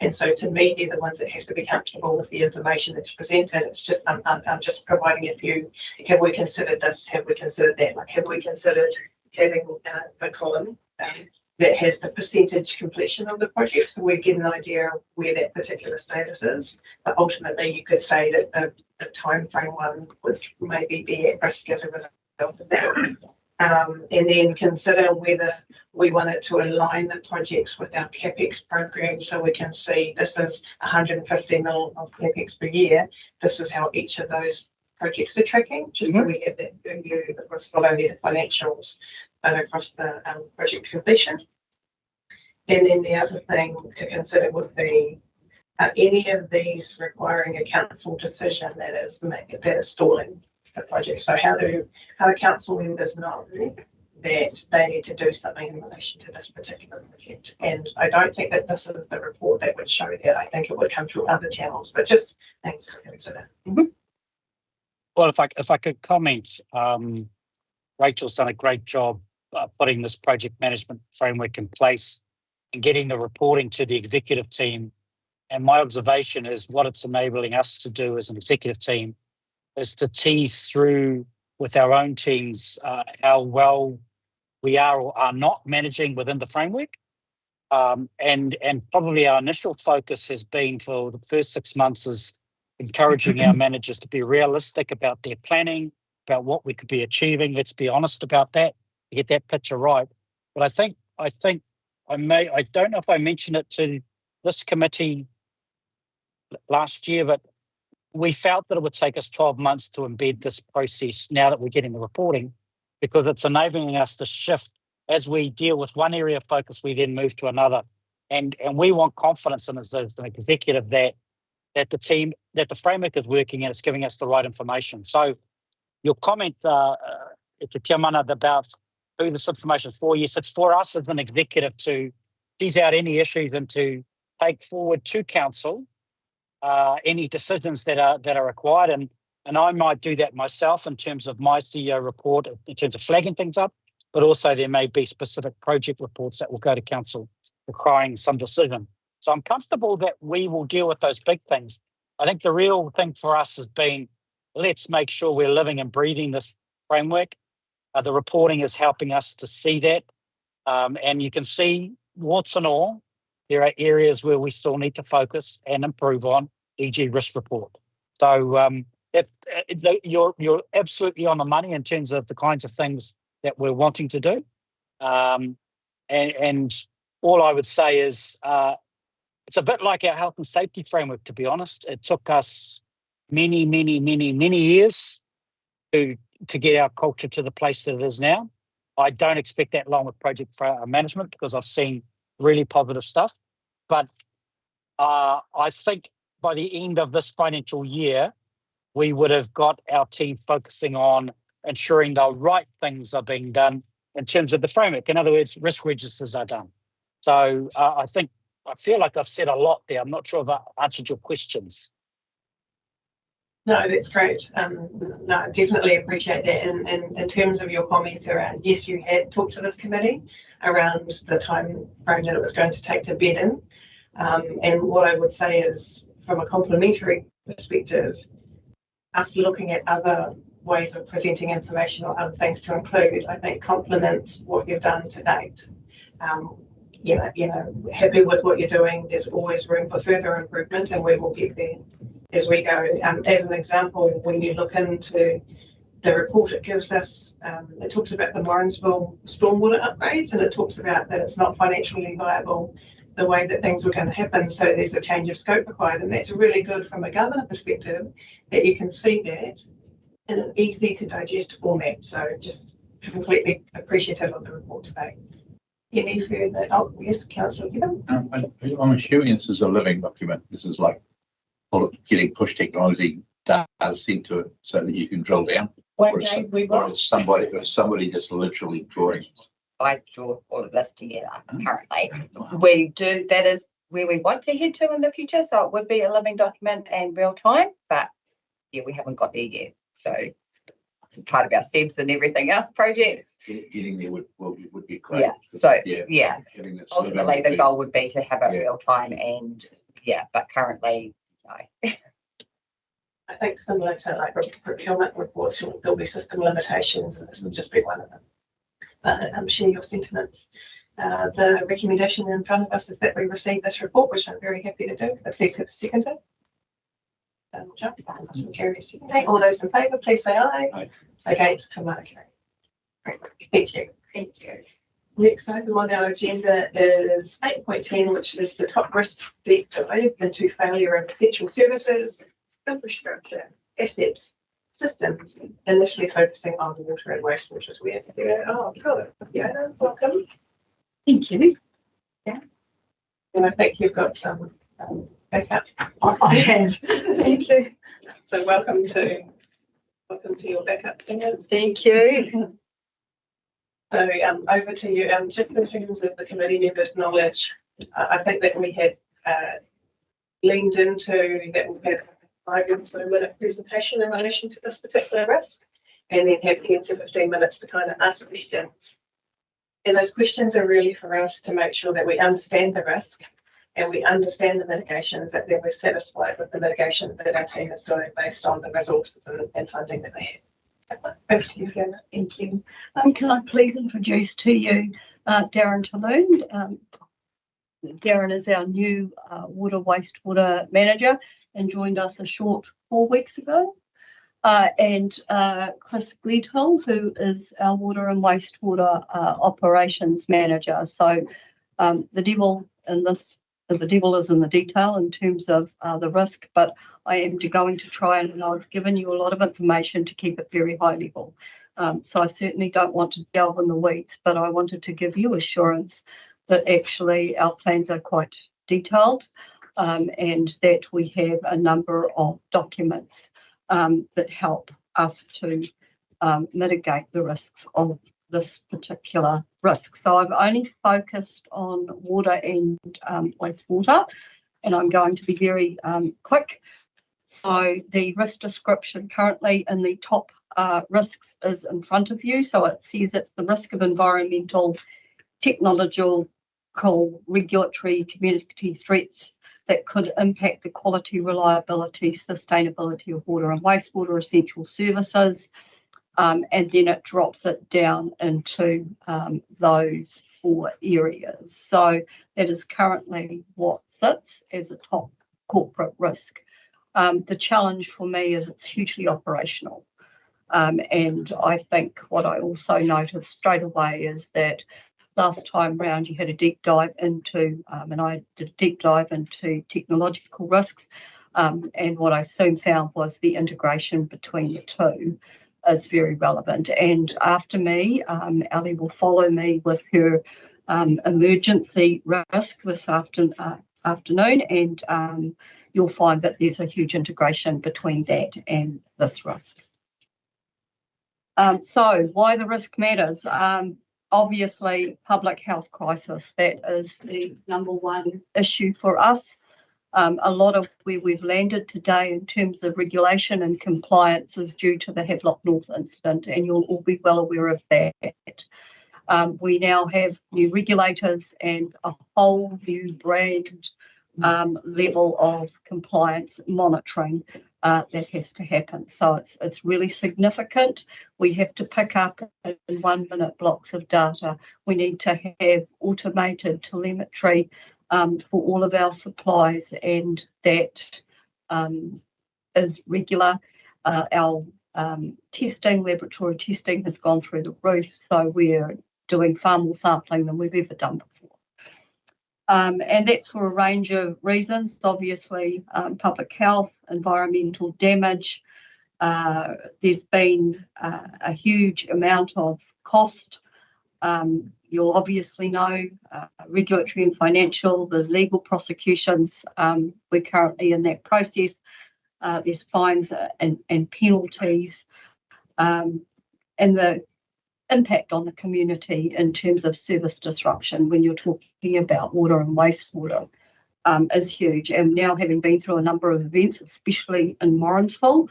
And so to me, they're the ones that have to be comfortable with the information that's presented. It's just, I'm just providing a few, have we considered this? Have we considered that? Like, have we considered having a column that has the percentage completion of the project, so we get an idea of where that particular status is. But ultimately, you could say that the time frame one would maybe be at risk as a result of that. And then consider whether we wanted to align the projects with our CapEx program, so we can see this is 150 mil of CapEx per year. This is how each of those projects are tracking, just so we have that view across not only the financials, but across the project completion. And then the other thing to consider would be any of these requiring a council decision that is stalling the project. So how do council members know that they need to do something in relation to this particular project? And I don't think that this is the report that would show that. I think it would come through other channels, but just things to consider. Well, if I could comment, Rachel's done a great job putting this project management framework in place and getting the reporting to the executive team. And my observation is what it's enabling us to do as an executive team is to tease through with our own teams how well we are or are not managing within the framework. And probably our initial focus has been for the first 6 months is encouraging our managers to be realistic about their planning, about what we could be achieving. Let's be honest about that, to get that picture right. But I think I don't know if I mentioned it to this committee last year, but we felt that it would take us 12 months to embed this process now that we're getting the reporting, because it's enabling us to shift as we deal with one area of focus, we then move to another. And we want confidence in as an executive that the framework is working and it's giving us the right information. So your comment to Tiamana about who this information is for, yes, it's for us as an executive to tease out any issues and to take forward to council any decisions that are required. And I might do that myself in terms of my CEO report, in terms of flagging things up, but also there may be specific project reports that will go to council requiring some decision. So I'm comfortable that we will deal with those big things. I think the real thing for us has been, let's make sure we're living and breathing this framework. The reporting is helping us to see that. And you can see, warts and all, there are areas where we still need to focus and improve on, e.g. risk report. So you're absolutely on the money in terms of the kinds of things that we're wanting to do. And all I would say is it's a bit like our health and safety framework, to be honest. It took us many years to get our culture to the place that it is now. I don't expect that long with project management because I've seen really positive stuff. But I think by the end of this financial year, we would have got our team focusing on ensuring the right things are being done in terms of the framework. In other words, risk registers are done. So I feel like I've said a lot there. I'm not sure if I answered your questions. No, that's great. No, definitely appreciate that. And in terms of your comment around, yes, you had talked to this committee around the time frame that it was going to take to bed in. And what I would say is, from a complementary perspective, us looking at other ways of presenting information or other things to include, I think complements what you've done to date. Happy with what you're doing. There's always room for further improvement, and we will get there as we go. As an example, when you look into the report, it gives us, it talks about the Morrinsville stormwater upgrades, and it talks about that it's not financially viable the way that things were going to happen. So there's a change of scope required, and that's really good from a government perspective that you can see that in an easy to digest format. So just completely appreciative of the report today. Any further? Oh, yes, Councillor Gibbon. I'm assuming this is a living document. This is like getting push technology data into it so that you can drill down. One day we will. Or is somebody just literally drawing? I draw all of this together currently. We do, that is where we want to head to in the future. So it would be a living document and real time, but yeah, we haven't got there yet. So part of our SEBS and everything else projects. Getting there would be great. Yeah. So yeah. Ultimately the goal would be to have it real time and but currently no. I think similar to like procurement reports, there'll be system limitations, and this will just be one of them. But share your sentiments. The recommendation in front of us is that we receive this report, which I'm very happy to do. But please have a seconder. All those in favour, please say aye. Aye. Against, come on, okay. Great. Thank you. Thank you. Next item on our agenda is 8.10, which is the top risk deep dive into failure of essential services, infrastructure, assets, systems, initially focusing on water and waste, which is where welcome. Thank you. Yeah. And I think you've got some backup. I have. Thank you. So welcome to your backup singers. Thank you. So over to you. Just in terms of the committee members' knowledge, I think that we had leaned into that we had a 5-minute presentation in relation to this particular risk, and then have 10 to 15 minutes to kind of ask questions. And those questions are really for us to make sure that we understand the risk and we understand the mitigations, that then we're satisfied with the mitigations that our team is doing based on the resources and funding that they have. Over to you, Fiona. Thank you. Can I please introduce to you Darren Talloon. Darren is our new wastewater manager and joined us a short 4 weeks ago. And Chris Gleadhill, who is our water and wastewater operations manager. So the devil is in the detail in terms of the risk, but I am going to try, and I've given you a lot of information to keep it very high level. So I certainly don't want to delve in the weeds, but I wanted to give you assurance that actually our plans are quite detailed, and that we have a number of documents that help us to mitigate the risks of this particular risk. So I've only focused on water and wastewater, and I'm going to be very quick. So the risk description currently in the top risks is in front of you. So it says it's the risk of environmental, technological, regulatory, community threats that could impact the quality, reliability, sustainability of water and wastewater essential services. And then it drops it down into those 4 areas. So that is currently what sits as a top corporate risk. The challenge for me is it's hugely operational. And I think what I also noticed straight away is that last time round you had a deep dive into, and I did a deep dive into technological risks. And what I soon found was the integration between the two is very relevant. And after me, Ali will follow me with her emergency risk this afternoon, and you'll find that there's a huge integration between that and this risk. So why the risk matters? Obviously, public health crisis, that is the #1 issue for us. A lot of where we've landed today in terms of regulation and compliance is due to the Havelock North incident, and you'll all be well aware of that. We now have new regulators and a whole new brand level of compliance monitoring that has to happen. So it's really significant. We have to pick up in 1-minute blocks of data. We need to have automated telemetry for all of our supplies, and that is regular. Our laboratory testing has gone through the roof, so we're doing far more sampling than we've ever done before. And that's for a range of reasons, obviously, public health, environmental damage. There's been a huge amount of cost. You'll obviously know regulatory and financial, the legal prosecutions. We're currently in that process. There's fines and penalties, and the impact on the community in terms of service disruption when you're talking about water and wastewater is huge. And now, having been through a number of events, especially in Morrinsville,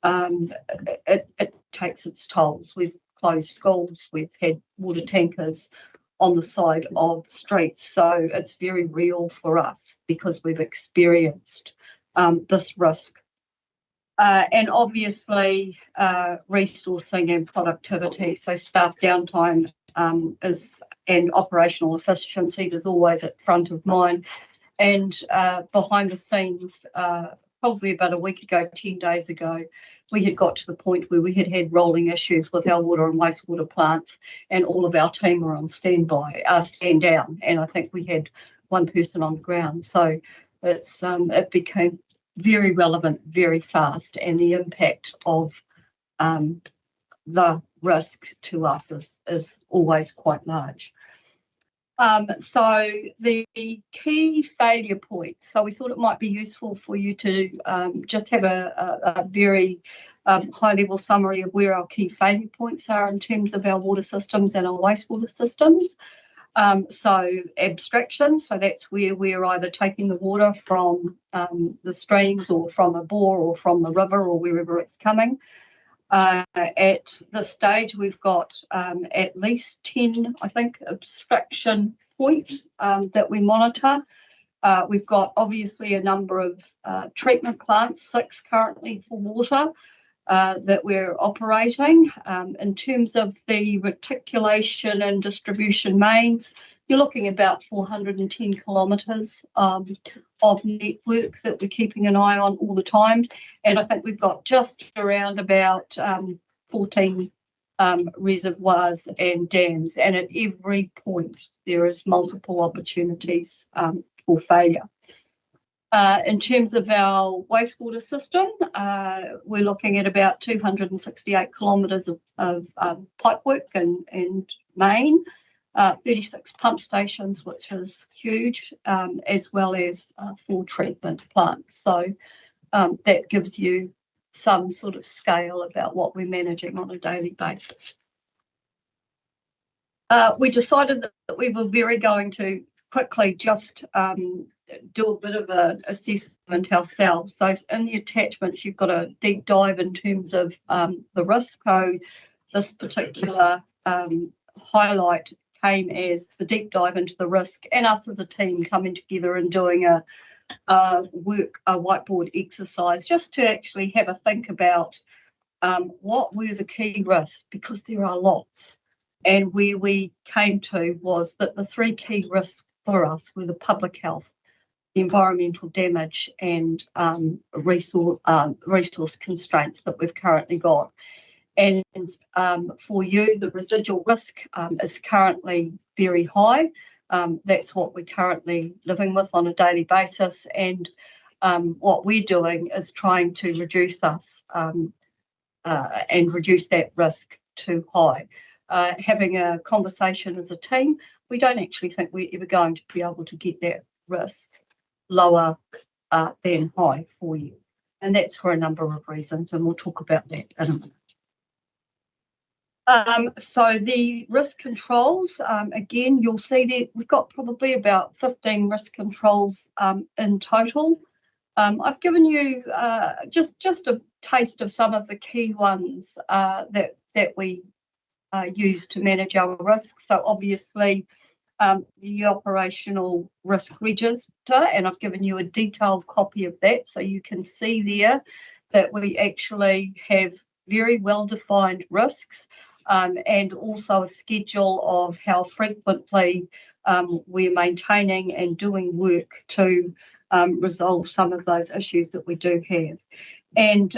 it takes its tolls. We've closed schools, we've had water tankers on the side of streets, so it's very real for us because we've experienced this risk. And obviously resourcing and productivity, so staff downtime and operational efficiencies is always at front of mind. And behind the scenes, probably about a week ago, 10 days ago, we had got to the point where we had rolling issues with our water and wastewater plants, and all of our team were on stand down, and I think we had one person on the ground. So it became very relevant very fast, and the impact of the risk to us is always quite large. So the key failure points. So we thought it might be useful for you to just have a very high level summary of where our key failure points are in terms of our water systems and our wastewater systems. So abstraction, so that's where we're either taking the water from the streams or from a bore or from the river or wherever it's coming. At this stage, we've got at least 10, I think, abstraction points that we monitor. We've got obviously a number of treatment plants, 6 currently for water that we're operating. In terms of the reticulation and distribution mains, you're looking about 410 kilometres of network that we're keeping an eye on all the time. And I think we've got just around about 14 reservoirs and dams. And at every point, there is multiple opportunities for failure. In terms of our wastewater system, we're looking at about 268 kilometres of pipework and main, 36 pump stations, which is huge, as well as 4 treatment plants. So that gives you some sort of scale about what we're managing on a daily basis. We decided that we were going to quickly just do a bit of an assessment ourselves. So in the attachments, you've got a deep dive in terms of the risk. So this particular highlight came as the deep dive into the risk, and us as a team coming together and doing a whiteboard exercise just to actually have a think about what were the key risks, because there are lots. And where we came to was that the 3 key risks for us were the public health, the environmental damage, and resource constraints that we've currently got. And for you, the residual risk is currently very high. That's what we're currently living with on a daily basis. And what we're doing is trying to reduce us and reduce that risk too high. Having a conversation as a team, we don't actually think we're ever going to be able to get that risk lower than high for you. And that's for a number of reasons, and we'll talk about that in a minute. So the risk controls, again, you'll see that we've got probably about 15 risk controls in total. I've given you just a taste of some of the key ones that we use to manage our risk. So obviously the operational risk register, and I've given you a detailed copy of that, so you can see there that we actually have very well defined risks. and also a schedule of how frequently we're maintaining and doing work to resolve some of those issues that we do have. And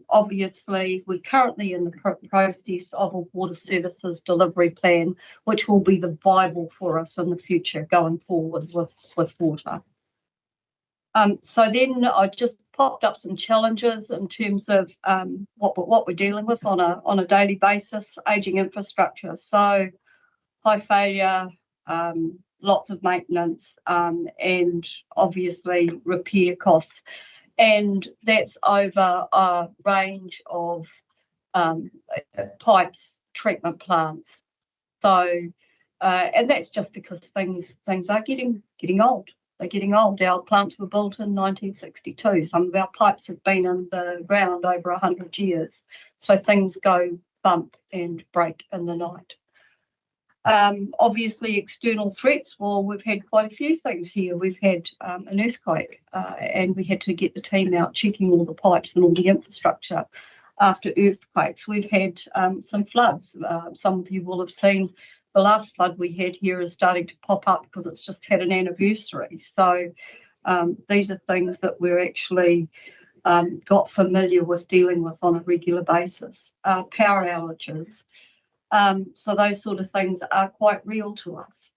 obviously, we're currently in the process of a water services delivery plan, which will be the Bible for us in the future going forward with water. So then I just popped up some challenges in terms of what we're dealing with on a daily basis. Aging infrastructure, so high failure, lots of maintenance, and obviously repair costs, and that's over a range of pipes, treatment plants. So and that's just because things are getting old. They're getting old. Our plants were built in 1962. Some of our pipes have been in the ground over 100 years. So things go bump and break in the night. Obviously, external threats. Well, we've had quite a few things here. We've had an earthquake, and we had to get the team out checking all the pipes and all the infrastructure after earthquakes. We've had some floods. Some of you will have seen the last flood we had here is starting to pop up because it's just had an anniversary. So these are things that we're actually got familiar with dealing with on a regular basis. Power outages. So those sort of things are quite real to us.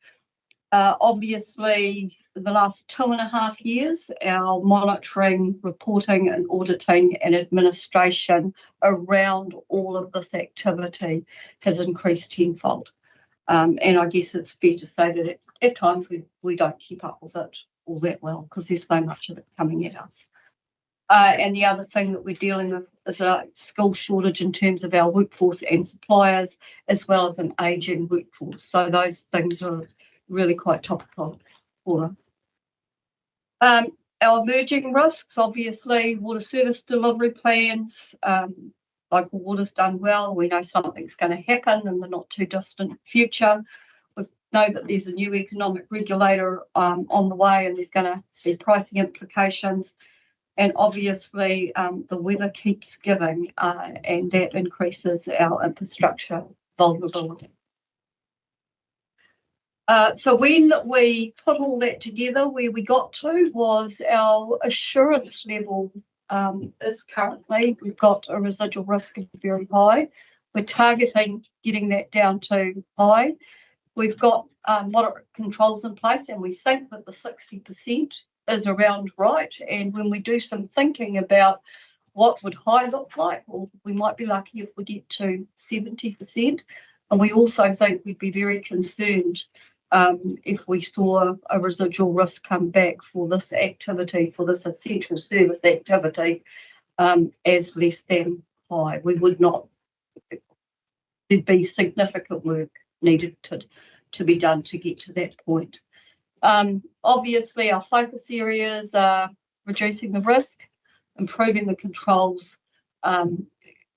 Obviously, the last 2.5 years, our monitoring, reporting and auditing and administration around all of this activity has increased tenfold. And I guess it's fair to say that at times we don't keep up with it all that well because there's so much of it coming at us. And the other thing that we're dealing with is a skill shortage in terms of our workforce and suppliers, as well as an ageing workforce. So those things are really quite topical for us. Our emerging risks, obviously, water service delivery plans. Local water's done well. We know something's going to happen in the not too distant future. We know that there's a new economic regulator on the way, and there's going to be pricing implications. And obviously, the weather keeps giving, and that increases our infrastructure vulnerability. So when we put all that together, where we got to was our assurance level is currently, we've got a residual risk of very high. We're targeting getting that down to high. We've got moderate controls in place, and we think that the 60% is around right. And when we do some thinking about what would high look like, well, we might be lucky if we get to 70%. And we also think we'd be very concerned if we saw a residual risk come back for this activity, for this essential service activity, as less than high. We would not, there'd be significant work needed to be done to get to that point. Obviously, our focus areas are reducing the risk, improving the controls,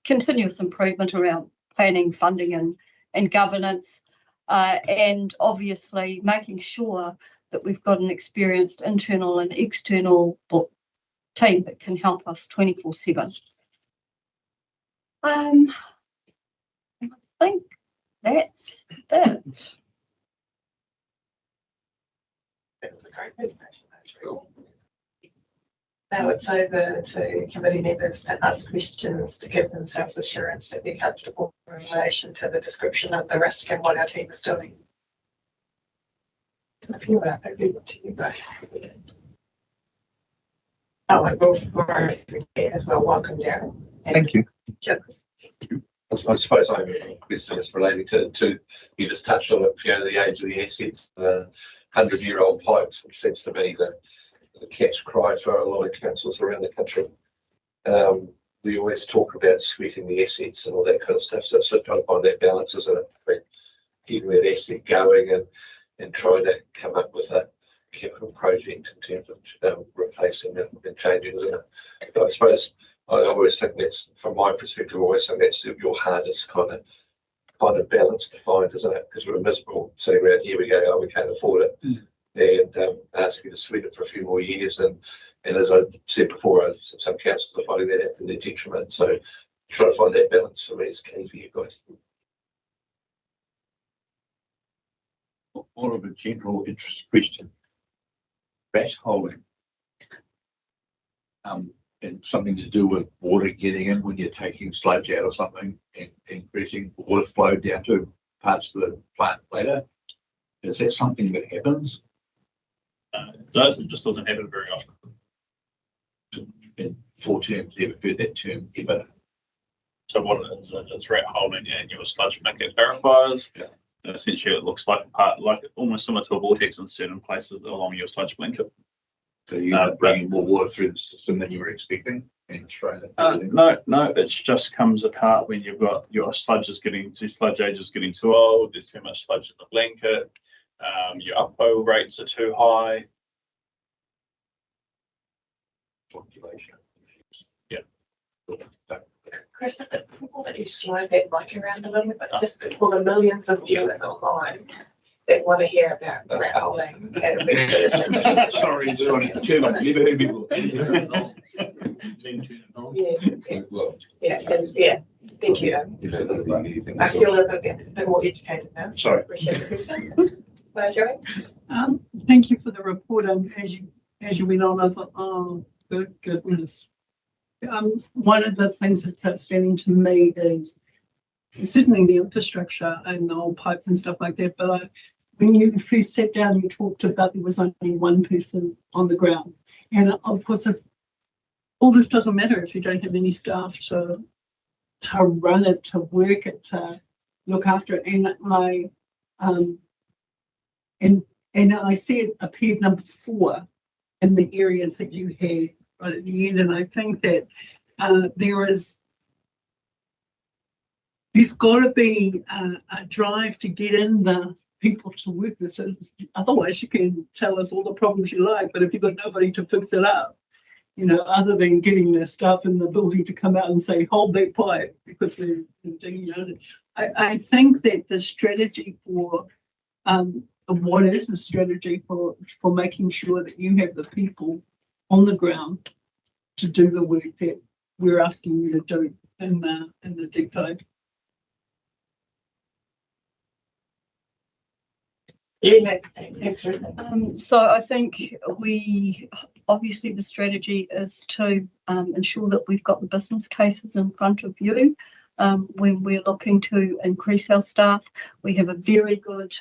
continuous improvement around planning, funding and governance, and obviously making sure that we've got an experienced internal and external team that can help us 24/7. I think that's it. It was a great presentation, actually. Now it's over to committee members to ask questions to give themselves assurance that they're comfortable in relation to the description of the risk and what our team is doing. If you are, I'd leave it to you both. Oh, and we'll as well. Welcome, Darren. Thank you. I suppose I have a question that's relating to you just touched on it, the age of the assets, 100-year-old pipes, which seems to be the cat's cry for a lot of councils around the country. We always talk about sweating the assets and all that kind of stuff, so trying to find that balance, isn't it, between keeping that asset going and trying to come up with a capital project in terms of replacing it and changing, isn't it? But I suppose I always think that's, from my perspective, I always think that's your hardest kind of balance to find, isn't it? Because we're miserable sitting around here, we go, oh, we can't afford it, and ask you to sweat it for a few more years. And as I said before, some councils are finding that in their detriment. So trying to find that balance for me is key for you guys. More of a general interest question. Rat holding. And something to do with water getting in when you're taking sludge out or something and increasing water flow down to parts of the plant later. Is that something that happens? It just doesn't happen very often. In 4 terms, never heard that term ever. So what it is, it's rat holding and your sludge bucket clarifiers. Yeah. And essentially, it looks like a part, like almost similar to a vortex in certain places along your sludge blanket. So you're bringing more water through the system than you were expecting, and throwing it. No, it just comes apart when you've got your sludge age is getting too old. There's too much sludge in the blanket. Your upflow rates are too high. Population. Yeah. Chris, is it possible that you slow that mic around a little bit, just for the millions of viewers online that want to hear about rat holding? Sorry, it's on it. Too much. Never heard before. Yeah, thank you. I feel a bit more educated now. Sorry. Appreciate the question. Joey? Thank you for the report. As you went on, I thought, oh, goodness. One of the things that's outstanding to me is certainly the infrastructure and the old pipes and stuff like that. But when you first sat down, you talked about there was only one person on the ground. And of course, if all this doesn't matter if you don't have any staff to run it, to work it, to look after it. And I see it appeared number 4 in the areas that you had right at the end. And I think that there's got to be a drive to get in the people to work this. Otherwise, you can tell us all the problems you like, but if you've got nobody to fix it up, other than getting the staff in the building to come out and say, hold that pipe because we're digging out it. I think that the strategy for what is the strategy for making sure that you have the people on the ground to do the work that we're asking you to do in the deep dive? Yeah, so I think obviously the strategy is to ensure that we've got the business cases in front of you. When we're looking to increase our staff, we have a very good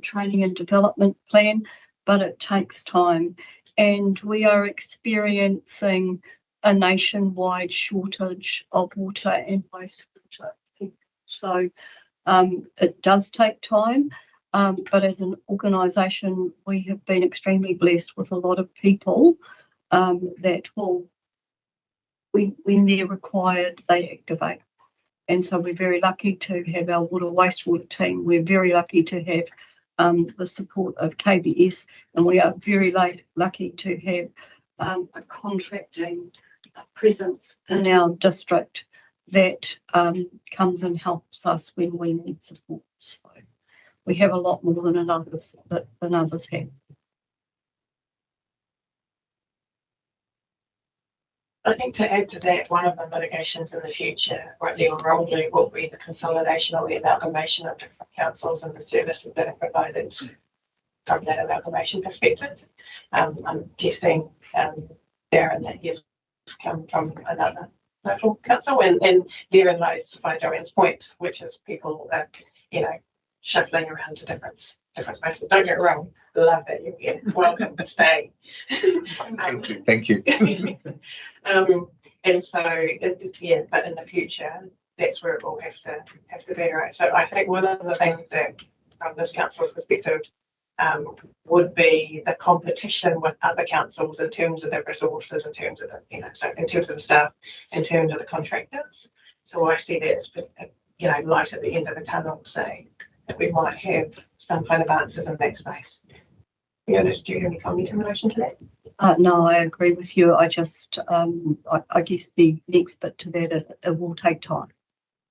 training and development plan, but it takes time. And we are experiencing a nationwide shortage of water and wastewater. So it does take time, but as an organisation, we have been extremely blessed with a lot of people that will, when they're required, they activate. And so we're very lucky to have our water wastewater team. We're very lucky to have the support of KBS, and we are very lucky to have a contracting presence in our district that comes and helps us when we need support. So we have a lot more than others have. I think to add to that, one of the mitigations in the future, rightly or wrongly, will be the consolidation or the amalgamation of different councils and the services that are provided from that amalgamation perspective. I'm guessing, Darren, that you've come from another local council, and therein lies, by Joanne's point, which is people that, shuffling around to different places. Don't get me wrong, love that you're here. Welcome to stay. Thank you. And so, but in the future, that's where it will have to be, right? So I think one of the things that, from this council's perspective, would be the competition with other councils in terms of the resources, in terms of the, so in terms of the staff, in terms of the contractors. So I see that as, light at the end of the tunnel, say, that we might have some kind of answers in that space. Fiona, do you have any comment in relation to that? No, I agree with you. I just, I guess the next bit to that is it will take time.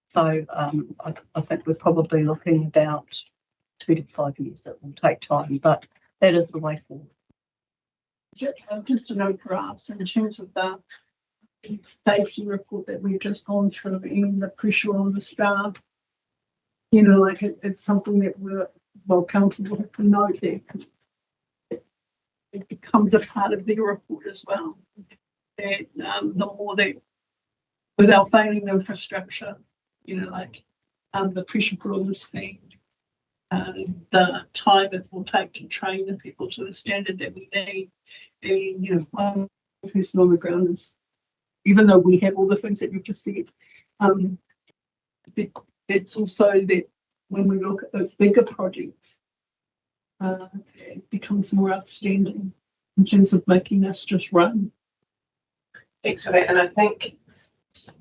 So I think we're probably looking about 2 to 5 years. It will take time, but that is the way forward. Just a note for us in terms of the safety report that we've just gone through and the pressure on the staff. It's something that well, council will have to note that it becomes a part of their report as well. That the more that, without failing the infrastructure, like the pressure boilers fee, the time it will take to train the people to the standard that we need, and one person on the ground is, even though we have all the things that you've just said, it's also that when we look at those bigger projects, it becomes more outstanding in terms of making us just run. Thanks for that. And I think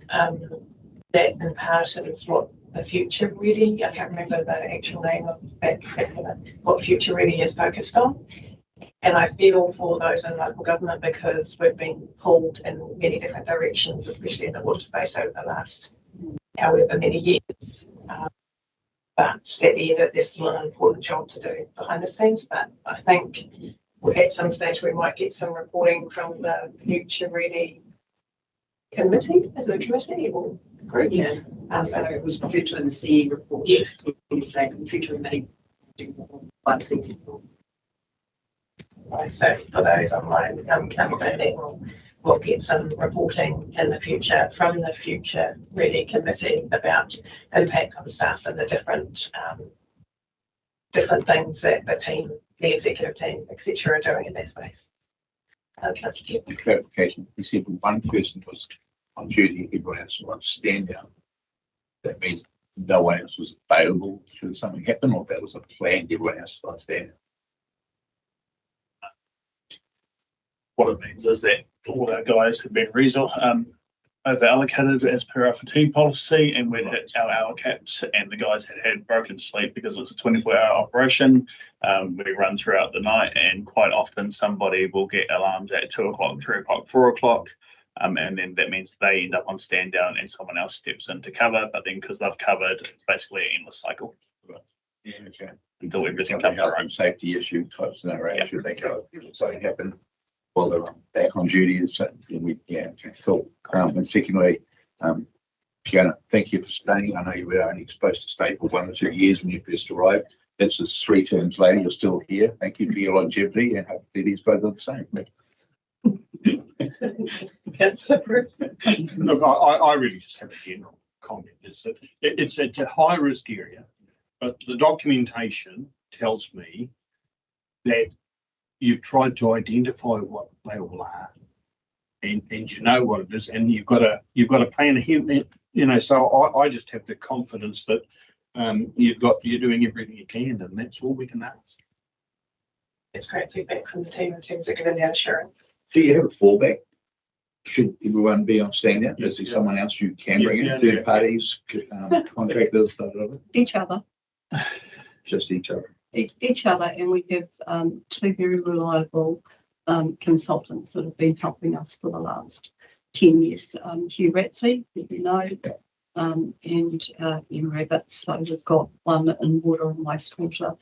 that in part is what the Future Ready, I can't remember the actual name of that particular, what Future Ready is focused on. And I feel for those in local government because we've been pulled in many different directions, especially in the water space over the last however many years. But at the end, there's still an important job to do behind the scenes. But I think at some stage we might get some reporting from the Future Ready committee, as a committee or group. Yeah. So it was referred to in the CE report. Yes. Future Ready. Right, so for those online candidates, we'll get some reporting in the future from the Future Ready committee about impact on staff and the different things that the team, the executive team, etc., are doing in that space. The clarification: we said one person was on duty, everyone else was on stand down. That means no one else was available should something happen, or that was a plan, everyone else was on stand down. What it means is that all our guys have been over allocated as per our fatigue policy, and we'd hit our hour caps, and the guys had broken sleep because it's a 24-hour operation. We run throughout the night, and quite often somebody will get alarms at 2 o'clock, 3 o'clock, 4 o'clock. And then that means they end up on stand down and someone else steps in to cover, but then because they've covered, it's basically an endless cycle. Yeah, okay. Until everything Something comes health around. and safety issue type scenario, should they go, if something happened while they're back on duty, and so cool. And secondly, Fiona, thank you for staying. I know you were only supposed to stay for 1 or 2 years when you first arrived. This is 3 terms later, you're still here. Thank you for your longevity, and hopefully these both are the same. Look, I really just have a general comment. Is that it's a high risk area, but the documentation tells me that you've tried to identify what they all are, and you know what it is, and you've got a plan ahead. So I just have the confidence that you're doing everything you can, and that's all we can ask. It's great feedback from the team in terms of giving the assurance. Do you have a fallback? Should everyone be on stand down? Is there someone else you can bring in? Third parties, contractors, blah, blah, blah? Each other. Just each other. Each other, and we have 2 very reliable consultants that have been helping us for the last 10 years. Hugh Ratsey, who you know, and Ian Rabbits. So we've got one in water and wastewater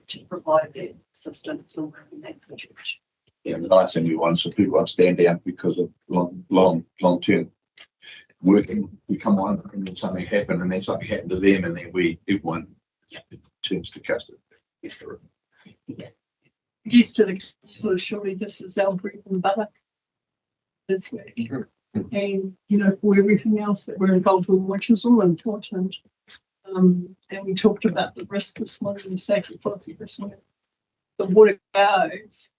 to provide that assistance in that situation. Yeah, the last thing we want is for people on stand down because of long term working. We come on and then something happened, and then something happened to them, and then everyone turns to custody. Yes, to the council, surely this is our bread and butter. This way. And for everything else that we're involved with, which is all important. And we talked about the risk this morning, the safety policy this morning. The water goes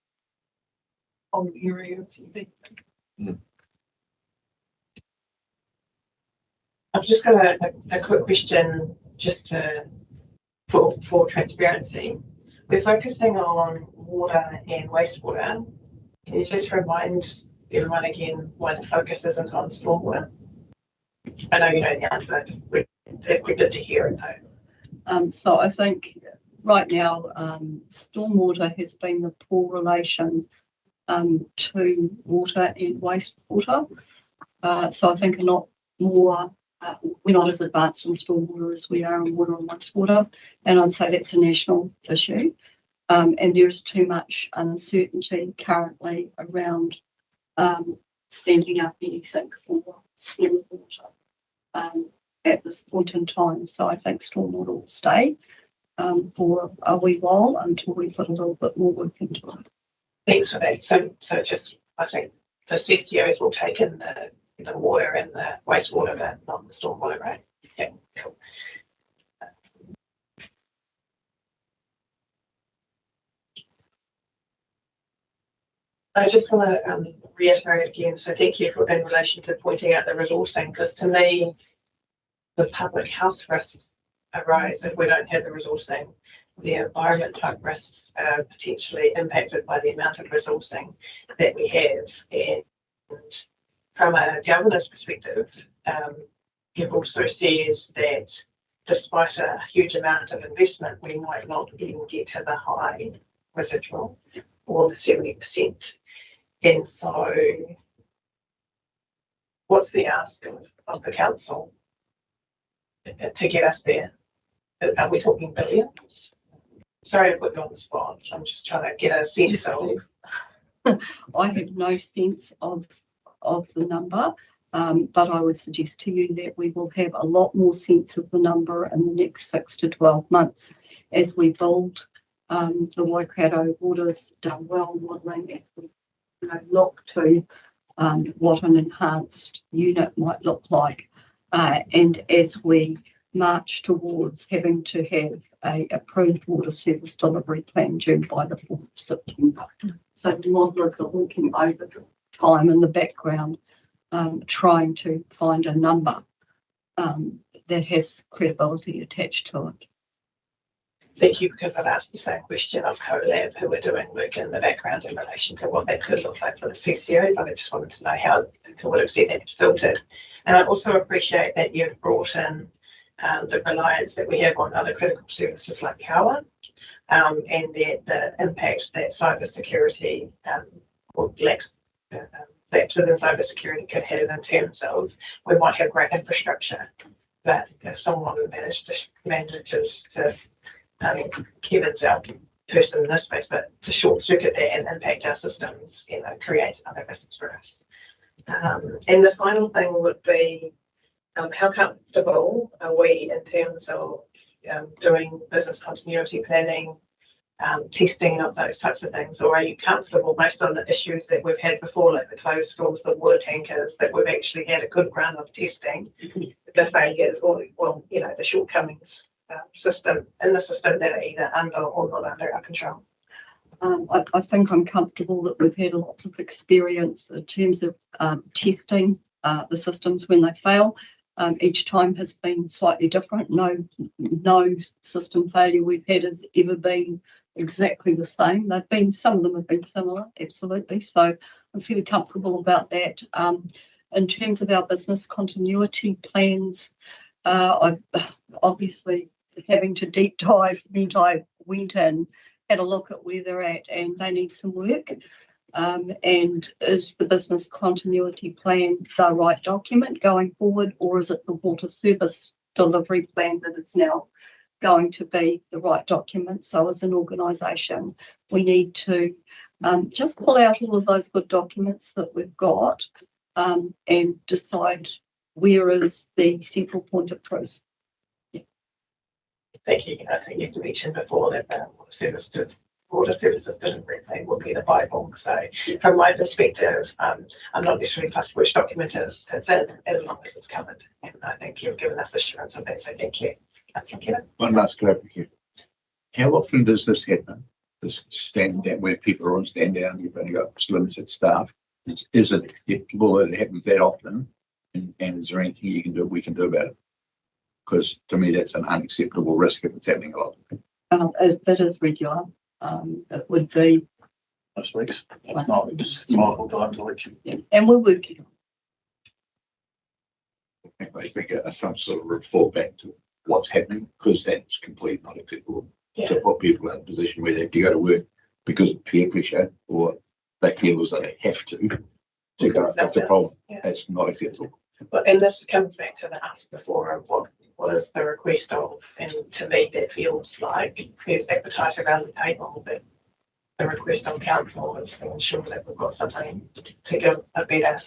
on the area of the big thing. I've just got a quick question just for transparency. We're focusing on water and wastewater. Can you just remind everyone again why the focus isn't on stormwater? I know you know the answer, just we're good to hear it though. So I think right now, stormwater has been the poor relation to water and wastewater. So I think a lot more, we're not as advanced in stormwater as we are in water and wastewater, and I'd say that's a national issue. And there's too much uncertainty currently around standing up anything for stormwater at this point in time. So I think stormwater will stay. for a wee while until we put a little bit more work into it. Thanks for that. So just, I think the CCOs will take in the water and the wastewater, but not the stormwater, right? Yeah, cool. I just want to reiterate again, so thank you for in relation to pointing out the resourcing, because to me, the public health risks arise if we don't have the resourcing. The environment type risks are potentially impacted by the amount of resourcing that we have. And from a governance perspective, you've also said that despite a huge amount of investment, we might not even get to the high residual or the 70%. And so what's the ask of the council to get us there? Are we talking billions? Sorry, I put you on the spot. I'm just trying to get a sense of. I have no sense of the number, but I would suggest to you that we will have a lot more sense of the number in the next 6 to 12 months as we build the Waikato Waters done well modelling, as we look to what an enhanced unit might look like, and as we march towards having to have a approved water service delivery plan due by the 4th of September. So the modellers are working over time in the background, trying to find a number that has credibility attached to it. Thank you, because I've asked the same question of CoLab, who are doing work in the background in relation to what that could look like for the CCO, but I just wanted to know how, to what extent that's filtered. And I also appreciate that you've brought in the reliance that we have on other critical services like power, and that the impact that cybersecurity or lapses in cybersecurity could have in terms of we might have great infrastructure, but if someone manages to Kevin's our person in this space, but to short circuit that and impact our systems, creates other risks for us. And the final thing would be, how comfortable are we in terms of doing business continuity planning, testing of those types of things, or are you comfortable based on the issues that we've had before, like the closed schools, the water tankers, that we've actually had a good run of testing, the failures or the shortcomings in the system that are either under or not under our control? I think I'm comfortable that we've had lots of experience in terms of testing the systems when they fail. Each time has been slightly different. No system failure we've had has ever been exactly the same. Some of them have been similar, absolutely. So I'm fairly comfortable about that. In terms of our business continuity plans, I've obviously having to deep dive meant I went in, had a look at where they're at, and they need some work. And is the business continuity plan the right document going forward, or is it the water service delivery plan that is now going to be the right document? So as an organisation, we need to just pull out all of those good documents that we've got and decide where is the central point of truth. Thank you. I think you mentioned before that the water services delivery plan will be the Bible. So from my perspective, I'm not necessarily fussed which document it's in, as long as it's covered. And I think you've given us assurance of that. So thank you. That's okay. One last clarification. How often does this happen? This stand down where people are on stand down, you've only got limited staff. Is it acceptable that it happens that often? And is there anything we can do about it? Because to me, that's an unacceptable risk if it's happening a lot. It is regular. It would be most weeks, not just multiple times a week. Yeah. And we're working. I think some sort of report back to what's happening, because that's completely not acceptable to put people in a position where they have to go to work because of peer pressure or they feel as though they have to go. That's a problem. That's not acceptable. But and this comes back to the ask before of what was the request of, and to me that feels like there's appetite around the table, but the request of council is to ensure that we've got something to give a better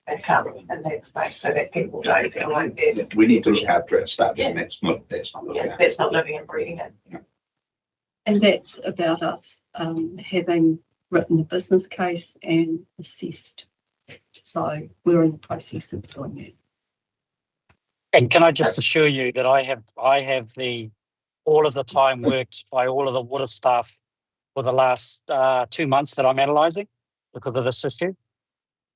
outcome in that space, so that people don't feel like they're. We need to look after our staff, and that's not that's not living and breathing it. And that's about us having written the business case and assessed. So we're in the process of doing that. And can I just assure you that I have all of the time worked by all of the water staff for the last 2 months that I'm analysing because of this issue,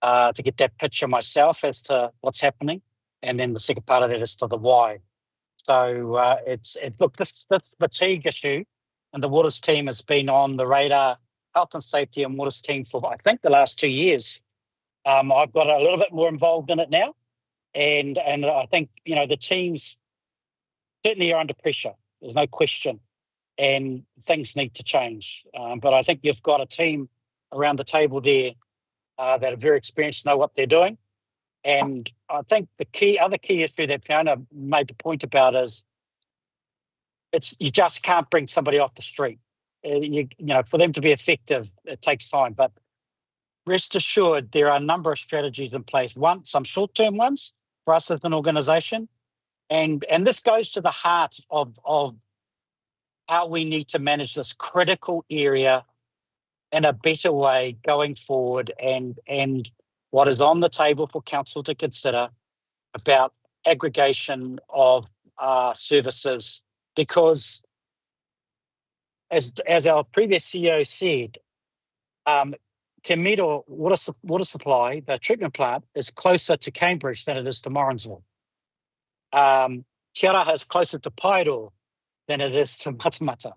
to get that picture myself as to what's happening, and then the second part of that is to the why. So look, this fatigue issue, and the waters team has been on the radar, health and safety and waters team, for I think the last 2 years. I've got a little bit more involved in it now, and I think the teams certainly are under pressure. There's no question, and things need to change. But I think you've got a team around the table there that are very experienced, know what they're doing. And I think the other key issue that Fiona made the point about is you just can't bring somebody off the street. For them to be effective, it takes time. But rest assured, there are a number of strategies in place. One, some short-term ones for us as an organisation, and this goes to the heart of how we need to manage this critical area in a better way going forward, and what is on the table for council to consider about aggregation of services, because as our previous CEO said, Te Miro water supply, the treatment plant, is closer to Cambridge than it is to Morrinsville. Te Araha is closer to Pairo than it is to Matamata.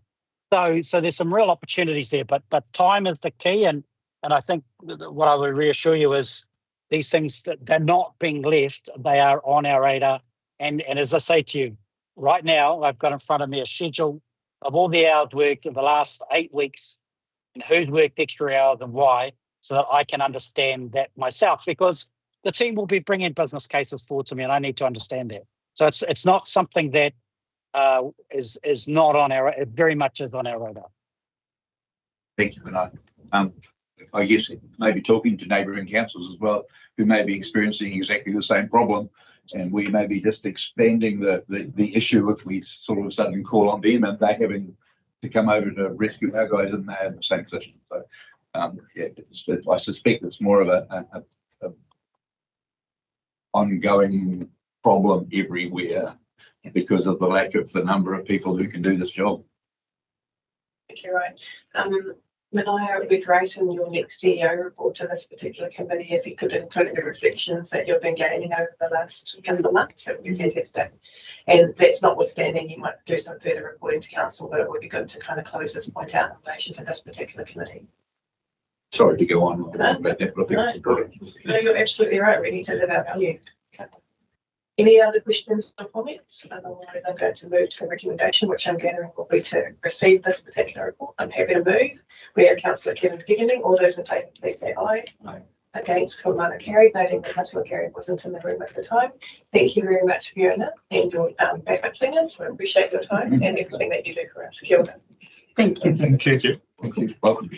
So there's some real opportunities there, but time is the key, and I think what I would reassure you is these things, they're not being left, they are on our radar. And as I say to you, right now, I've got in front of me a schedule of all the hours worked in the last 8 weeks and who's worked extra hours and why, so that I can understand that myself, because the team will be bringing business cases forward to me and I need to understand that. So it's not something that is not on it very much is on our radar. Thank you, Bernard. I guess maybe talking to neighbouring councils as well, who may be experiencing exactly the same problem, and we may be just expanding the issue if we sort of suddenly call on them and they're having to come over to rescue our guys and they're in the same position. So I suspect it's more of a ongoing problem everywhere because of the lack of the number of people who can do this job. Thank you, right. Manaya, it would be great in your next CEO report to this particular committee if you could include the reflections that you've been gaining over the last couple of months. That would be fantastic. And that's notwithstanding, you might do some further reporting to council, but it would be good to kind of close this point out in relation to this particular committee. Sorry to go on about that, but I think it's important. No, you're absolutely right. We need to live our values. Any other questions or comments? Otherwise, I'm going to move to a recommendation, which I'm gathering will be to receive this particular report. I'm happy to move. We have Councillor Kevin Digging. All those in favour, please say aye. Aye. Against, Kumana carried, noting that Councillor Carey wasn't in the room at the time. Thank you very much, Fiona, and your backup singers. We appreciate your time and everything that you do for us. Kia ora. Thank you. Thank you. Thank you. Welcome.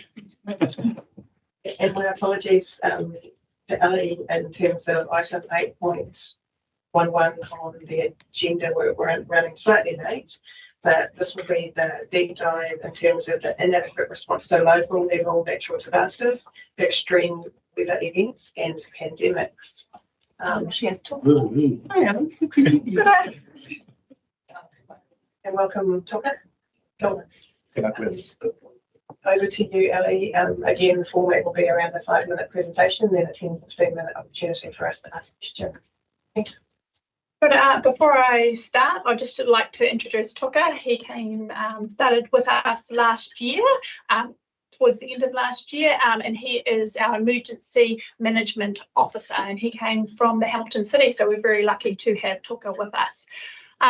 And my apologies to Ali in terms of item 8.11 on the agenda. We're running slightly late, but this will be the deep dive in terms of the inadequate response to local level natural disasters, extreme weather events and pandemics. She has talked. I am. And welcome, Toka. Go on. Over to you, Ali. Again, the format will be around the 5-minute presentation, then a 10-15-minute opportunity for us to ask questions. Thanks. But before I start, I'd just like to introduce Toka. He started with us last year, towards the end of last year, and he is our emergency management officer, and he came from the Hamilton City, so we're very lucky to have Toka with us.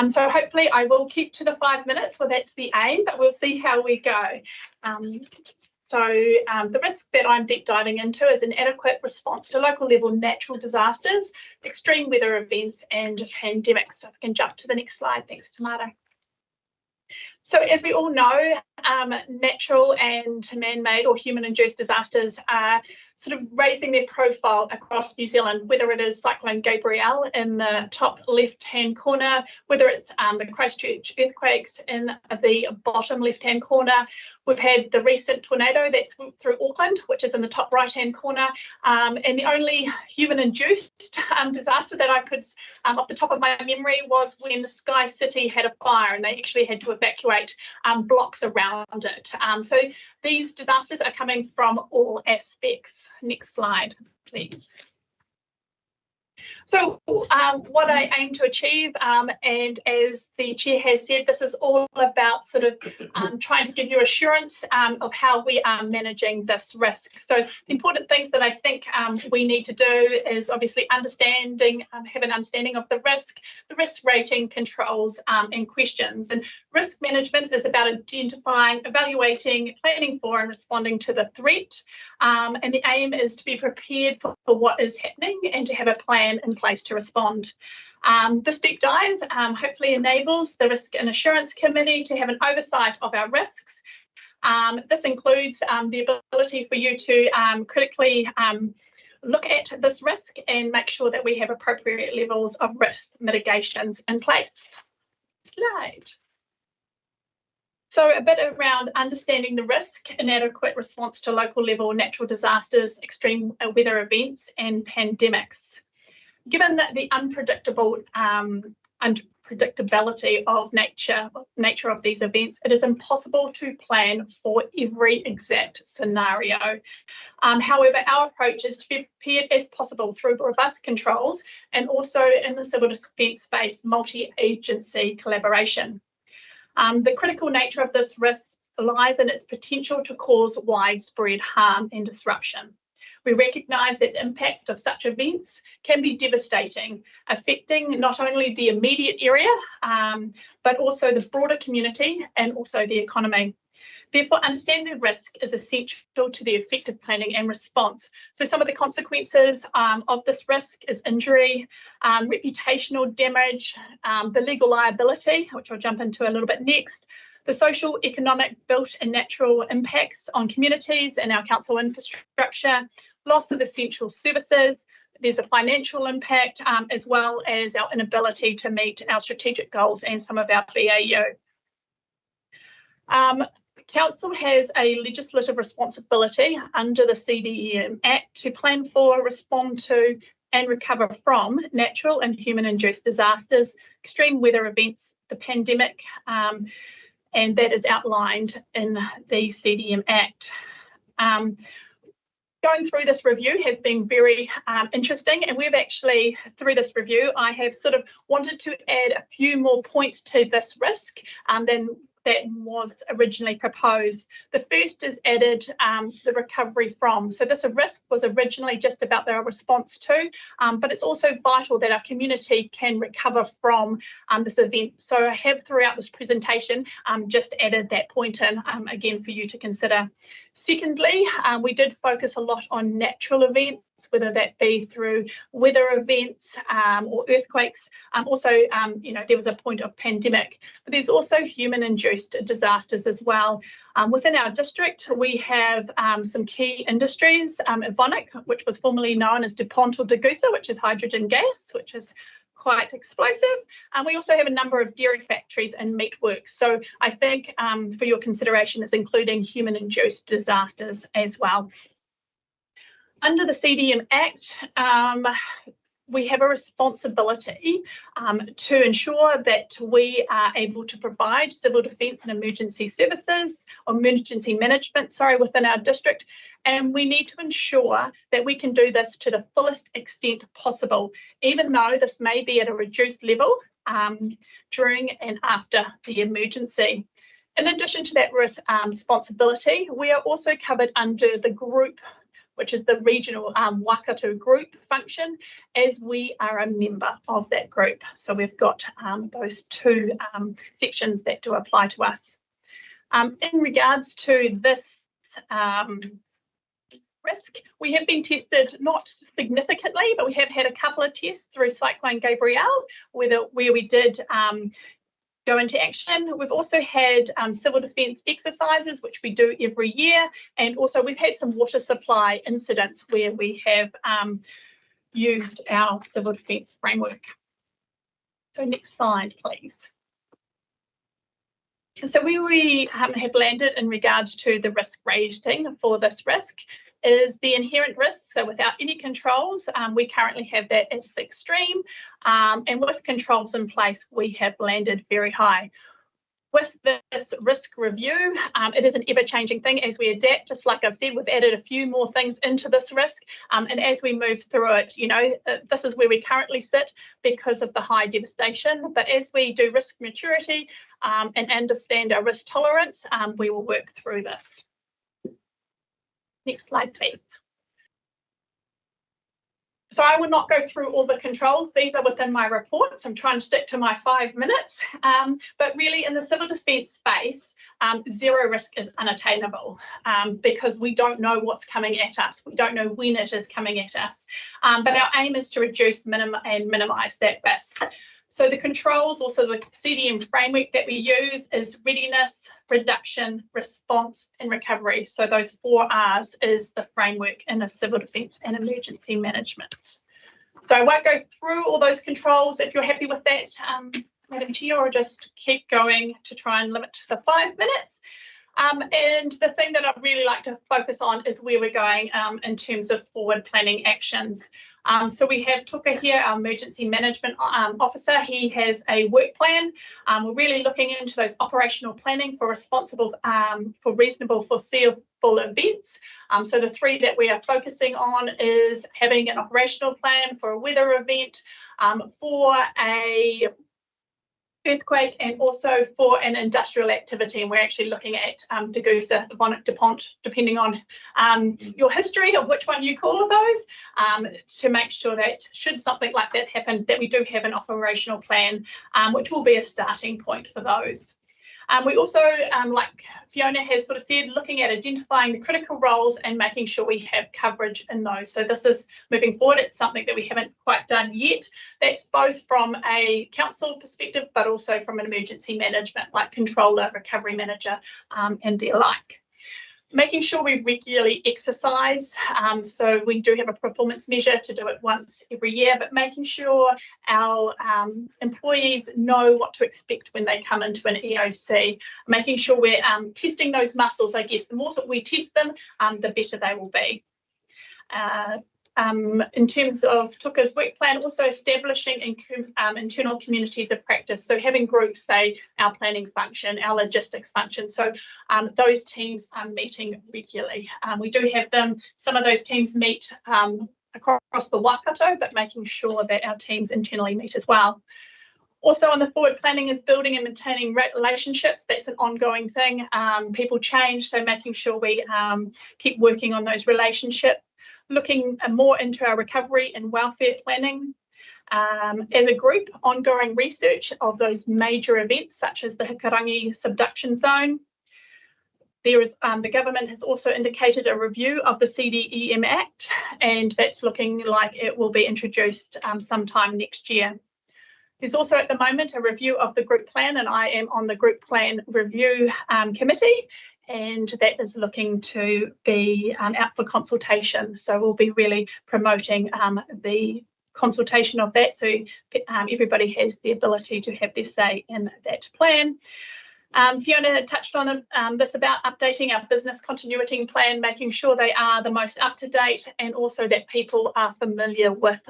So hopefully I will keep to the 5 minutes, well, that's the aim, but we'll see how we go. The risk that I'm deep diving into is an adequate response to local level natural disasters, extreme weather events and pandemics. So if we can jump to the next slide, thanks, Tomato. So as we all know, natural and man-made or human-induced disasters are sort of raising their profile across New Zealand, whether it is Cyclone Gabrielle in the top left-hand corner, whether it's the Christchurch earthquakes in the bottom left-hand corner. We've had the recent tornado that swooped through Auckland, which is in the top right-hand corner. And the only human-induced disaster that I could, off the top of my memory, was when the Sky City had a fire and they actually had to evacuate blocks around it. So these disasters are coming from all aspects. Next slide, please. So what I aim to achieve, and as the chair has said, this is all about sort of trying to give you assurance of how we are managing this risk. So the important things that I think we need to do is obviously have an understanding of the risk rating, controls and questions. And risk management is about identifying, evaluating, planning for and responding to the threat. And the aim is to be prepared for what is happening and to have a plan in place to respond. This deep dive hopefully enables the Risk and Assurance Committee to have an oversight of our risks. This includes the ability for you to critically look at this risk and make sure that we have appropriate levels of risk mitigations in place. Slide. So a bit around understanding the risk and adequate response to local level natural disasters, extreme weather events and pandemics. Given the unpredictability of nature of these events, it is impossible to plan for every exact scenario. However, our approach is to be prepared as possible through robust controls and also in the civil defence space, multi-agency collaboration. The critical nature of this risk lies in its potential to cause widespread harm and disruption. We recognise that the impact of such events can be devastating, affecting not only the immediate area, but also the broader community and also the economy. Therefore, understanding the risk is essential to the effective planning and response. So some of the consequences of this risk is injury, reputational damage, the legal liability, which I'll jump into a little bit next, the social, economic, built and natural impacts on communities and our council infrastructure, loss of essential services, there's a financial impact, as well as our inability to meet our strategic goals and some of our BAU. Council has a legislative responsibility under the CDEM Act to plan for, respond to and recover from natural and human-induced disasters, extreme weather events, the pandemic, and that is outlined in the CDEM Act. Going through this review has been very interesting, and we've actually, through this review, I have sort of wanted to add a few more points to this risk than that was originally proposed. The first is added the recovery from. So this risk was originally just about the response to, but it's also vital that our community can recover from this event. So I have throughout this presentation just added that point in again for you to consider. Secondly, we did focus a lot on natural events, whether that be through weather events or earthquakes. Also, there was a point of pandemic, but there's also human-induced disasters as well. Within our district, we have some key industries, Evonik, which was formerly known as DuPont or Degussa, which is hydrogen gas, which is quite explosive. And we also have a number of dairy factories and meat works. So I think for your consideration is including human-induced disasters as well. Under the CDM Act, we have a responsibility to ensure that we are able to provide civil defence and emergency services, or emergency management, within our district. And we need to ensure that we can do this to the fullest extent possible, even though this may be at a reduced level during and after the emergency. In addition to that responsibility, we are also covered under the group, which is the regional Waikato group function, as we are a member of that group. So we've got those two sections that do apply to us. In regards to this risk, we have been tested, not significantly, but we have had a couple of tests through Cyclone Gabrielle, where we did go into action. We've also had civil defence exercises, which we do every year, and also we've had some water supply incidents where we have used our civil defence framework. So next slide, please. So where we have landed in regards to the risk rating for this risk is the inherent risk. So without any controls, we currently have that at 6 extreme, and with controls in place, we have landed very high. With this risk review, it is an ever-changing thing as we adapt. Just like I've said, we've added a few more things into this risk, and as we move through it, you know, this is where we currently sit because of the high devastation. But as we do risk maturity and understand our risk tolerance, we will work through this. Next slide, please. So I will not go through all the controls. These are within my report, so I'm trying to stick to my 5 minutes. But really in the civil defence space, zero risk is unattainable because we don't know what's coming at us. We don't know when it is coming at us. But our aim is to reduce and minimise that risk. So the controls, also the CDM framework that we use is readiness, reduction, response and recovery. So those 4 R's is the framework in a civil defence and emergency management. So I won't go through all those controls. If you're happy with that, Madam Chair, or just keep going to try and limit to the 5 minutes. And the thing that I'd really like to focus on is where we're going in terms of forward planning actions. So we have Tuka here, our emergency management officer. He has a work plan. We're really looking into those operational planning for reasonable foreseeable events. So the 3 that we are focusing on is having an operational plan for a weather event, for a earthquake, and also for an industrial activity. And we're actually looking at Degussa, Bonnet, DuPont, depending on your history of which one you call those, to make sure that should something like that happen, that we do have an operational plan, which will be a starting point for those. We also, like Fiona has sort of said, looking at identifying the critical roles and making sure we have coverage in those. So this is moving forward. It's something that we haven't quite done yet. That's both from a council perspective, but also from an emergency management, like controller, recovery manager, and the like. Making sure we regularly exercise. So we do have a performance measure to do it once every year, but making sure our employees know what to expect when they come into an EOC, making sure we're testing those muscles. I guess the more that we test them, the better they will be. In terms of Tuka's work plan, also establishing internal communities of practice. So having groups, say our planning function, our logistics function. So those teams are meeting regularly. We do have them, some of those teams meet across the Waikato, but making sure that our teams internally meet as well. Also on the forward planning is building and maintaining relationships. That's an ongoing thing. People change, so making sure we keep working on those relationships. Looking more into our recovery and welfare planning. As a group, ongoing research of those major events such as the Hikarangi subduction zone. There is the government has also indicated a review of the CDEM Act, and that's looking like it will be introduced sometime next year. There's also at the moment a review of the group plan, and I am on the group plan review committee. And that is looking to be out for consultation. So we'll be really promoting the consultation of that, so everybody has the ability to have their say in that plan. Fiona had touched on this about updating our business continuity plan, making sure they are the most up-to-date, and also that people are familiar with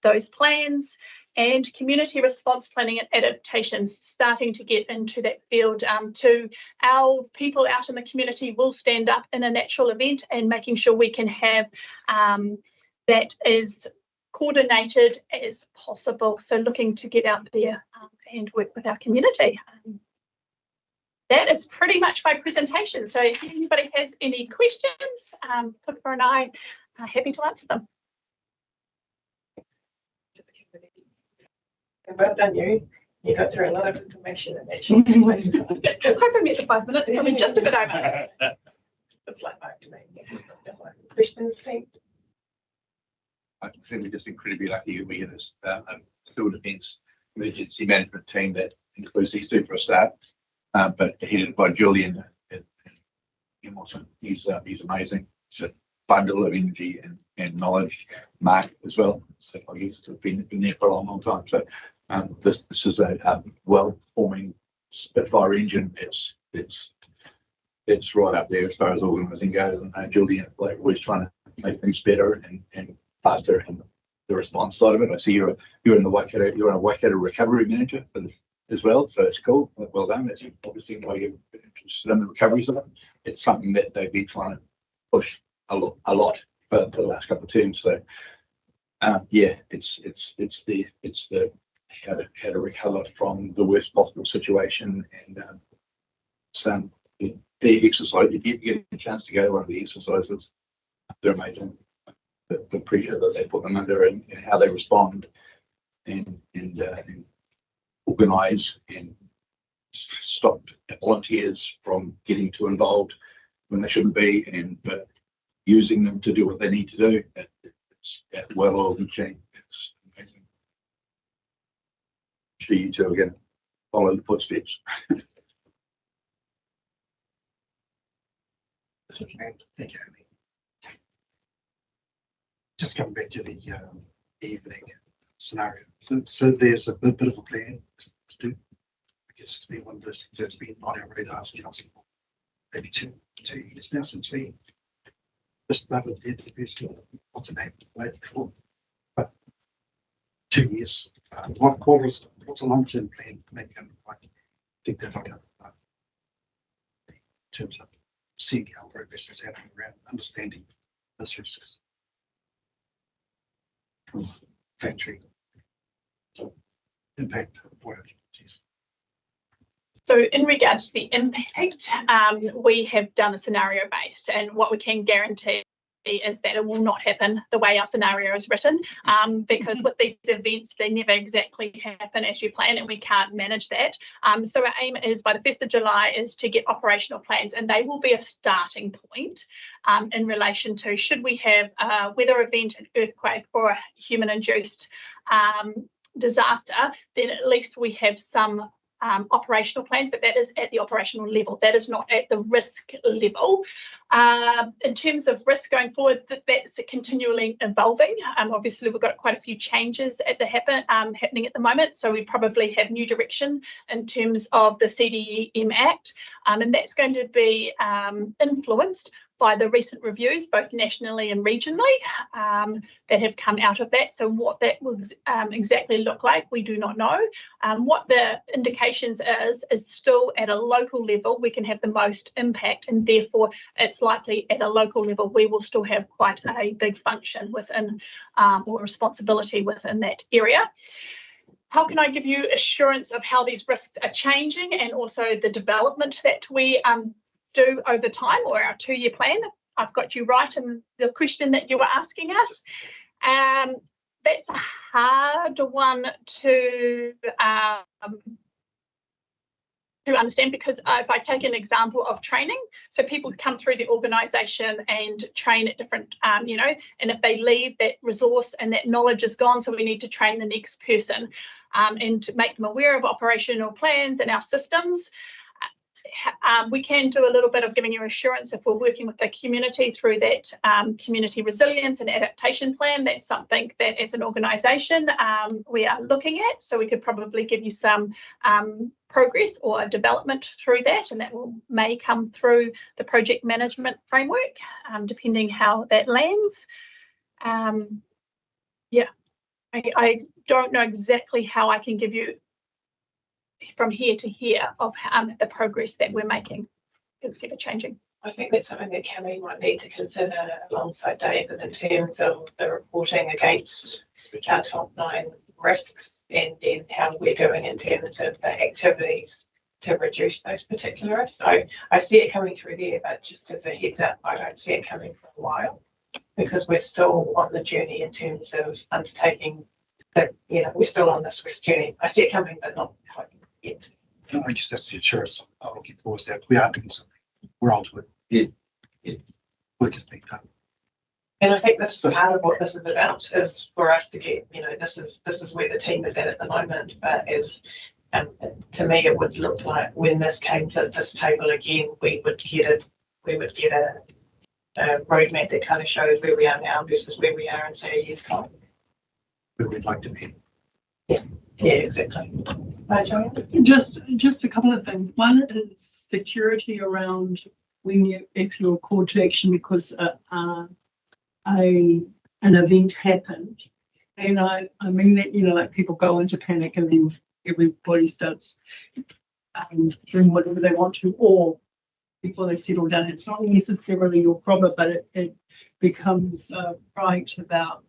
those plans. And community response planning and adaptations, starting to get into that field too. Our people out in the community will stand up in a natural event, and making sure we can have that as coordinated as possible. So looking to get out there and work with our community. That is pretty much my presentation. So if anybody has any questions, Tuka and I are happy to answer them. Well done, you got through a lot of information and actually wasted time. I hope I met the 5 minutes, probably just a bit over. Looks like 5 to me. Questions, team? I feel we're just incredibly lucky that we have this civil defence emergency management team that includes these two for a start, but headed by Julian Hamilton. He's amazing. He's a bundle of energy and knowledge. Mark as well. So he's been there for a long time. So this is a well-performing Spitfire engine. It's right up there as far as organising goes. And Julian, like, always trying to make things better and faster, and the response side of it. I see you're in the Waikato recovery manager for this as well, so it's cool. Well done. That's obviously why you're interested in the recovery side. It's something that they've been trying to push a lot for the last couple of terms. So yeah, it's the how to recover from the worst possible situation, and the exercise. If you get a chance to go to one of the exercises, they're amazing. The pressure that they put them under and how they respond and organise and stop volunteers from getting too involved when they shouldn't be, but using them to do what they need to do. It's a well-oiled machine. It's amazing. I'm sure you two are going to follow the footsteps. Thank you, Amy. Just coming back to the evening scenario. So there's a bit of a plan to do. I guess it's been one of those things that's been on our radars, council, for maybe two years now since we just started the interviews for what's the name for. But 2 years. What's a long-term plan? Maybe I think that in terms of seeing how progress is happening around understanding those risks from factory impact of what activities. So in regards to the impact, we have done a scenario based, and what we can guarantee is that it will not happen the way our scenario is written, because with these events, they never exactly happen as you plan, and we can't manage that. So our aim is by the 1st of July is to get operational plans, and they will be a starting point in relation to should we have a weather event, an earthquake, or a human-induced disaster, then at least we have some operational plans, but that is at the operational level. That is not at the risk level. In terms of risk going forward, that's continually evolving. Obviously, we've got quite a few changes happening at the moment, so we probably have new direction in terms of the CDEM Act, and that's going to be influenced by the recent reviews, both nationally and regionally, that have come out of that. So what that will exactly look like, we do not know. What the indications is still at a local level, we can have the most impact, and therefore it's likely at a local level, we will still have quite a big function within or responsibility within that area. How can I give you assurance of how these risks are changing and also the development that we do over time, or our 2-year plan? I've got you right in the question that you were asking us. That's a hard one to understand, because if I take an example of training, so people come through the organisation and train at different, and if they leave, that resource and that knowledge is gone, so we need to train the next person and to make them aware of operational plans and our systems. We can do a little bit of giving you assurance if we're working with the community through that community resilience and adaptation plan. That's something that as an organisation we are looking at, so we could probably give you some progress or development through that, and that may come through the project management framework, depending how that lands. Yeah, I don't know exactly how I can give you from here to here of the progress that we're making. It's ever changing. I think that's something that Cammy might need to consider alongside David in terms of the reporting against our top 9 risks, and then how we're doing in terms of the activities to reduce those particular risks. So I see it coming through there, but just as a heads up, I don't see it coming for a while, because we're still on the journey in terms of undertaking that, we're still on this risk journey. I see it coming, but not yet. I guess that's the assurance I'm looking for, is that we are doing something. We're on to it. Yeah. Work is being done. And I think that's part of what this is about, is for us to get, this is where the team is at the moment, but as To me, it would look like when this came to this table again, we would get a roadmap that kind of shows where we are now versus where we are in, say, a year's time. Where we'd like to be. Yeah, exactly. Right, Joanne? Just a couple of things. One is security around if you're called to action because an event happened. And I mean that, like people go into panic and then everybody starts doing whatever they want to, or before they settle down. It's not necessarily your problem, but it becomes right about,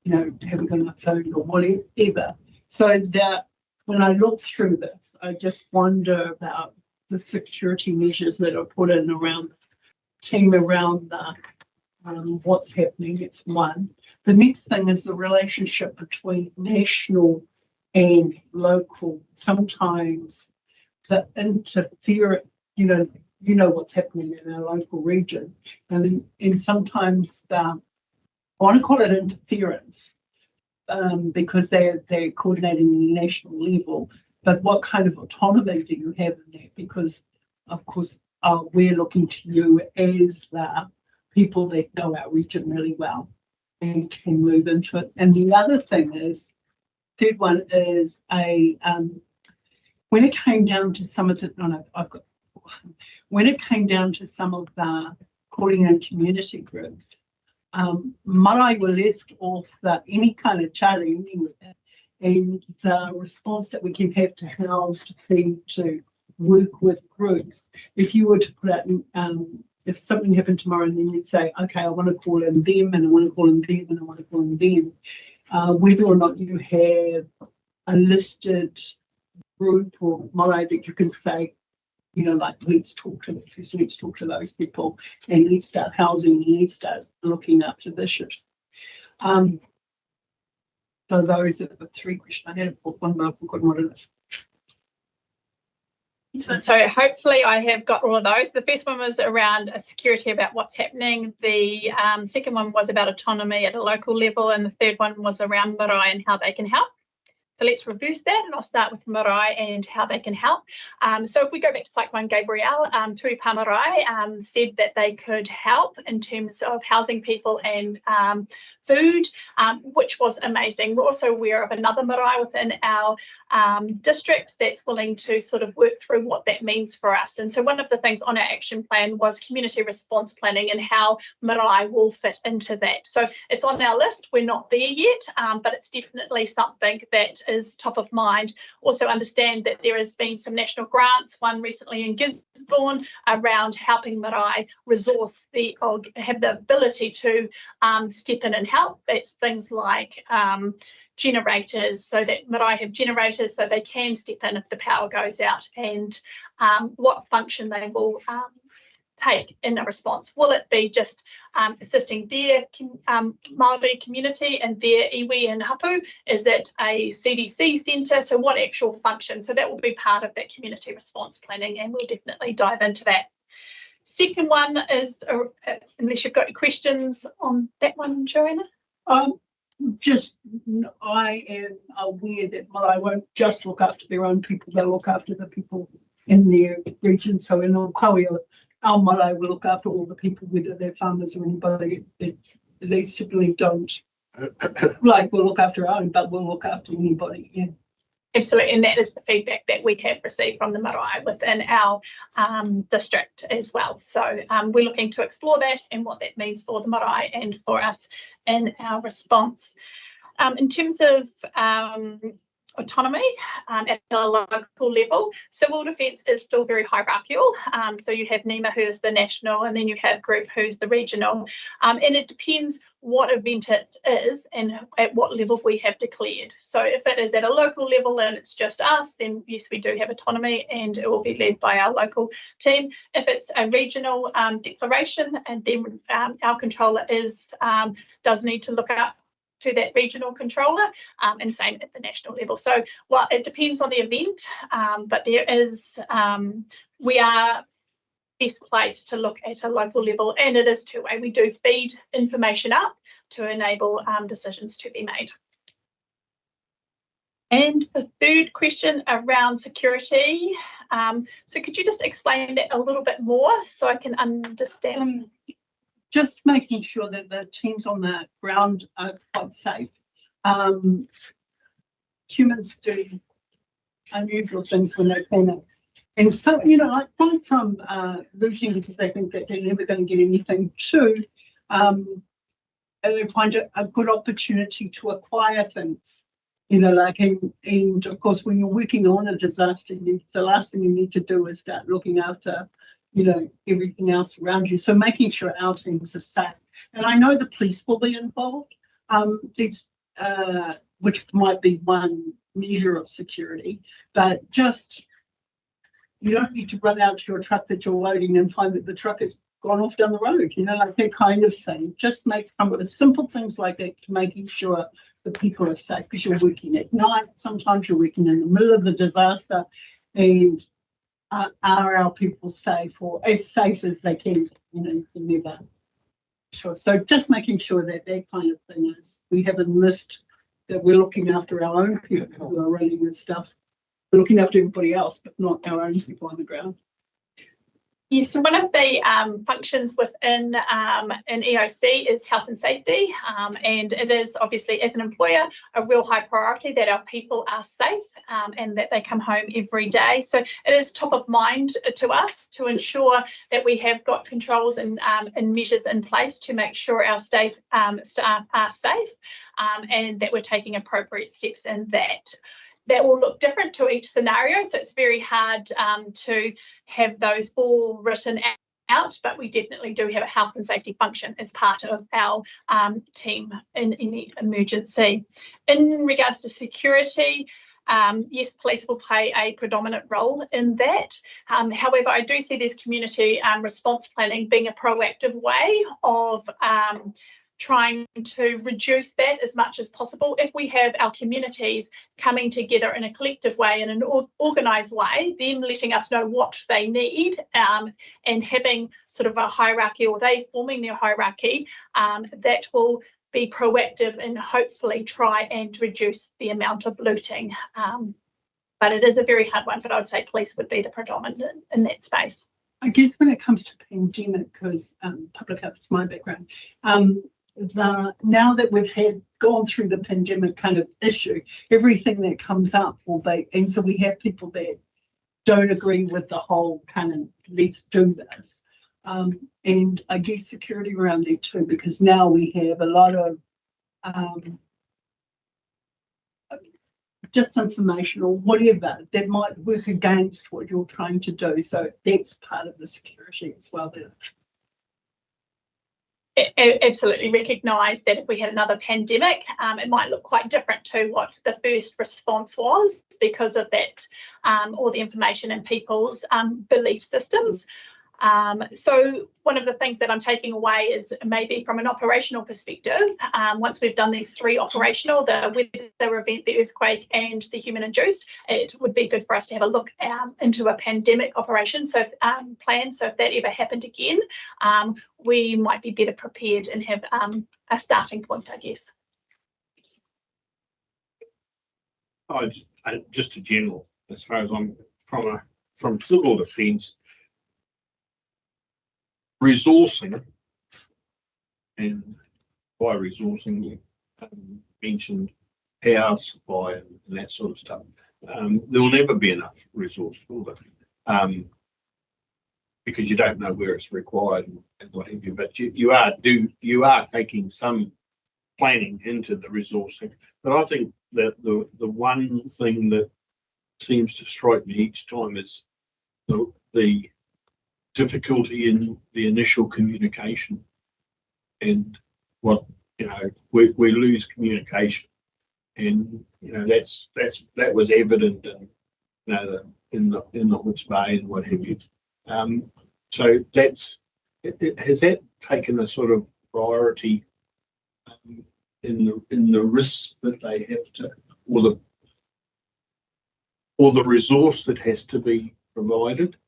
having enough food or whatever. So that when I look through this, I just wonder about the security measures that are put in around team around what's happening. It's one. The next thing is the relationship between national and local. Sometimes the interference, what's happening in our local region, and sometimes I want to call it interference because they're coordinating at a national level. But what kind of autonomy do you have in that? Because of course we're looking to you as the people that know our region really well and can move into it. And the other thing is, third one is when it came down to some of the calling in community groups, marae were left off any kind of charity anywhere, and the response that we can have to house, to feed, to work with groups. If you were to put out, if something happened tomorrow and then you'd say, okay, I want to call in them and I want to call in them and I want to call in them, whether or not you have a listed group or marae that you can say, let's talk to those people and let's start housing and let's start looking after this shit. So those are the three questions. I had one, but I've forgotten what it is. So hopefully I have got all of those. The first one was around security about what's happening. The second one was about autonomy at a local level, and the third one was around marae and how they can help. So let's reverse that, and I'll start with marae and how they can help. So if we go back to Cyclone Gabrielle, Tui Pa Marae said that they could help in terms of housing people and food, which was amazing. We're also aware of another marae within our district that's willing to sort of work through what that means for us. And so one of the things on our action plan was community response planning and how marae will fit into that. So it's on our list. We're not there yet, but it's definitely something that is top of mind. Also understand that there has been some national grants, one recently in Gisborne, around helping marae resource or have the ability to step in and help. It's things like generators, so that marae have generators so they can step in if the power goes out, and what function they will take in a response. Will it be just assisting their Māori community and their iwi and hapu? Is it a CDC centre? So what actual function? So that will be part of that community response planning, and we'll definitely dive into that. Second one is, unless you've got any questions on that one, Joanna? I am aware that marae won't just look after their own people, they'll look after the people in their region. So in Okawea, our marae will look after all the people, whether they're farmers or anybody. They simply don't we'll look after our own, but we'll look after anybody. Yeah. Absolutely, and that is the feedback that we have received from the marae within our district as well. So we're looking to explore that and what that means for the marae and for us in our response. In terms of autonomy at the local level, civil defence is still very hierarchical. So you have NEMA, who's the national, and then you have group, who's the regional, and it depends what event it is and at what level we have declared. So if it is at a local level and it's just us, then yes, we do have autonomy and it will be led by our local team. If it's a regional declaration, and then our controller does need to look up to that regional controller, and same at the national level. So well, it depends on the event, but there is we are best placed to look at a local level, and it is two-way. We do feed information up to enable decisions to be made. And the third question around security. So could you just explain that a little bit more so I can understand? Just making sure that the teams on the ground are quite safe. Humans do unusual things when they panic. And so, you know, like one from looting because they think that they're never going to get anything, to they find a good opportunity to acquire things. You know, like, and of course, when you're working on a disaster, the last thing you need to do is start looking after, you know, everything else around you. So making sure our teams are safe. And I know the police will be involved, which might be one measure of security, but just, you don't need to run out to your truck that you're loading and find that the truck has gone off down the road, you know, like that kind of thing. Just come with simple things like that to making sure the people are safe, because you're working at night, sometimes you're working in the middle of the disaster, and are our people safe, or as safe as they can, you know, never. Sure. So just making sure that that kind of thing is, we haven't missed that we're looking after our own people who are running this stuff. We're looking after everybody else, but not our own people on the ground. Yes, so one of the functions within an EOC is health and safety, and it is obviously, as an employer, a real high priority that our people are safe and that they come home every day. So it is top of mind to us to ensure that we have got controls and measures in place to make sure our staff are safe, and that we're taking appropriate steps in that. That will look different to each scenario, so it's very hard to have those all written out, but we definitely do have a health and safety function as part of our team in any emergency. In regards to security, yes, police will play a predominant role in that. However, I do see this community response planning being a proactive way of trying to reduce that as much as possible. If we have our communities coming together in a collective way, in an organised way, them letting us know what they need, and having sort of a hierarchy, or they forming their hierarchy, that will be proactive and hopefully try and reduce the amount of looting. But it is a very hard one, but I would say police would be the predominant in that space. I guess when it comes to pandemic, because public health is my background, now that we've gone through the pandemic kind of issue, everything that comes up will be, and so we have people that don't agree with the whole kind of let's do this, and I guess security around there too, because now we have a lot of disinformation or whatever that might work against what you're trying to do, so that's part of the security as well there. Absolutely recognise that if we had another pandemic, it might look quite different to what the first response was, because of that, all the information in people's belief systems. So one of the things that I'm taking away is maybe from an operational perspective, once we've done these three operational, the weather event, the earthquake and the human induced, it would be good for us to have a look into a pandemic operation, so plan, so if that ever happened again, we might be better prepared and have a starting point, I guess. Just a general, as far as I'm from civil defence, resourcing, and by resourcing you mentioned power supply and that sort of stuff. There will never be enough resource, will there? Because you don't know where it's required and what have you. But you are taking some planning into the resourcing. But I think that the one thing that seems to strike me each time is the difficulty in the initial communication, and what, you know, we lose communication, and you know that was evident in, you know, in the Hawke's Bay and what have you. So has that taken a sort of priority in the risks that they have to, or the resource that has to be provided?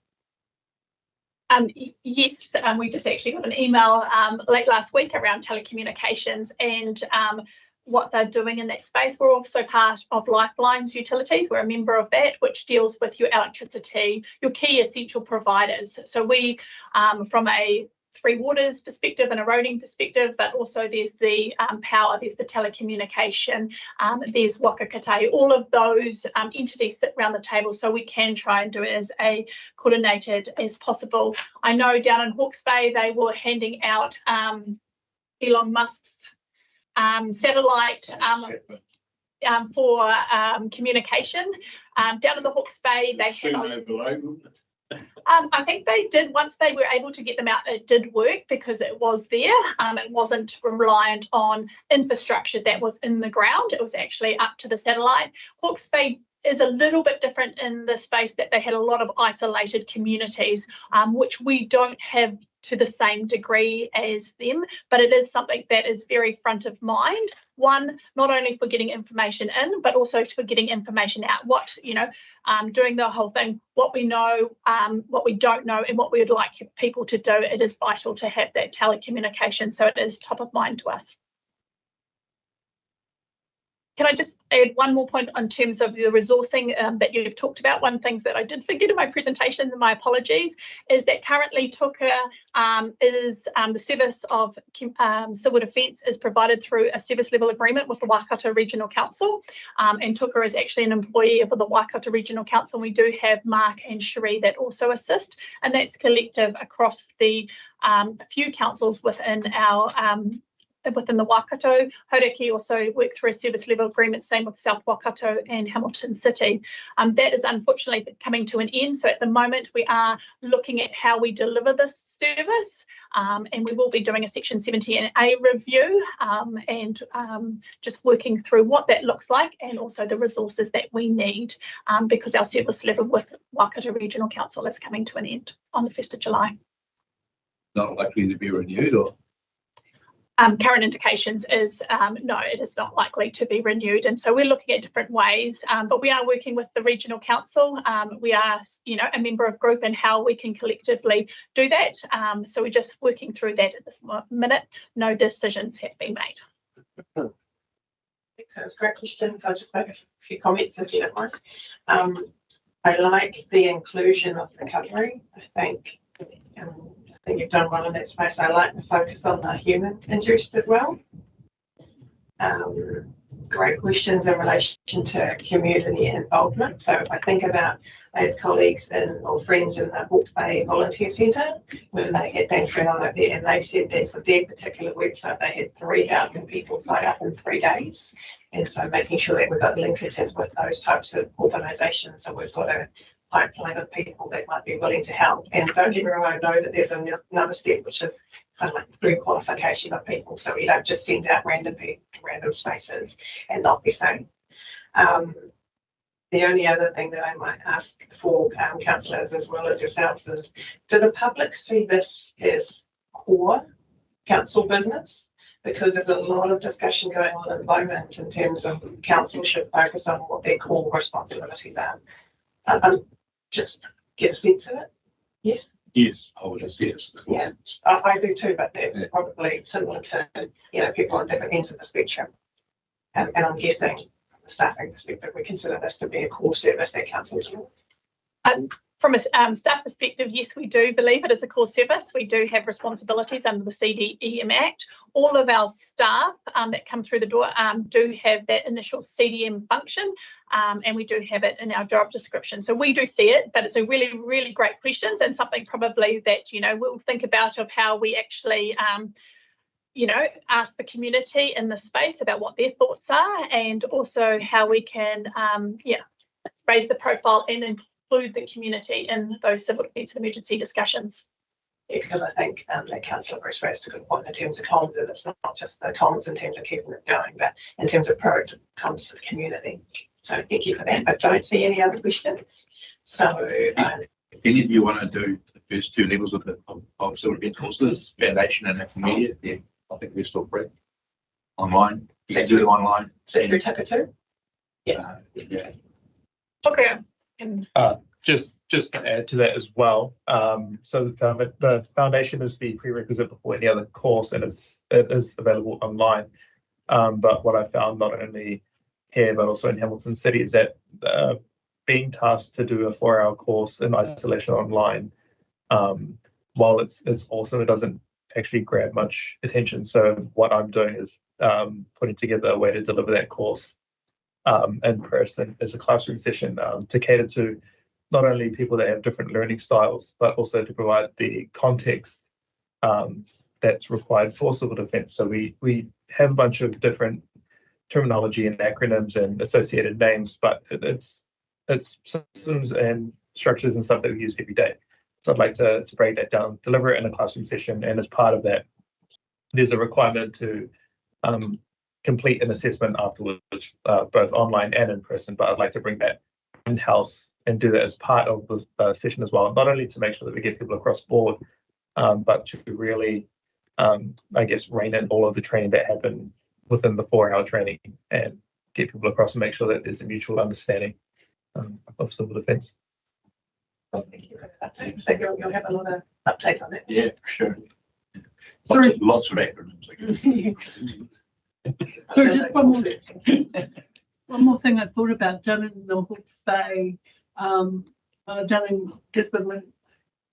Yes, we just actually got an email late last week around telecommunications, and what they're doing in that space. We're also part of Lifeline's Utilities. We're a member of that, which deals with your electricity, your key essential providers. So we, from a Three Waters perspective and a roading perspective, but also there's the power, there's the telecommunication, there's Wakakatai, all of those entities sit around the table so we can try and do it as a coordinated as possible. I know down in Hawke's Bay, they were handing out Elon Musk's satellite for communication. Down in the Hawke's Bay, they had. I think they did, once they were able to get them out, it did work because it was there. It wasn't reliant on infrastructure that was in the ground. It was actually up to the satellite. Hawke's Bay is a little bit different in the space that they had a lot of isolated communities, which we don't have to the same degree as them, but it is something that is very front of mind. One, not only for getting information in, but also for getting information out. What, doing the whole thing, what we know, what we don't know, and what we would like people to do. It is vital to have that telecommunication, so it is top of mind to us. Can I just add one more point in terms of the resourcing that you've talked about? One thing that I did forget in my presentation, and my apologies, is that currently Tuka is the service of civil defence is provided through a service level agreement with the Waikato Regional Council, and Tuka is actually an employee of the Waikato Regional Council. We do have Mark and Cherie that also assist, and that's collective across the few councils within our within the Waikato. Hauraki also work through a service level agreement, same with South Waikato and Hamilton City. That is unfortunately coming to an end. So at the moment we are looking at how we deliver this service, and we will be doing a Section 17A review and just working through what that looks like and also the resources that we need because our service level with Waikato Regional Council is coming to an end on the 1st of July. Not likely to be renewed, or? Current indications is no, it is not likely to be renewed, and so we're looking at different ways, but we are working with the regional council. We are, a member of group and how we can collectively do that. So we're just working through that at this minute. No decisions have been made. So it's great questions. I'll just make a few comments if you don't mind. I like the inclusion of recovery. I think you've done well in that space. I like the focus on the human induced as well. Great questions in relation to community involvement. So if I think about, I had colleagues or friends in the Hawke's Bay Volunteer Centre when they had been through on it there, and they said that for their particular website they had 3,000 people sign up in 3 days. And so making sure that we've got linkages with those types of organisations, so we've got a pipeline of people that might be willing to help. And don't get me wrong, I know that there's another step, which is kind of like pre-qualification of people, so we don't just send out random people to random spaces and not be safe. The only other thing that I might ask for councillors as well as yourselves is, do the public see this as core council business? Because there's a lot of discussion going on at the moment in terms of council should focus on what their core responsibilities are. Just get a sense of it. Yes. Yes, I would say yes. Yeah, I do too, but they're probably similar to people on different ends of the spectrum. And I'm guessing from the staffing perspective, we consider this to be a core service that council uses. From a staff perspective, yes, we do believe it is a core service. We do have responsibilities under the CDM Act. All of our staff that come through the door do have that initial CDM function, and we do have it in our job description. So we do see it, but it's a really, really great questions and something probably that, we'll think about of how we actually, ask the community in the space about what their thoughts are, and also how we can, raise the profile and include the community in those civil defence and emergency discussions. Yeah, because I think that Councillor Bruce raised a good point in terms of comms, and it's not just the comms in terms of keeping it going, but in terms of proactive comms to the community. So thank you for that. I don't see any other questions. So any of you want to do the first 2 levels of civil defence courses, foundation and intermediate? Yeah, I think we're still free. Online. You can do them online. So through Tuka too? Yeah. Yeah. Okay. Just to add to that as well, so the foundation is the prerequisite before any other course, and it is available online. But what I found not only here but also in Hamilton City is that being tasked to do a 4-hour course in isolation online, while it's awesome, it doesn't actually grab much attention. So what I'm doing is putting together a way to deliver that course in person as a classroom session to cater to not only people that have different learning styles, but also to provide the context that's required for civil defence. So we have a bunch of different terminology and acronyms and associated names, but it's systems and structures and stuff that we use every day. So I'd like to break that down, deliver it in a classroom session, and as part of that, there's a requirement to complete an assessment afterwards, both online and in person. But I'd like to bring that in-house and do that as part of the session as well, not only to make sure that we get people across board, but to really, I guess, rein in all of the training that happened within the 4-hour training and get people across and make sure that there's a mutual understanding of civil defence. Well, thank you for that update. So you'll have another update on it. Yeah, for sure. Sorry. Lots of acronyms. So just one more thing I thought about down in the Hawke's Bay, down in Gisborne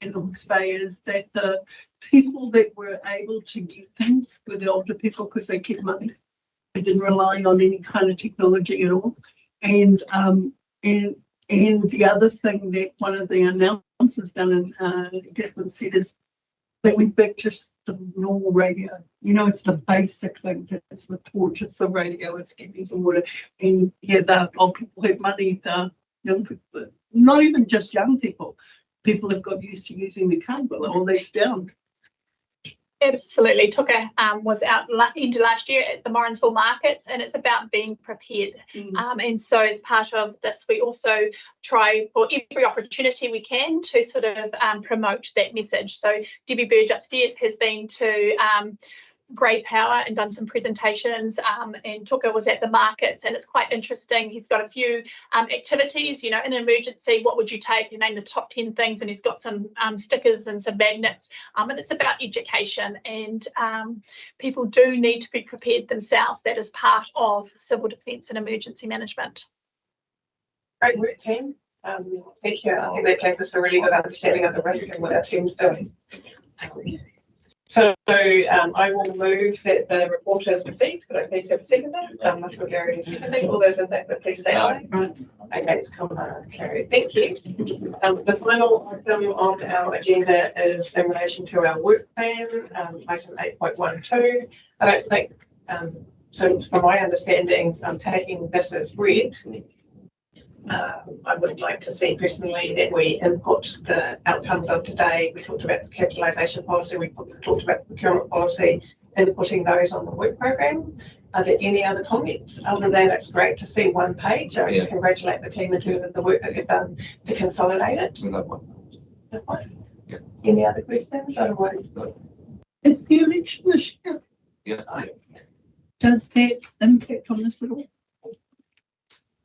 in the Hawke's Bay, is that the people that were able to get things were the older people because they kept money. They didn't rely on any kind of technology at all. And the other thing that one of the announcers down in Gisborne said is they went back to the normal radio. You know, it's the basic things. It's the torch, it's the radio, it's getting some water. And yeah, the old people have money, the young people, not even just young people. People have got used to using the card bill, all that's down. Absolutely. Tuka was out into last year at the Morrinsville markets, and it's about being prepared. And so as part of this, we also try for every opportunity we can to sort of promote that message. So Debbie Burge upstairs has been to Grey Power and done some presentations, and Tuka was at the markets, and it's quite interesting. He's got a few activities, you know, in an emergency, what would you take? You name the top 10 things, and he's got some stickers and some magnets, and it's about education, and people do need to be prepared themselves. That is part of civil defence and emergency management. Great work, team. Thank you. I think they gave us a really good understanding of the risk and what our team's doing. So I will move that the report is received. Could I please have a seconder? Much more Gary is seconding. All those in favour, please say aye. Okay, it's carried. Thank you. The final item on our agenda is in relation to our work plan, item 8.12. I don't think, so from my understanding, taking this as read, I would like to see personally that we input the outcomes of today. We talked about the capitalisation policy, we talked about the procurement policy, inputting those on the work program. Are there any other comments? Other than it's great to see one page. I congratulate the team in terms of the work that they've done to consolidate it. Any other questions? Otherwise, Is the election this year? Yeah. Does that impact on this at all?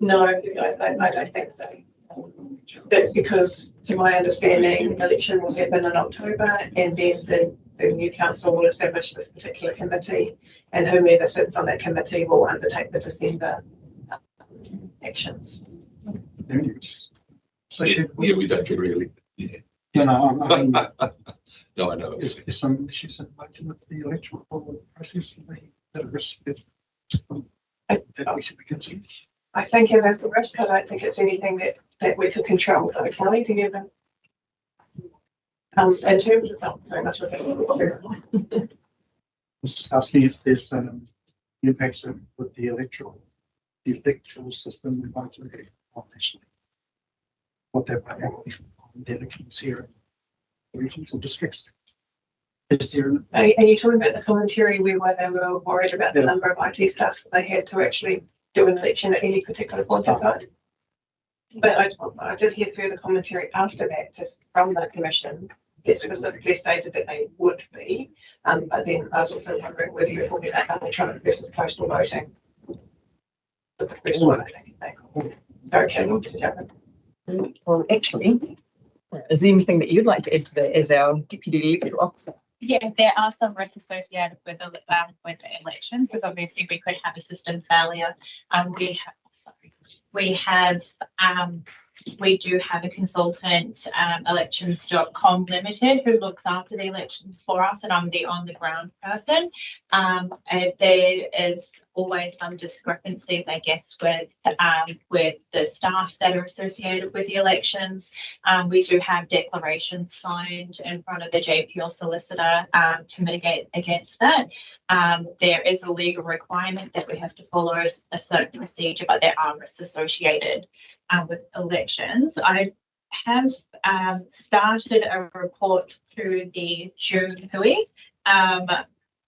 No, I don't think so. That's because, to my understanding, the election will happen in October, and then the new council will establish this particular committee, and whomever sits on that committee will undertake the December actions. So we don't really. Yeah. You know, I mean, no, I know. Is some issues in relation with the electoral process that are risky that we should be considering? I think it has the risk. I don't think it's anything that we could control locally together. In terms of not very much of it. Asking if there's impacts with the electoral system nationally, what that might have on the elections here in regions and districts. Is there? Are you talking about the commentary where they were worried about the number of IT staff that they had to actually do an election at any particular point in time? But I did hear further commentary after that, just from the commission, that specifically stated that they would be. But then I was also wondering whether you're talking about electronic versus postal voting. The first one, I think. Well, actually, is there anything that you'd like to add to that as our deputy electoral officer? Yeah, there are some risks associated with elections, because obviously we could have a system failure. We do have a consultant, elections.com limited, who looks after the elections for us, and I'm the on the ground person. And there is always some discrepancies, I guess, with the staff that are associated with the elections. We do have declarations signed in front of the JPL solicitor to mitigate against that. There is a legal requirement that we have to follow a certain procedure, but there are risks associated with elections. I have started a report to the June Hui.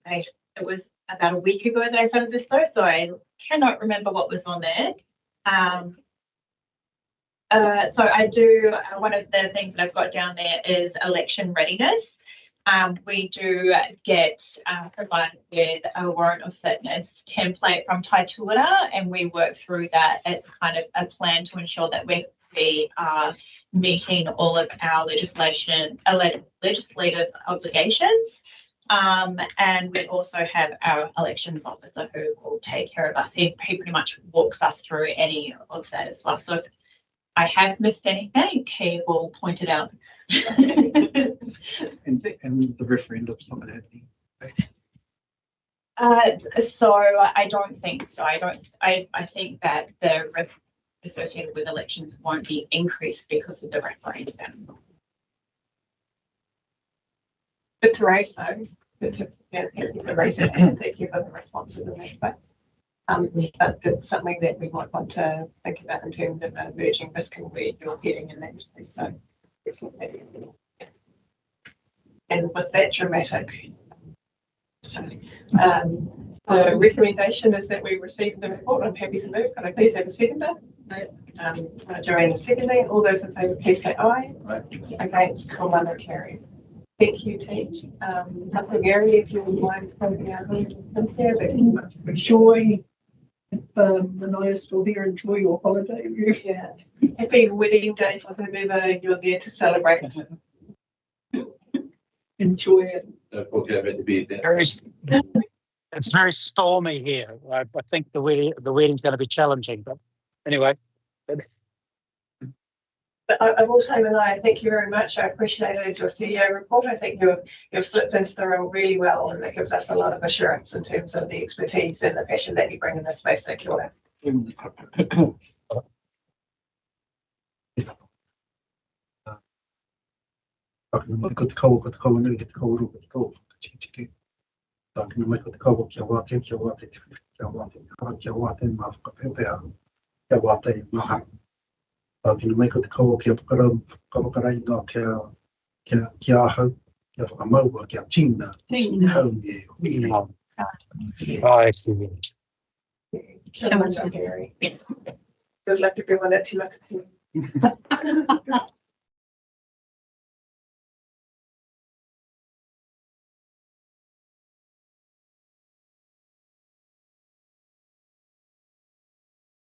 It was about a week ago that I started this though, so I cannot remember what was on there. So I do, one of the things that I've got down there is election readiness. We do get provided with a warrant of fitness template from Taituara, and we work through that as kind of a plan to ensure that we are meeting all of our legislative obligations. And we also have our elections officer who will take care of us. He pretty much walks us through any of that as well. So if I have missed anything, he will point it out. and the referendum's not going to happen. So I don't think so. I think that the risk associated with elections won't be increased because of the referendum. Good to raise though. Good to thank you for raising it, and thank you for the responses in that. But it's something that we might want to think about in terms of emerging risk and where you're heading in that space. So it's not bad. And with that dramatic, so the recommendation is that we receive the report. I'm happy to move. Can I please have a seconder? Joanne is seconding. All those in favour, please say aye. Against, Komana carried. Thank you, team. Gary, if you would mind closing out here. Joy. If Manaya's still here, enjoy your holiday. Yeah. Happy wedding day for whomever you're there to celebrate. Enjoy it. It's very stormy here. I think the wedding's going to be challenging, but anyway. But I will say, Manaya, thank you very much. I appreciate it as your CEO report. I think you've slipped into the role really well, and it gives us a lot of assurance in terms of the expertise and the passion that you bring in this space. Thank you all. Good luck everyone at Te Mata.